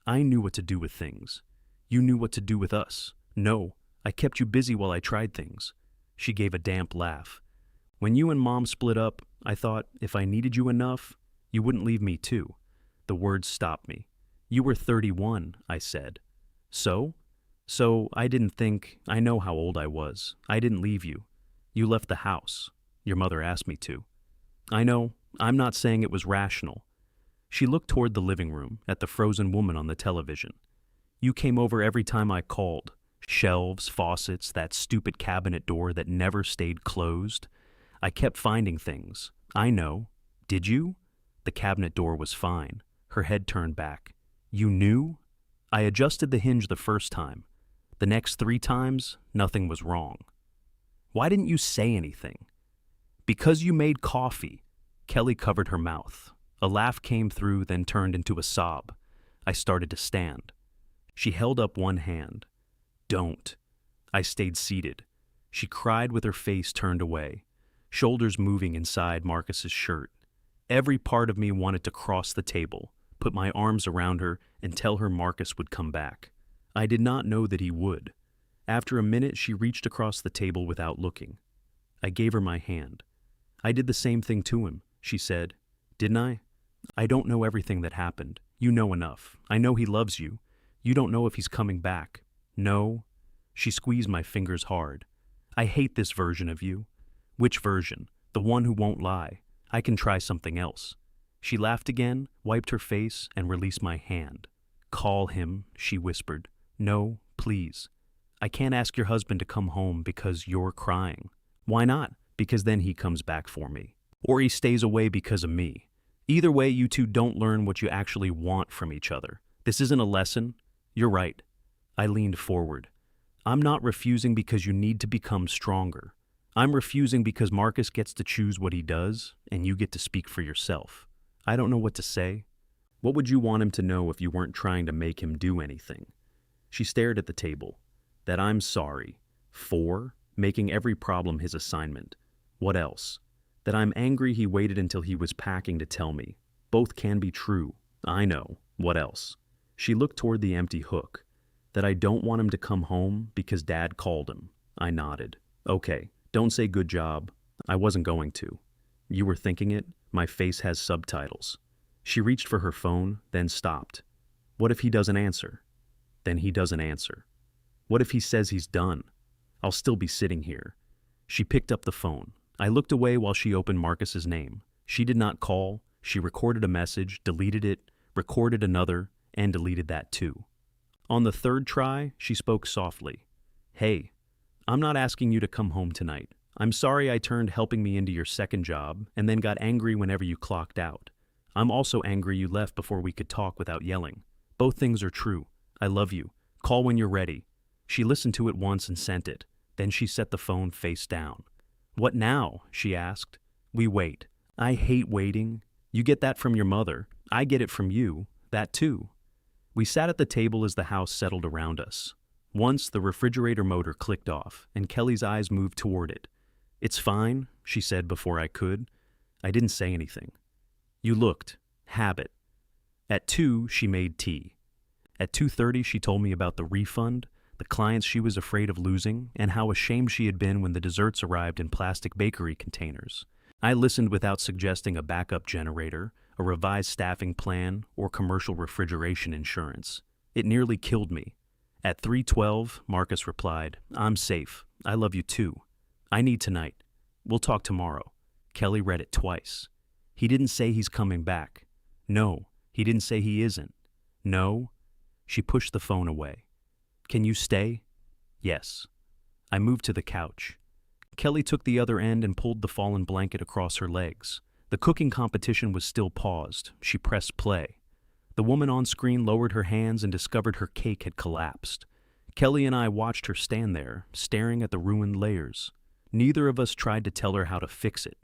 I knew what to do with things. You knew what to do with us. No, I kept you busy while I tried things. She gave a damp laugh. When you and Mom split up, I thought if I needed you enough, you wouldn't leave me too. The words stopped me. You were 31, I said. So I didn't think, I know how old I was. I didn't leave you. You left the house. Your mother asked me to. I know, I'm not saying it was rational. She looked toward the living room, at the frozen woman on the television. You came over every time I called. Shelves, faucets, that stupid cabinet door that never stayed closed. I kept finding things. I know. Did you? The cabinet door was fine. Her head turned back. You knew? I adjusted the hinge the first time. The next 3 times, nothing was wrong. Why didn't you say anything? Because you made coffee. Kelly covered her mouth. A laugh came through, then turned into a sob. I started to stand. She held up one hand. Don't. I stayed seated. She cried with her face turned away, shoulders moving inside Marcus's shirt. Every part of me wanted to cross the table, put my arms around her, and tell her Marcus would come back. I did not know that he would. After a minute, she reached across the table without looking. I gave her my hand. I did the same thing to him, she said. Didn't I? I don't know everything that happened. You know enough. I know he loves you. You don't know if he's coming back. No. She squeezed my fingers hard. I hate this version of you. Which version? The one who won't lie. I can try something else. She laughed again, wiped her face, and released my hand. Call him, she whispered. No, please. I can't ask your husband to come home because you're crying. Why not? Because then he comes back for me. Or he stays away because of me. Either way, you two don't learn what you actually want from each other. This isn't a lesson. You're right. I leaned forward. I'm not refusing because you need to become stronger. I'm refusing because Marcus gets to choose what he does, and you get to speak for yourself. I don't know what to say. What would you want him to know if you weren't trying to make him do anything? She stared at the table. That I'm sorry. For making every problem his assignment. What else? That I'm angry he waited until he was packing to tell me. Both can be true. I know. What else? She looked toward the empty hook. That I don't want him to come home because Dad called him. I nodded. Okay, don't say good job. I wasn't going to. You were thinking it? My face has subtitles. She reached for her phone, then stopped. What if he doesn't answer? Then he doesn't answer. What if he says he's done? I'll still be sitting here. She picked up the phone. I looked away while she opened Marcus's name. She did not call. She recorded a message, deleted it, recorded another, and deleted that too. On the 3rd try, she spoke softly. Hey, I'm not asking you to come home tonight. I'm sorry I turned helping me into your second job and then got angry whenever you clocked out. I'm also angry you left before we could talk without yelling. Both things are true. I love you. Call when you're ready." She listened to it once and sent it. Then she set the phone face down. "What now?" she asked. "We wait." "I hate waiting. You get that from your mother. I get it from you. That too." We sat at the table as the house settled around us. Once the refrigerator motor clicked off, and Kelly's eyes moved toward it. "It's fine," she said before I could. I didn't say anything. "You looked. Habit." At 2, she made tea. At 2:30, she told me about the refund, the clients she was afraid of losing, and how ashamed she had been when the desserts arrived in plastic bakery containers. I listened without suggesting a backup generator, a revised staffing plan, or commercial refrigeration insurance. It nearly killed me. At 3:12, Marcus replied, "I'm safe. I love you too. I need tonight. We'll talk tomorrow." Kelly read it twice. He didn't say he's coming back. No, he didn't say he isn't. No. She pushed the phone away. "Can you stay?" "Yes." I moved to the couch. Kelly took the other end and pulled the fallen blanket across her legs. The cooking competition was still paused. She pressed play. The woman on screen lowered her hands and discovered her cake had collapsed. Kelly and I watched her stand there, staring at the ruined layers. Neither of us tried to tell her how to fix it.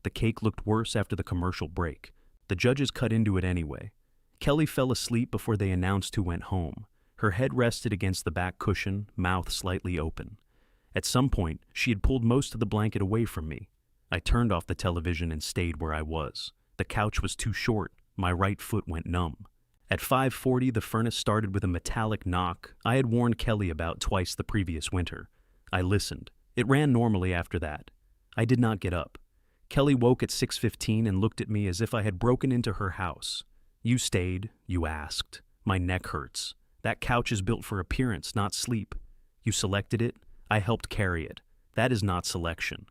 The cake looked worse after the commercial break. The judges cut into it anyway. Kelly fell asleep before they announced who went home. Her head rested against the back cushion, mouth slightly open. At some point, she had pulled most of the blanket away from me. I turned off the television and stayed where I was. The couch was too short. My right foot went numb. At 5:40, the furnace started with a metallic knock I had warned Kelly about twice the previous winter. I listened. It ran normally after that. I did not get up. Kelly woke at 6:15 and looked at me as if I had broken into her house. "You stayed, you asked. My neck hurts. That couch is built for appearance, not sleep. You selected it. I helped carry it. That is not selection."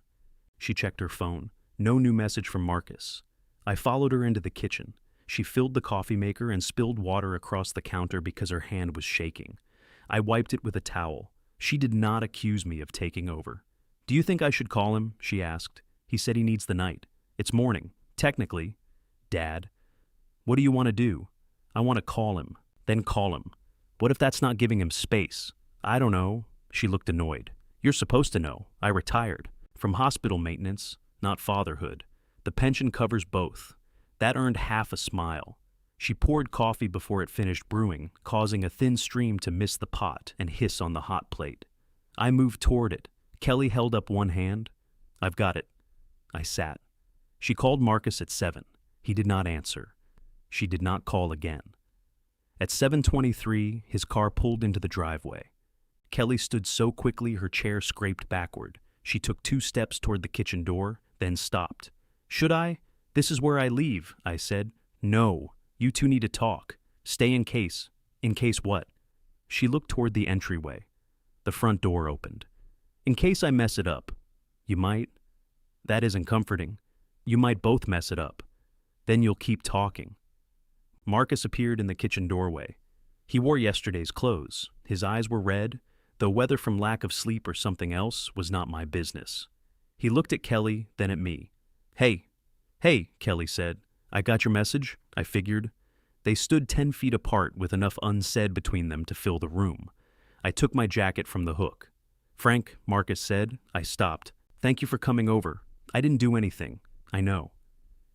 She checked her phone. No new message from Marcus. I followed her into the kitchen. She filled the coffee maker and spilled water across the counter because her hand was shaking. I wiped it with a towel. She did not accuse me of taking over. "Do you think I should call him?" she asked. "He said he needs the night. It's morning. Technically." "Dad." "What do you want to do?" "I want to call him. Then call him." "What if that's not giving him space?" "I don't know." She looked annoyed. "You're supposed to know. I retired. From hospital maintenance, not fatherhood. The pension covers both." That earned half a smile. She poured coffee before it finished brewing, causing a thin stream to miss the pot and hiss on the hot plate. I moved toward it. Kelly held up one hand. "I've got it." I sat. She called Marcus at 7. He did not answer. She did not call again. At 7:23, his car pulled into the driveway. Kelly stood so quickly her chair scraped backward. She took 2 steps toward the kitchen door, then stopped. "Should I? This is where I leave," I said. "No, you two need to talk. Stay in case." "In case what?" She looked toward the entryway. The front door opened. "In case I mess it up." "You might." "That isn't comforting." "You might both mess it up. Then you'll keep talking." Marcus appeared in the kitchen doorway. He wore yesterday's clothes. His eyes were red, though whether from lack of sleep or something else was not my business. He looked at Kelly, then at me. Hey, Kelly said. "I got your message," I figured. They stood 10 feet apart with enough unsaid between them to fill the room. I took my jacket from the hook. "Frank," Marcus said. I stopped. "Thank you for coming over. I didn't do anything. I know."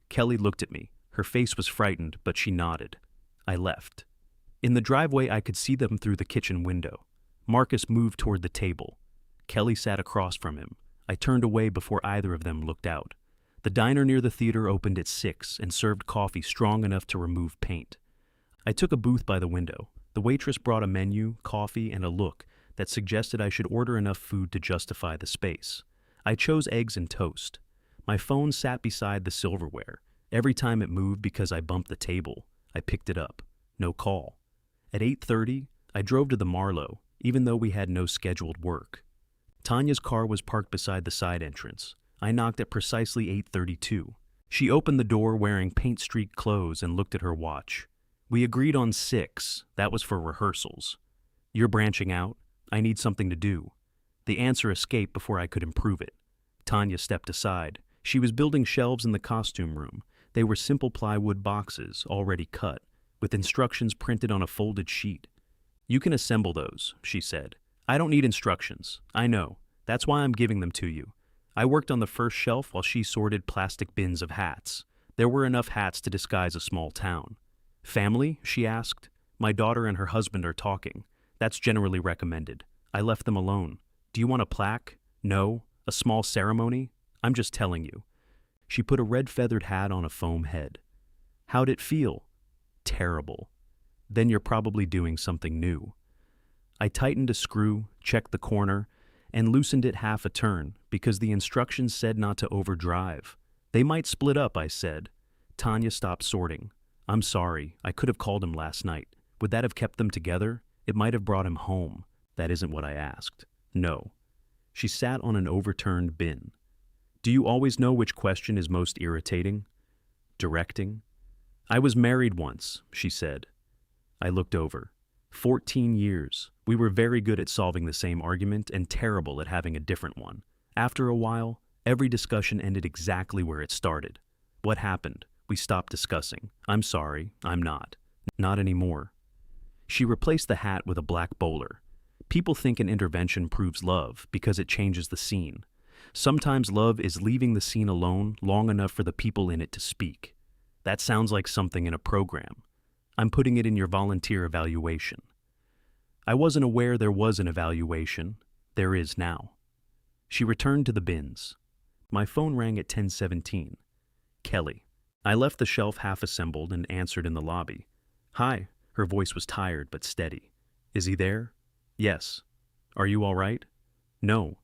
Kelly looked at me. Her face was frightened, but she nodded. I left. In the driveway, I could see them through the kitchen window. Marcus moved toward the table. Kelly sat across from him. I turned away before either of them looked out. The diner near the theater opened at 6 and served coffee strong enough to remove paint. I took a booth by the window. The waitress brought a menu, coffee, and a look that suggested I should order enough food to justify the space. I chose eggs and toast. My phone sat beside the silverware. Every time it moved because I bumped the table, I picked it up. No call. At 8:30, I drove to the Marlowe, even though we had no scheduled work. Tanya's car was parked beside the side entrance. I knocked at precisely 8:32. She opened the door wearing paint-streaked clothes and looked at her watch. "We agreed on 6. That was for rehearsals." "You're branching out? I need something to do." The answer escaped before I could improve it. Tanya stepped aside. She was building shelves in the costume room. They were simple plywood boxes, already cut, with instructions printed on a folded sheet. You can assemble those, she said. I don't need instructions. I know. That's why I'm giving them to you. I worked on the first shelf while she sorted plastic bins of hats. There were enough hats to disguise a small town. Family? She asked. My daughter and her husband are talking. That's generally recommended. I left them alone. Do you want a plaque? No? A small ceremony? I'm just telling you. She put a red feathered hat on a foam head. How'd it feel? Terrible. Then you're probably doing something new. I tightened a screw, checked the corner, and loosened it half a turn because the instructions said not to overdrive. They might split up, I said. Tanya stopped sorting. I'm sorry, I could have called him last night. Would that have kept them together? It might have brought him home. That isn't what I asked. No. She sat on an overturned bin. Do you always know which question is most irritating? Directing? I was married once, she said. I looked over. 14 years. We were very good at solving the same argument and terrible at having a different one. After a while, every discussion ended exactly where it started. What happened? We stopped discussing. I'm sorry, I'm not. Not anymore. She replaced the hat with a black bowler. People think an intervention proves love because it changes the scene. Sometimes love is leaving the scene alone long enough for the people in it to speak. That sounds like something in a program. I'm putting it in your volunteer evaluation. I wasn't aware there was an evaluation. There is now. She returned to the bins. My phone rang at 10:17. Kelly. I left the shelf half assembled and answered in the lobby. Hi. Her voice was tired but steady. Is he there? Yes. Are you all right? No.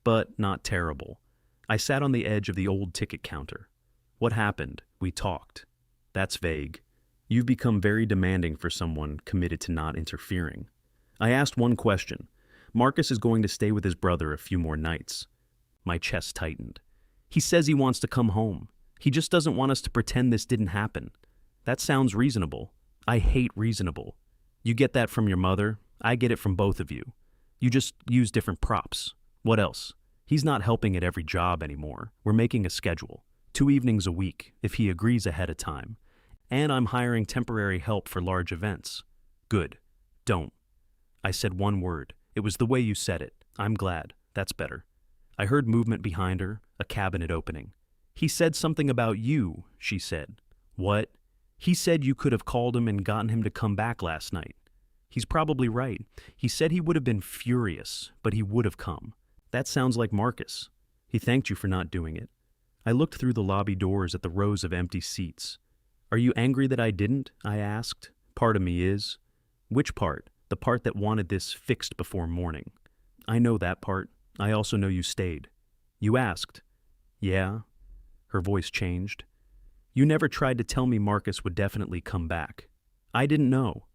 But not terrible. I sat on the edge of the old ticket counter. What happened? We talked. That's vague. You've become very demanding for someone committed to not interfering. I asked one question. Marcus is going to stay with his brother a few more nights. My chest tightened. He says he wants to come home. He just doesn't want us to pretend this didn't happen. That sounds reasonable. I hate reasonable. You get that from your mother. I get it from both of you. You just use different props. What else? He's not helping at every job anymore. We're making a schedule. 2 evenings a week, if he agrees ahead of time. And I'm hiring temporary help for large events. Good. Don't. I said one word. It was the way you said it. I'm glad. That's better. I heard movement behind her, a cabinet opening. He said something about you, she said. What? He said you could have called him and gotten him to come back last night. He's probably right. He said he would have been furious, but he would have come. That sounds like Marcus. He thanked you for not doing it. I looked through the lobby doors at the rows of empty seats. Are you angry that I didn't? I asked. Part of me is. Which part? The part that wanted this fixed before morning. I know that part. I also know you stayed. You asked. Yeah. Her voice changed. You never tried to tell me Marcus would definitely come back. I didn't know.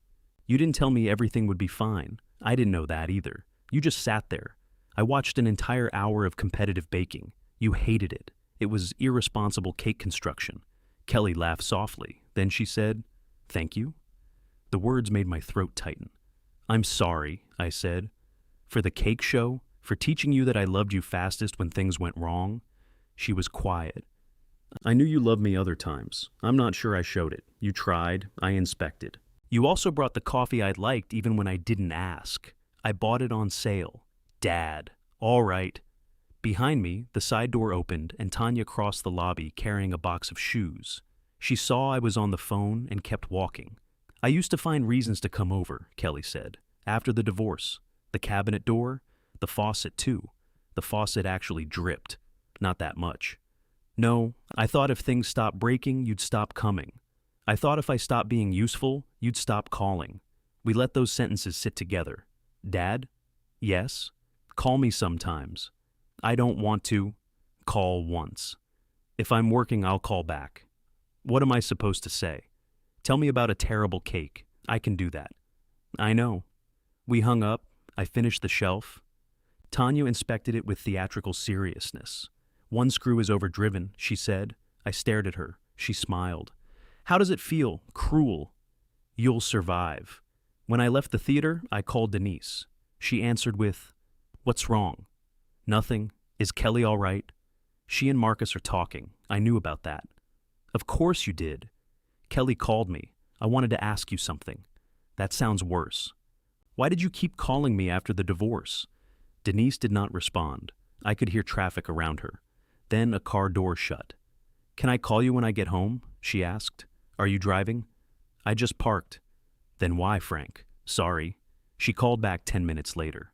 You didn't tell me everything would be fine. I didn't know that either. You just sat there. I watched an entire hour of competitive baking. You hated it. It was irresponsible cake construction. Kelly laughed softly. Then she said, Thank you. The words made my throat tighten. I'm sorry, I said. For the cake show? For teaching you that I loved you fastest when things went wrong? She was quiet. I knew you loved me other times. I'm not sure I showed it. You tried. I inspected. You also brought the coffee I liked even when I didn't ask. I bought it on sale. Dad. All right. Behind me, the side door opened and Tanya crossed the lobby carrying a box of shoes. She saw I was on the phone and kept walking. I used to find reasons to come over, Kelly said. After the divorce. The cabinet door. The faucet, too. The faucet actually dripped. Not that much. No, I thought if things stopped breaking, you'd stop coming. I thought if I stopped being useful, you'd stop calling. We let those sentences sit together. Dad? Yes? Call me sometimes. I don't want to. Call once. If I'm working, I'll call back. What am I supposed to say? Tell me about a terrible cake. I can do that. I know. We hung up. I finished the shelf. Tanya inspected it with theatrical seriousness. One screw is overdriven, she said. I stared at her. She smiled. How does it feel? Cruel. You'll survive. When I left the theater, I called Denise. She answered with, What's wrong? Nothing. Is Kelly all right? She and Marcus are talking. I knew about that. Of course you did. Kelly called me. I wanted to ask you something. That sounds worse. Why did you keep calling me after the divorce? Denise did not respond. I could hear traffic around her. Then a car door shut. Can I call you when I get home? She asked. Are you driving? I just parked. Then why, Frank? Sorry. She called back 10 minutes later.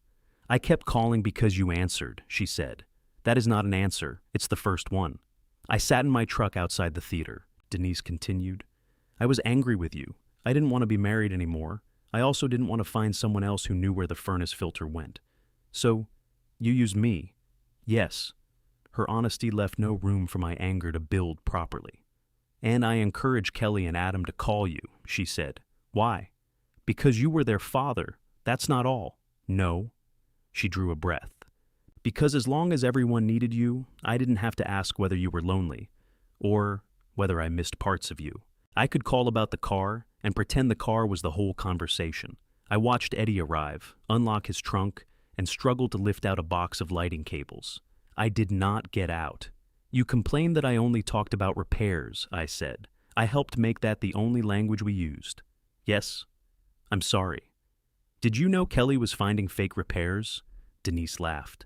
I kept calling because you answered, she said. That is not an answer. It's the first one. I sat in my truck outside the theater, Denise continued. I was angry with you. I didn't want to be married anymore. I also didn't want to find someone else who knew where the furnace filter went. So, you used me. Yes. Her honesty left no room for my anger to build properly. And I encouraged Kelly and Adam to call you, she said. Why? Because you were their father. That's not all. No. She drew a breath. Because as long as everyone needed you, I didn't have to ask whether you were lonely, or whether I missed parts of you. I could call about the car and pretend the car was the whole conversation. I watched Eddie arrive, unlock his trunk, and struggle to lift out a box of lighting cables. I did not get out. You complained that I only talked about repairs, I said. I helped make that the only language we used. Yes, I'm sorry. Did you know Kelly was finding fake repairs? Denise laughed.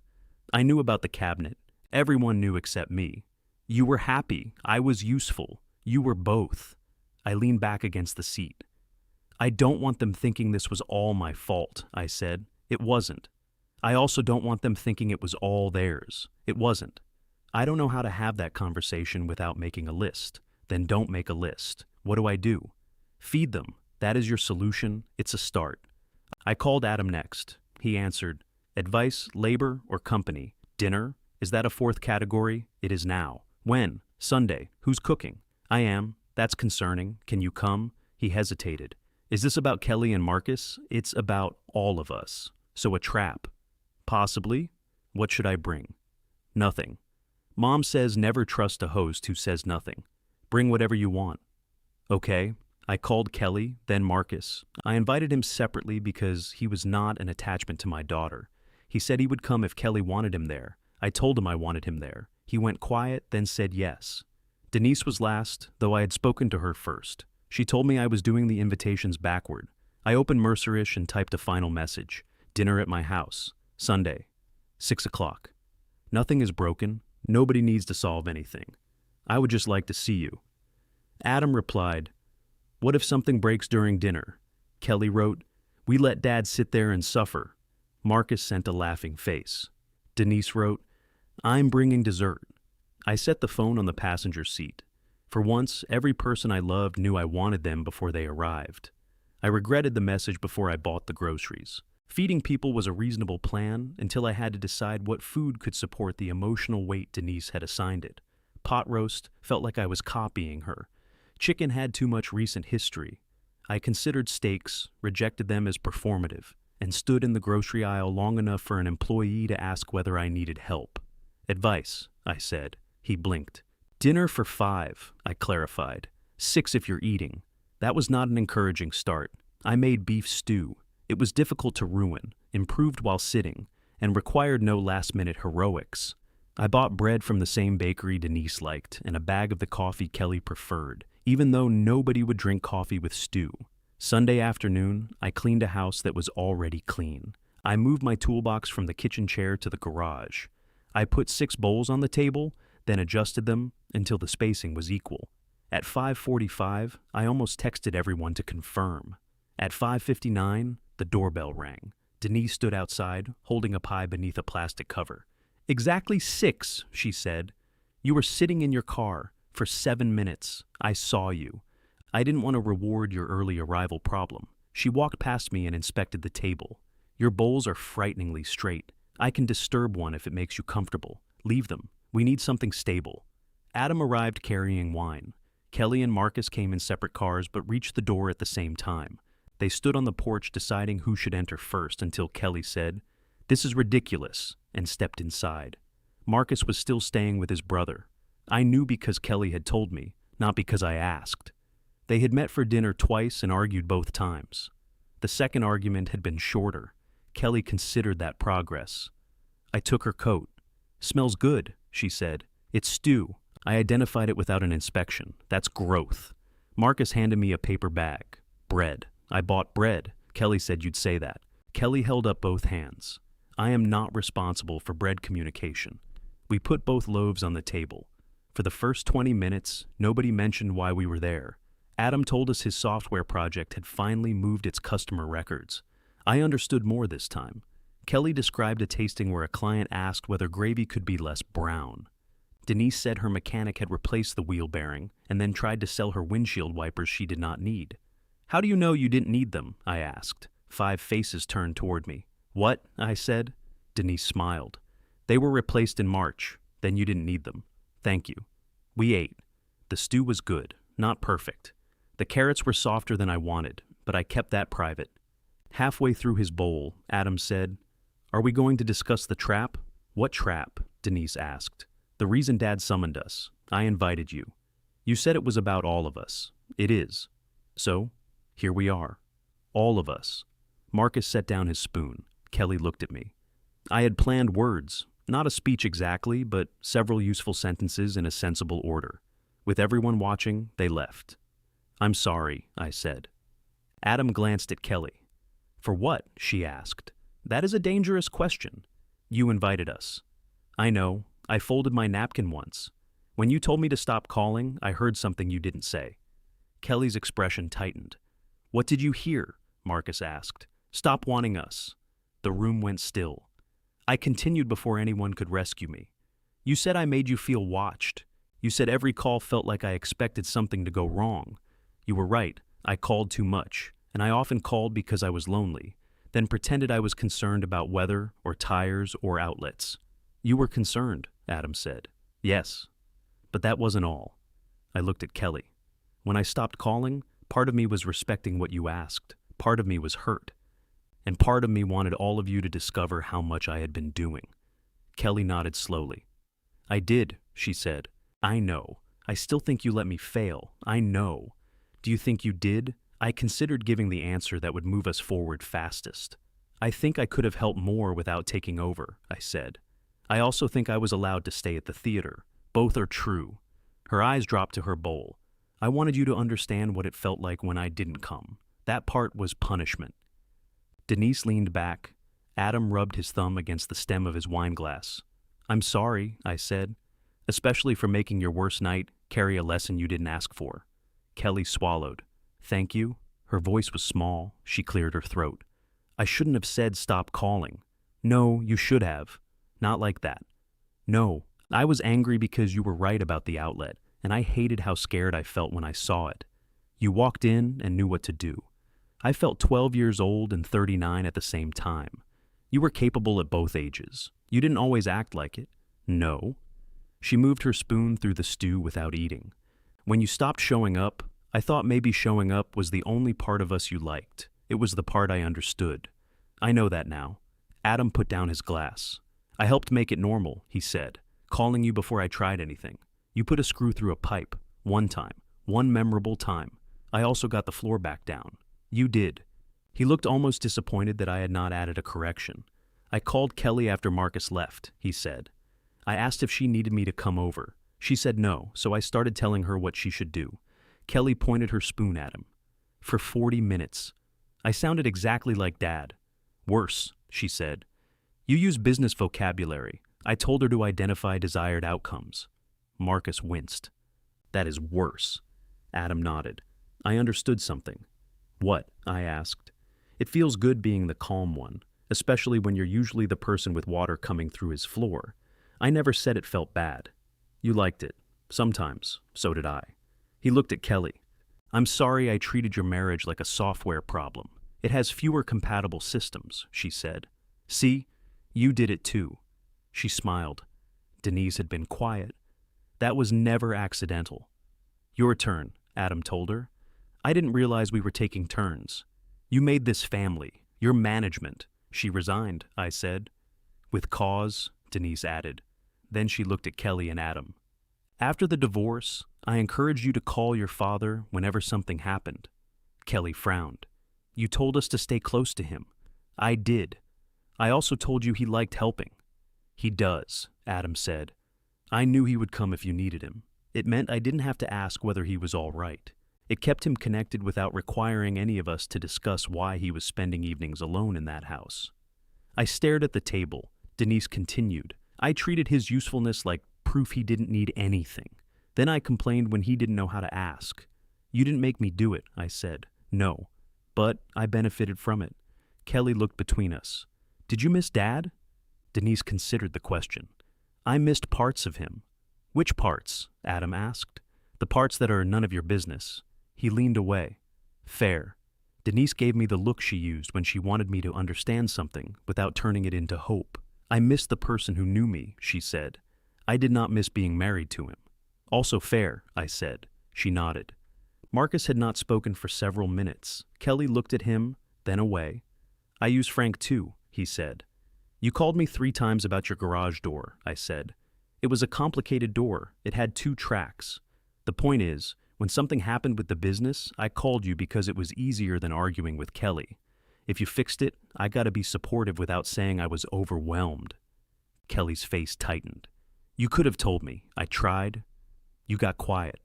I knew about the cabinet. Everyone knew except me. You were happy. I was useful. You were both. I leaned back against the seat. I don't want them thinking this was all my fault, I said. It wasn't. I also don't want them thinking it was all theirs. It wasn't. I don't know how to have that conversation without making a list. Then don't make a list. What do I do? Feed them. That is your solution. It's a start. I called Adam next. He answered, advice, labor, or company? Dinner? Is that a fourth category? It is now. When? Sunday. Who's cooking? I am. That's concerning. Can you come? He hesitated. Is this about Kelly and Marcus? It's about all of us. So a trap. Possibly. What should I bring? Nothing. Mom says never trust a host who says nothing. Bring whatever you want. Okay. I called Kelly, then Marcus. I invited him separately because he was not an attachment to my daughter. He said he would come if Kelly wanted him there. I told him I wanted him there. He went quiet, then said yes. Denise was last, though I had spoken to her first. She told me I was doing the invitations backward. I opened Mercerish and typed a final message. Dinner at my house. Sunday. 6 o'clock. Nothing is broken. Nobody needs to solve anything. I would just like to see you. Adam replied, what if something breaks during dinner? Kelly wrote, we let Dad sit there and suffer. Marcus sent a laughing face. Denise wrote, I'm bringing dessert. I set the phone on the passenger seat. For once, every person I loved knew I wanted them before they arrived. I regretted the message before I bought the groceries. Feeding people was a reasonable plan until I had to decide what food could support the emotional weight Denise had assigned it. Pot roast felt like I was copying her. Chicken had too much recent history. I considered steaks, rejected them as performative, and stood in the grocery aisle long enough for an employee to ask whether I needed help. Advice, I said. He blinked. Dinner for 5, I clarified. 6 if you're eating. That was not an encouraging start. I made beef stew. It was difficult to ruin, improved while sitting, and required no last-minute heroics. I bought bread from the same bakery Denise liked and a bag of the coffee Kelly preferred, even though nobody would drink coffee with stew. Sunday afternoon, I cleaned a house that was already clean. I moved my toolbox from the kitchen chair to the garage. I put 6 bowls on the table, then adjusted them until the spacing was equal. At 5:45, I almost texted everyone to confirm. At 5:59, the doorbell rang. Denise stood outside, holding a pie beneath a plastic cover. Exactly 6, she said. You were sitting in your car for 7 minutes. I saw you. I didn't want to reward your early arrival problem. She walked past me and inspected the table. Your bowls are frighteningly straight. I can disturb one if it makes you comfortable. Leave them. We need something stable. Adam arrived carrying wine. Kelly and Marcus came in separate cars but reached the door at the same time. They stood on the porch deciding who should enter first until Kelly said, "This is ridiculous," and stepped inside. Marcus was still staying with his brother. I knew because Kelly had told me, not because I asked. They had met for dinner twice and argued both times. The second argument had been shorter. Kelly considered that progress. I took her coat. "Smells good," she said. "It's stew." I identified it without an inspection. That's growth. Marcus handed me a paper bag. Bread. I bought bread. Kelly said you'd say that. Kelly held up both hands. I am not responsible for bread communication. We put both loaves on the table. For the first 20 minutes, nobody mentioned why we were there. Adam told us his software project had finally moved its customer records. I understood more this time. Kelly described a tasting where a client asked whether gravy could be less brown. Denise said her mechanic had replaced the wheel bearing and then tried to sell her windshield wipers she did not need. How do you know you didn't need them? I asked. 5 faces turned toward me. What? I said. Denise smiled. They were replaced in March. Then you didn't need them. Thank you. We ate. The stew was good, not perfect. The carrots were softer than I wanted, but I kept that private. Halfway through his bowl, Adam said, "Are we going to discuss the trap?" "What trap?" Denise asked. "The reason Dad summoned us. I invited you. You said it was about all of us. It is. So, here we are. All of us." Marcus set down his spoon. Kelly looked at me. I had planned words, not a speech exactly, but several useful sentences in a sensible order. With everyone watching, they left. "I'm sorry," I said. Adam glanced at Kelly. "For what?" she asked. "That is a dangerous question. You invited us." "I know. I folded my napkin once. When you told me to stop calling, I heard something you didn't say." Kelly's expression tightened. "What did you hear?" Marcus asked. "Stop wanting us." The room went still. I continued before anyone could rescue me. "You said I made you feel watched. You said every call felt like I expected something to go wrong. You were right. I called too much, and I often called because I was lonely, then pretended I was concerned about weather or tires or outlets." "You were concerned," Adam said. "Yes. But that wasn't all." I looked at Kelly. "When I stopped calling, part of me was respecting what you asked. Part of me was hurt. And part of me wanted all of you to discover how much I had been doing." Kelly nodded slowly. "I did," she said. "I know. I still think you let me fail. I know. Do you think you did?" I considered giving the answer that would move us forward fastest. "I think I could have helped more without taking over," I said. "I also think I was allowed to stay at the theater. Both are true." Her eyes dropped to her bowl. "I wanted you to understand what it felt like when I didn't come. That part was punishment." Denise leaned back. Adam rubbed his thumb against the stem of his wineglass. "I'm sorry," I said, "especially for making your worst night carry a lesson you didn't ask for." Kelly swallowed. "Thank you." Her voice was small. She cleared her throat. "I shouldn't have said stop calling." "No, you should have. Not like that." "No, I was angry because you were right about the outlet, and I hated how scared I felt when I saw it. You walked in and knew what to do. I felt 12 years old and 39 at the same time. You were capable at both ages. You didn't always act like it." "No." She moved her spoon through the stew without eating. "When you stopped showing up, I thought maybe showing up was the only part of us you liked. It was the part I understood. I know that now." Adam put down his glass. "I helped make it normal," he said, "calling you before I tried anything. You put a screw through a pipe. One time. One memorable time. I also got the floor back down. You did." He looked almost disappointed that I had not added a correction. "I called Kelly after Marcus left," he said. "I asked if she needed me to come over. She said no, so I started telling her what she should do." Kelly pointed her spoon at him. "For 40 minutes. I sounded exactly like Dad." "Worse," she said. "You use business vocabulary. I told her to identify desired outcomes." Marcus winced. "That is worse." Adam nodded. I understood something. "What?" I asked. "It feels good being the calm one, especially when you're usually the person with water coming through his floor. I never said it felt bad. You liked it. Sometimes. So did I." He looked at Kelly. "I'm sorry I treated your marriage like a software problem. It has fewer compatible systems," she said. "See? You did it too." She smiled. Denise had been quiet. "That was never accidental." "Your turn," Adam told her. "I didn't realize we were taking turns. You made this family. Your management." "She resigned," I said. "With cause," Denise added. Then she looked at Kelly and Adam. "After the divorce, I encouraged you to call your father whenever something happened." Kelly frowned. "You told us to stay close to him." "I did. I also told you he liked helping." "He does," Adam said. "I knew he would come if you needed him. It meant I didn't have to ask whether he was all right. It kept him connected without requiring any of us to discuss why he was spending evenings alone in that house. I stared at the table. Denise continued. I treated his usefulness like proof he didn't need anything. Then I complained when he didn't know how to ask. You didn't make me do it, I said. No. But I benefited from it. Kelly looked between us. Did you miss Dad? Denise considered the question. I missed parts of him. Which parts? Adam asked. The parts that are none of your business. He leaned away. Fair. Denise gave me the look she used when she wanted me to understand something without turning it into hope. I missed the person who knew me, she said. I did not miss being married to him. Also fair, I said. She nodded. Marcus had not spoken for several minutes. Kelly looked at him, then away. I use Frank too, he said. You called me 3 times about your garage door, I said. It was a complicated door. It had 2 tracks. The point is, when something happened with the business, I called you because it was easier than arguing with Kelly. If you fixed it, I gotta be supportive without saying I was overwhelmed. Kelly's face tightened. You could have told me. I tried. You got quiet.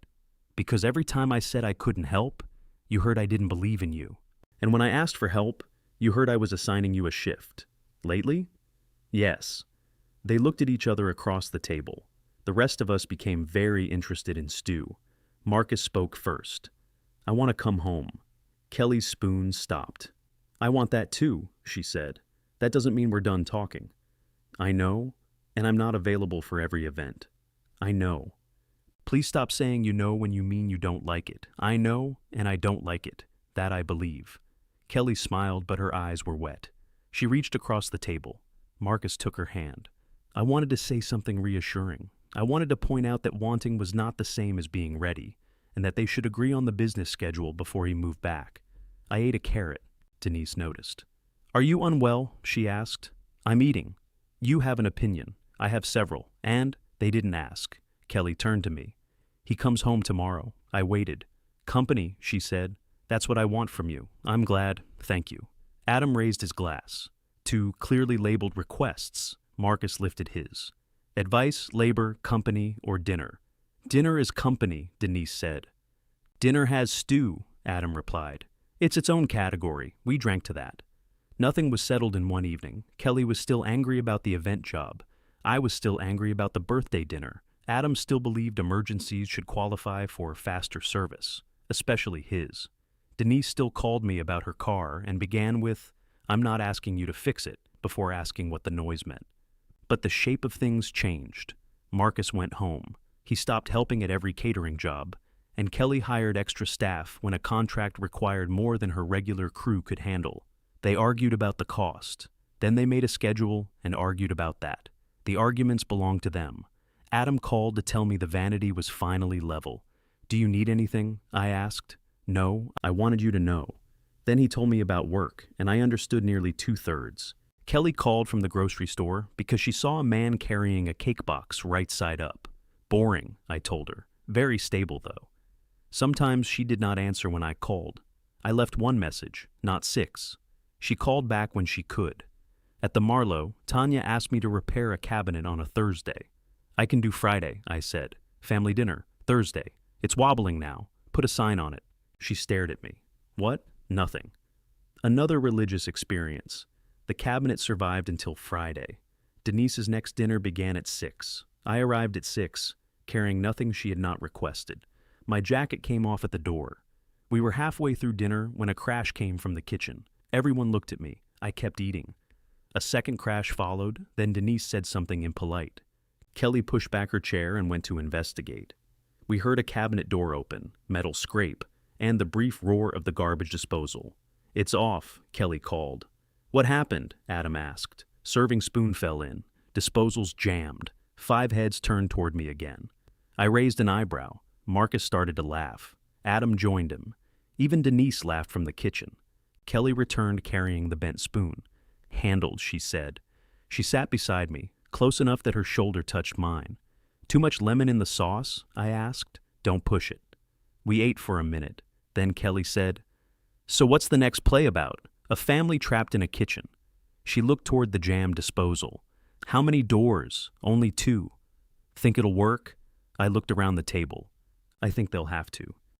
Because every time I said I couldn't help, you heard I didn't believe in you. And when I asked for help, you heard I was assigning you a shift. Lately? Yes. They looked at each other across the table. The rest of us became very interested in Stu. Marcus spoke first. I want to come home. Kelly's spoon stopped. I want that too, she said. That doesn't mean we're done talking. I know, and I'm not available for every event. I know. Please stop saying you know when you mean you don't like it. I know, and I don't like it. That I believe. Kelly smiled, but her eyes were wet. She reached across the table. Marcus took her hand. I wanted to say something reassuring. I wanted to point out that wanting was not the same as being ready, and that they should agree on the business schedule before he moved back. I ate a carrot, Denise noticed. Are you unwell? She asked. I'm eating. You have an opinion. I have several, and they didn't ask. Kelly turned to me. He comes home tomorrow. I waited. Company, she said. That's what I want from you. I'm glad. Thank you. Adam raised his glass. 2 clearly labeled requests. Marcus lifted his. Advice, labor, company, or dinner. Dinner is company, Denise said. Dinner has stew, Adam replied. It's its own category. We drank to that. Nothing was settled in one evening. Kelly was still angry about the event job. I was still angry about the birthday dinner. Adam still believed emergencies should qualify for faster service, especially his. Denise still called me about her car and began with, I'm not asking you to fix it, before asking what the noise meant. But the shape of things changed. Marcus went home. He stopped helping at every catering job, and Kelly hired extra staff when a contract required more than her regular crew could handle. They argued about the cost. Then they made a schedule and argued about that. The arguments belonged to them. Adam called to tell me the vanity was finally level. Do you need anything? I asked. No, I wanted you to know. Then he told me about work, and I understood nearly 2/3. Kelly called from the grocery store because she saw a man carrying a cake box right side up. Boring, I told her. Very stable, though. Sometimes she did not answer when I called. I left 1 message, not 6. She called back when she could. At the Marlowe, Tanya asked me to repair a cabinet on a Thursday. I can do Friday, I said. Family dinner, Thursday. It's wobbling now. Put a sign on it. She stared at me. What? Nothing. Another religious experience. The cabinet survived until Friday. Denise's next dinner began at 6. I arrived at 6, carrying nothing she had not requested. My jacket came off at the door. We were halfway through dinner when a crash came from the kitchen. Everyone looked at me. I kept eating. A second crash followed, then Denise said something impolite. Kelly pushed back her chair and went to investigate. We heard a cabinet door open, metal scrape, and the brief roar of the garbage disposal. It's off, Kelly called. What happened? Adam asked. Serving spoon fell in. Disposals jammed. 5 heads turned toward me again. I raised an eyebrow. Marcus started to laugh. Adam joined him. Even Denise laughed from the kitchen. Kelly returned carrying the bent spoon. Handled, she said. She sat beside me, close enough that her shoulder touched mine. Too much lemon in the sauce? I asked. Don't push it. We ate for a minute. Then Kelly said, So what's the next play about? A family trapped in a kitchen. She looked toward the jammed disposal. How many doors? Only 2. Think it'll work? I looked around the table. I think they'll have to.